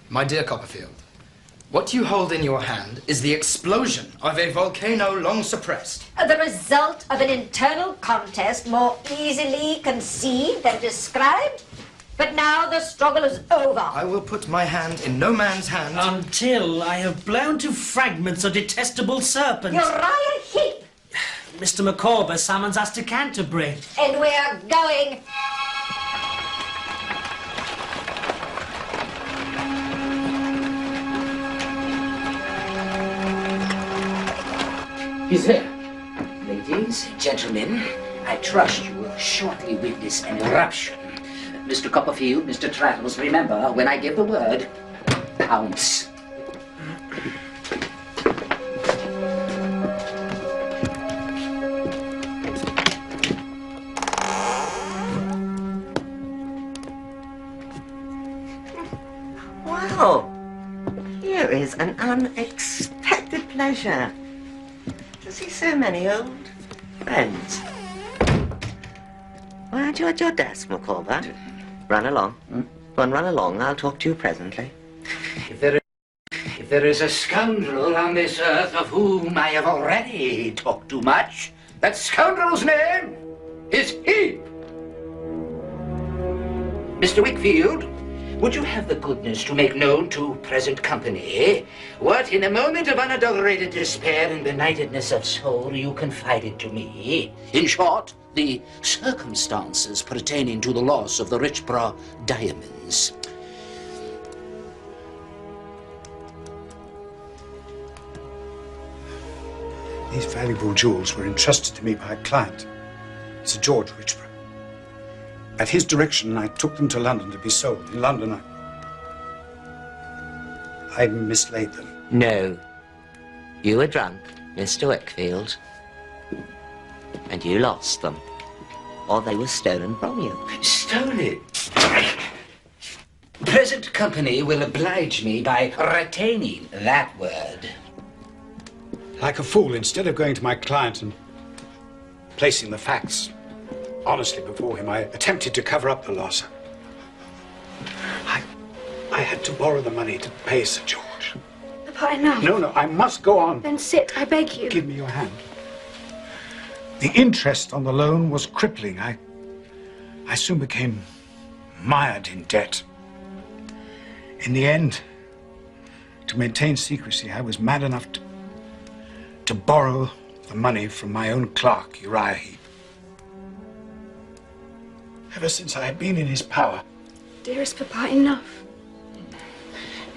My dear Copperfield, what you hold in your hand is the explosion of a volcano long suppressed. The result of an internal contest more easily conceived than described. But now the struggle is over. I will put my hand in no man's hand. Until I have blown to fragments a detestable serpent. Uriah Heep! Mr. Micawber summons us to Canterbury. And we're going. He's here. Ladies, gentlemen, I trust you will shortly witness an eruption. Mr. Copperfield, Mr. Traddles, remember, when I give the word, pounce. Well, here is an unexpected pleasure to see so many old friends. Why aren't you at your desk, Micawber? Run along. Go on, run along. I'll talk to you presently. If there is a scoundrel on this earth of whom I have already talked too much, that scoundrel's name is Heep. Mr. Wickfield, would you have the goodness to make known to present company what, in a moment of unadulterated despair and benightedness of soul, you confided to me? In short, the circumstances pertaining to the loss of the Richborough diamonds. These valuable jewels were entrusted to me by a client, Sir George Richborough. At his direction, I took them to London to be sold. In London, I mislaid them. No. You were drunk, Mr. Wickfield. And you lost them. Or they were stolen from you. Stolen? Present company will oblige me by retaining that word. Like a fool, instead of going to my client and placing the facts honestly before him, I attempted to cover up the loss. I had to borrow the money to pay Sir George. Papa, enough. No, I must go on. Then sit, I beg you. Give me your hand. The interest on the loan was crippling. I soon became mired in debt. In the end, to maintain secrecy, I was mad enough to borrow the money from my own clerk, Uriah Heep. Ever since I had been in his power. Dearest Papa, enough.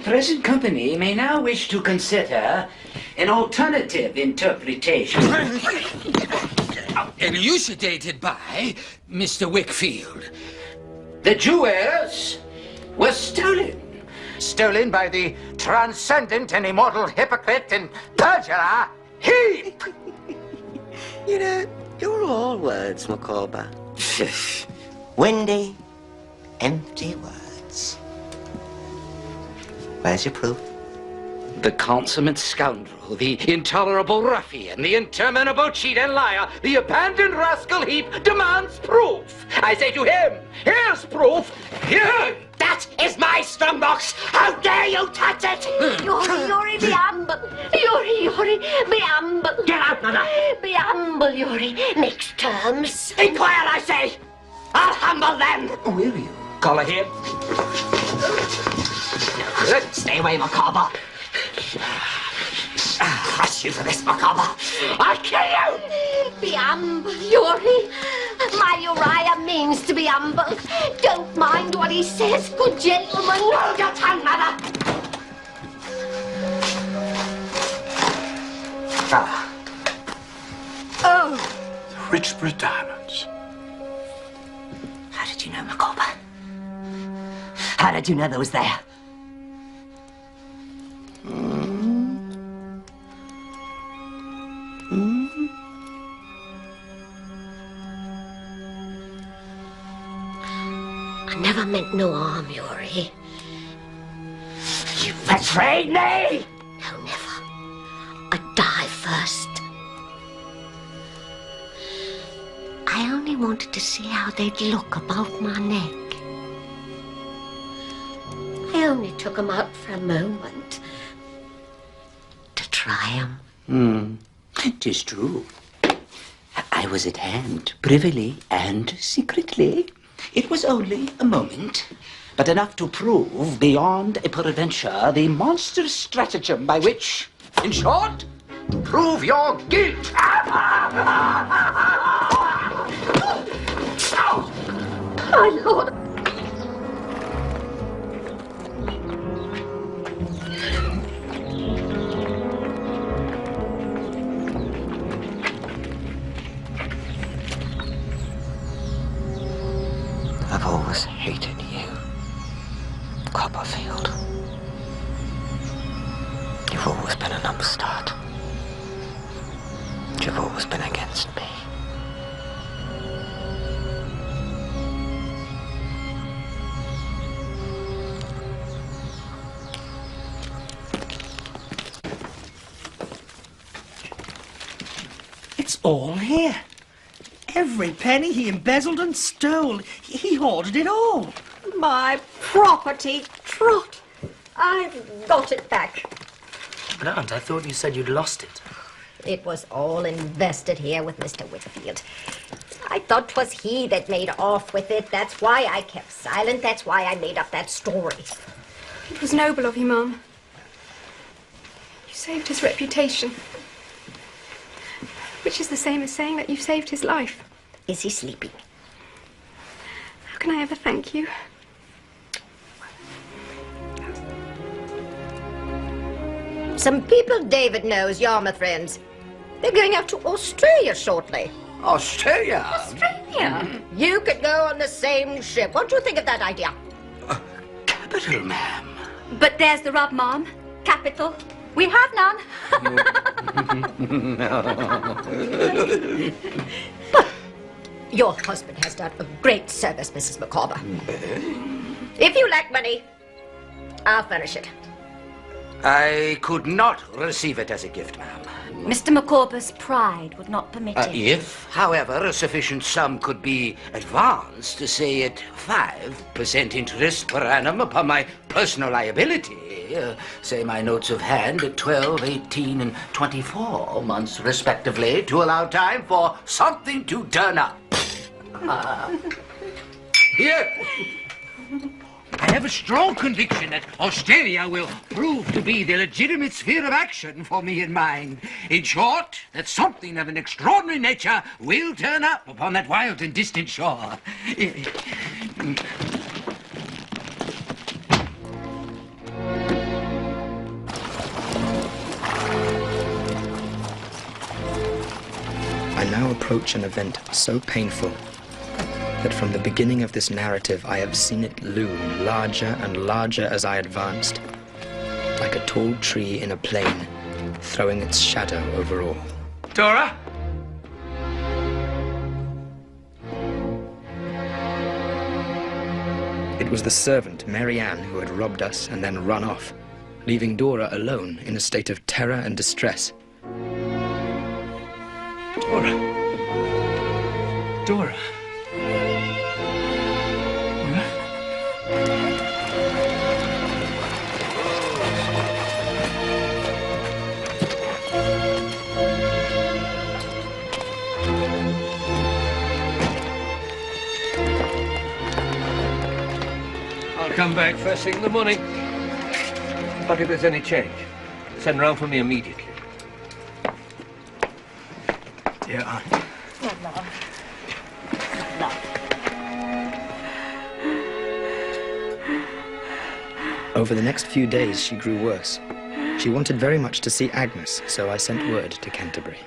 present company may now wish to consider an alternative interpretation. Elucidated by Mr. Wickfield. The jewels were stolen. Stolen by the transcendent and immortal hypocrite and perjurer, Heep! You know, you're all words, Micawber. Windy, empty words. Where's your proof? The consummate scoundrel, the intolerable ruffian, the interminable cheat and liar, the abandoned rascal Heep demands proof. I say to him, here's proof. Here! That is my strongbox! How dare you touch it! Yuri, be humble! Yuri, be humble! Get out, mother! Be humble, Yuri. Make terms. Be quiet, I say! I'll humble them! Will you? Collar him. Stay away, Micawber. Crush you for this, Micawber. I'll kill you! Be humble, Yuri. My Uriah means to be humble. Don't mind what he says, good gentleman. Hold your tongue, mother. Oh! The Richborough diamonds. How did you know, Micawber? How did you know they was there? I never meant no harm, Yuri. You betrayed me! No, never. I'd die first. I only wanted to see how they'd look about my neck. I only took 'em out for a moment. To try 'em. 'Tis true. I was at hand, privily and secretly. It was only a moment, but enough to prove beyond a peradventure the monstrous stratagem by which, in short, prove your guilt. My lord! I've always hated you, Copperfield. You've always been an upstart. You've always been against me. It's all here. Every penny he embezzled and stole. He hoarded it all. My property, Trot. I've got it back. But Aunt, I thought you said you'd lost it. It was all invested here with Mr. Wickfield. I thought 'twas he that made off with it. That's why I kept silent. That's why I made up that story. It was noble of you, Mum. You saved his reputation. Which is the same as saying that you've saved his life. Is he sleeping? How can I ever thank you? Some people David knows, Yarmouth friends. They're going out to Australia shortly. Australia? Australia? You could go on the same ship. What do you think of that idea? Capital, ma'am. But there's the rub, Mom. Capital. We have none. But your husband has done a great service, Mrs. Micawber. If you lack money, I'll furnish it. I could not receive it as a gift, ma'am. Mr. Micawber's pride would not permit it. If, however, a sufficient sum could be advanced, say at 5% interest per annum upon my personal liability, say my notes of hand at 12, 18, and 24 months respectively, to allow time for something to turn up. Here. I have a strong conviction that Australia will prove to be the legitimate sphere of action for me and mine. In short, that something of an extraordinary nature will turn up upon that wild and distant shore. now approach an event so painful that from the beginning of this narrative I have seen it loom larger and larger as I advanced, like a tall tree in a plain, throwing its shadow over all. Dora? It was the servant, Mary Ann, who had robbed us and then run off, leaving Dora alone in a state of terror and distress. Dora. Dora. I'll come back first thing in the morning. But if there's any change, send round for me immediately. Dear Aunt. Over the next few days, she grew worse. She wanted very much to see Agnes, so I sent word to Canterbury.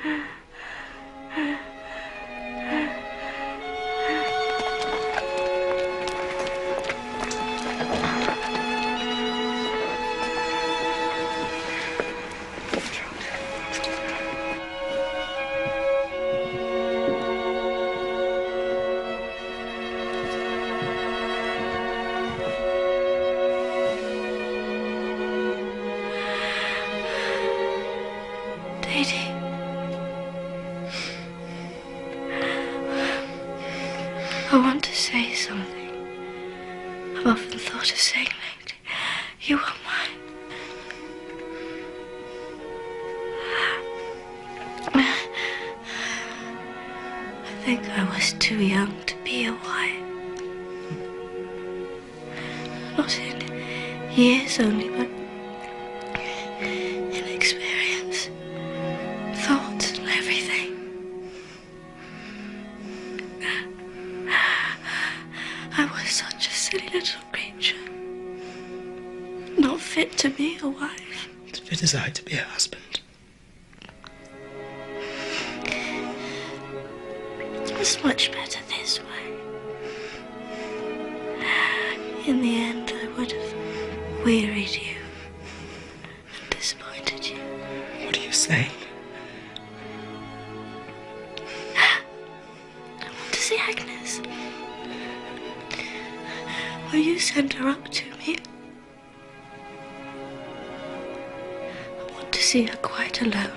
I want to say something. I've often thought of saying lately, you are mine. I think I was too young to be a wife. Not in years only, but in experience, thoughts and everything. I was such a silly little creature. Not fit to be a wife. As fit as I to be a husband. It's much better this way. In the end, I would have wearied you and disappointed you. What are you saying? I want to see Agnes. Will you send her up to me? I want to see her quite alone.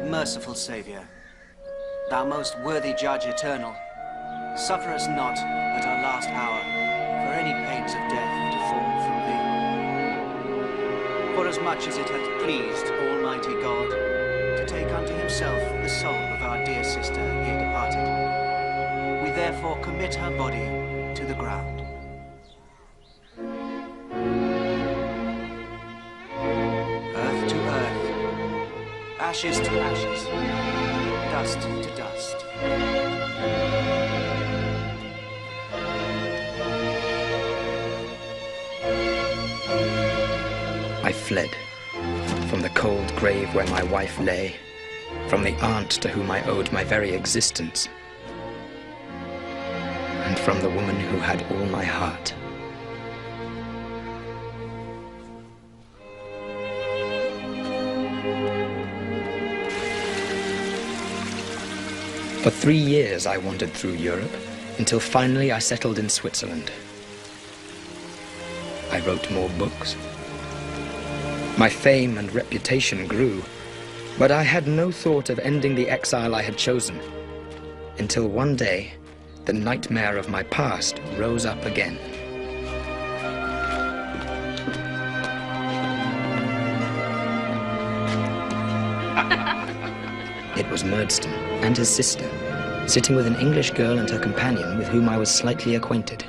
Merciful Saviour, thou most worthy Judge eternal, suffer us not at our last hour for any pains of death to fall from thee. Forasmuch as it hath pleased Almighty God to take unto himself the soul of our dear sister here departed, we therefore commit her body to the ground. Earth to earth, ashes to ashes, dust to dust. I fled from the cold grave where my wife lay, from the aunt to whom I owed my very existence. from the woman who had all my heart. For 3 years I wandered through Europe, until finally I settled in Switzerland. I wrote more books. My fame and reputation grew, but I had no thought of ending the exile I had chosen, until one day, the nightmare of my past rose up again. It was Murdstone and his sister, sitting with an English girl and her companion with whom I was slightly acquainted.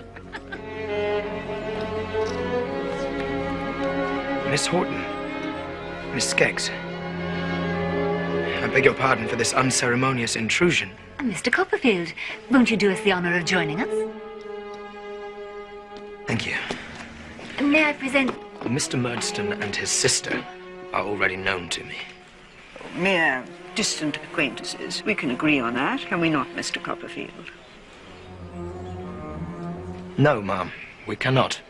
Miss Horton, Miss Skeggs, I beg your pardon for this unceremonious intrusion. Mr. Copperfield, won't you do us the honor of joining us? Thank you. May I present... Mr. Murdstone and his sister are already known to me. Mere distant acquaintances. We can agree on that, can we not, Mr. Copperfield? No, ma'am, we cannot.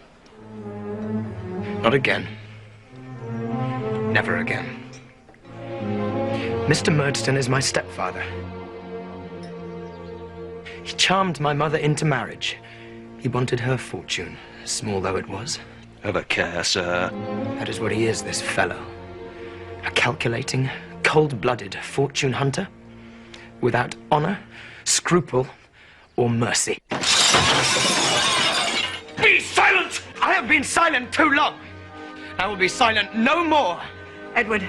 Not again. Never again. Mr. Murdstone is my stepfather. He charmed my mother into marriage. He wanted her fortune, small though it was. Have a care, sir. That is what he is, this fellow. A calculating, cold-blooded fortune hunter, without honor, scruple, or mercy. Be silent! I have been silent too long. I will be silent no more. Edward,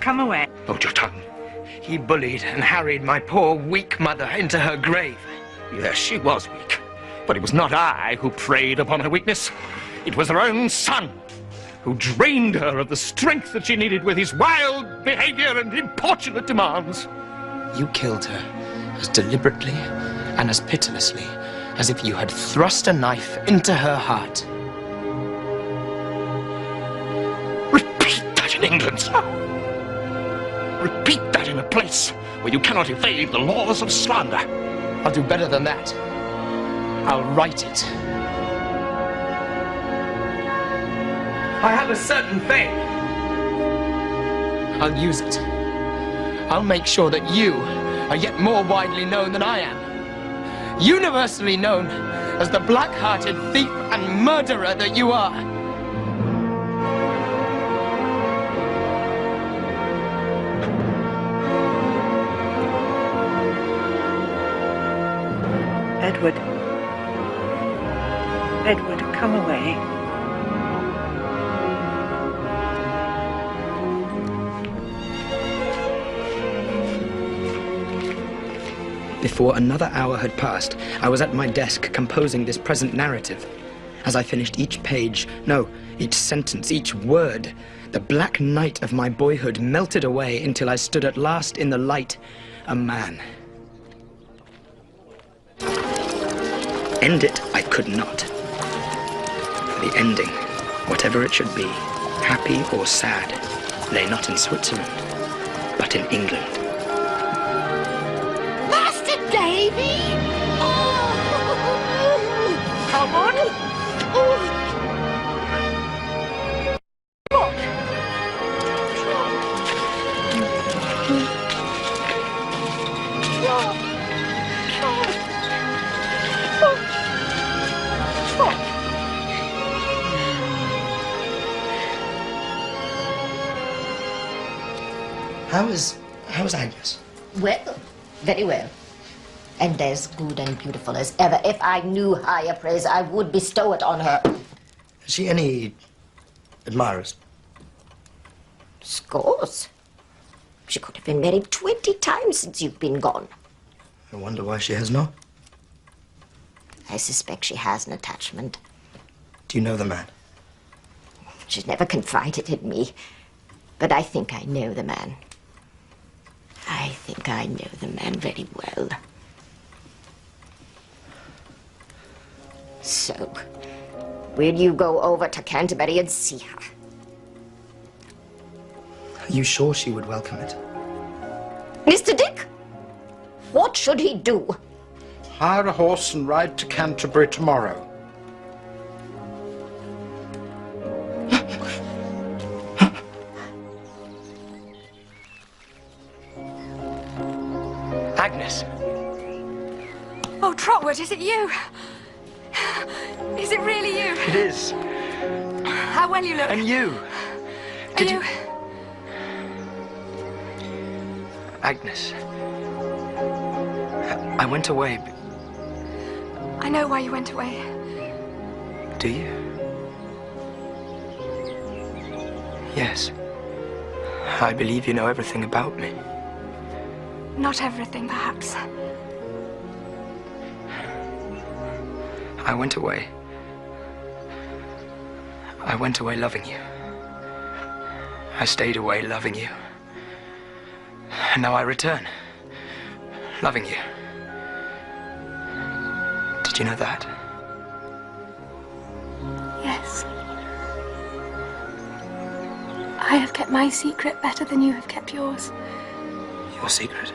come away. Hold your tongue. He bullied and harried my poor, weak mother into her grave. Yes, she was weak. But it was not I who preyed upon her weakness. It was her own son, who drained her of the strength that she needed with his wild behavior and importunate demands. You killed her as deliberately and as pitilessly as if you had thrust a knife into her heart. Repeat that in England, sir. Repeat that in a place where you cannot evade the laws of slander. I'll do better than that. I'll write it. I have a certain fame. I'll use it. I'll make sure that you are yet more widely known than I am. Universally known as the black-hearted thief and murderer that you are. Edward, come away. Before another hour had passed, I was at my desk composing this present narrative. As I finished each page, no, each sentence, each word, the black night of my boyhood melted away until I stood at last in the light, a man. End it I could not. For the ending, whatever it should be, happy or sad, lay not in Switzerland, but in England. Master Davy! Oh! Come on! Oh. How is Agnes? Well, very well. And as good and beautiful as ever. If I knew higher praise, I would bestow it on her. Has she any admirers? Scores. She could have been married 20 times since you've been gone. I wonder why she has not. I suspect she has an attachment. Do you know the man? She's never confided in me. But I think I know the man. I think I know the man very well. So, will you go over to Canterbury and see her? Are you sure she would welcome it? Mr. Dick? What should he do? hire a horse and ride to Canterbury tomorrow. Agnes. Oh, Trotwood, is it you? Is it really you? It is. How well you look. And you. Are you... Agnes. I went away. I know why you went away. Do you? Yes. I believe you know everything about me. Not everything, perhaps. I went away. I went away loving you. I stayed away loving you. And now I return, loving you. Did you know that? Yes. I have kept my secret better than you have kept yours. Your secret?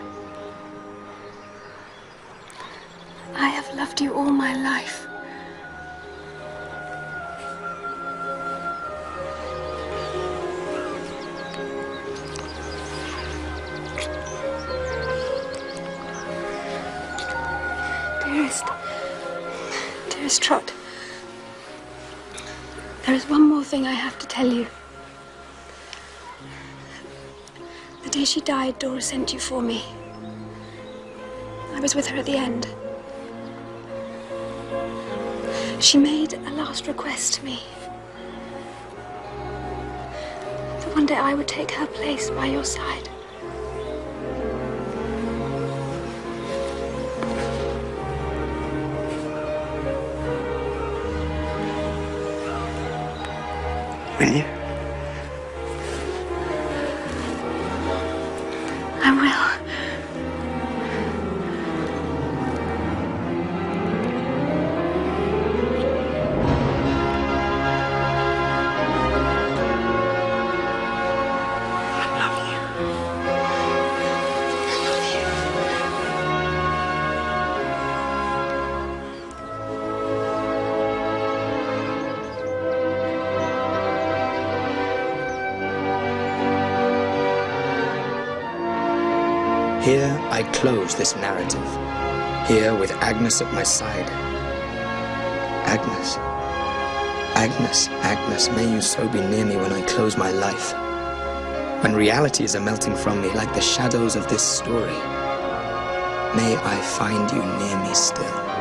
I have loved you all my life. Dearest Trot, there is one more thing I have to tell you. The day she died, Dora sent you for me. I was with her at the end. She made a last request to me. That one day I would take her place by your side. Will you? I will. Here I close this narrative, here with Agnes at my side. Agnes, Agnes, Agnes, may you so be near me when I close my life, when realities are melting from me like the shadows of this story. May I find you near me still.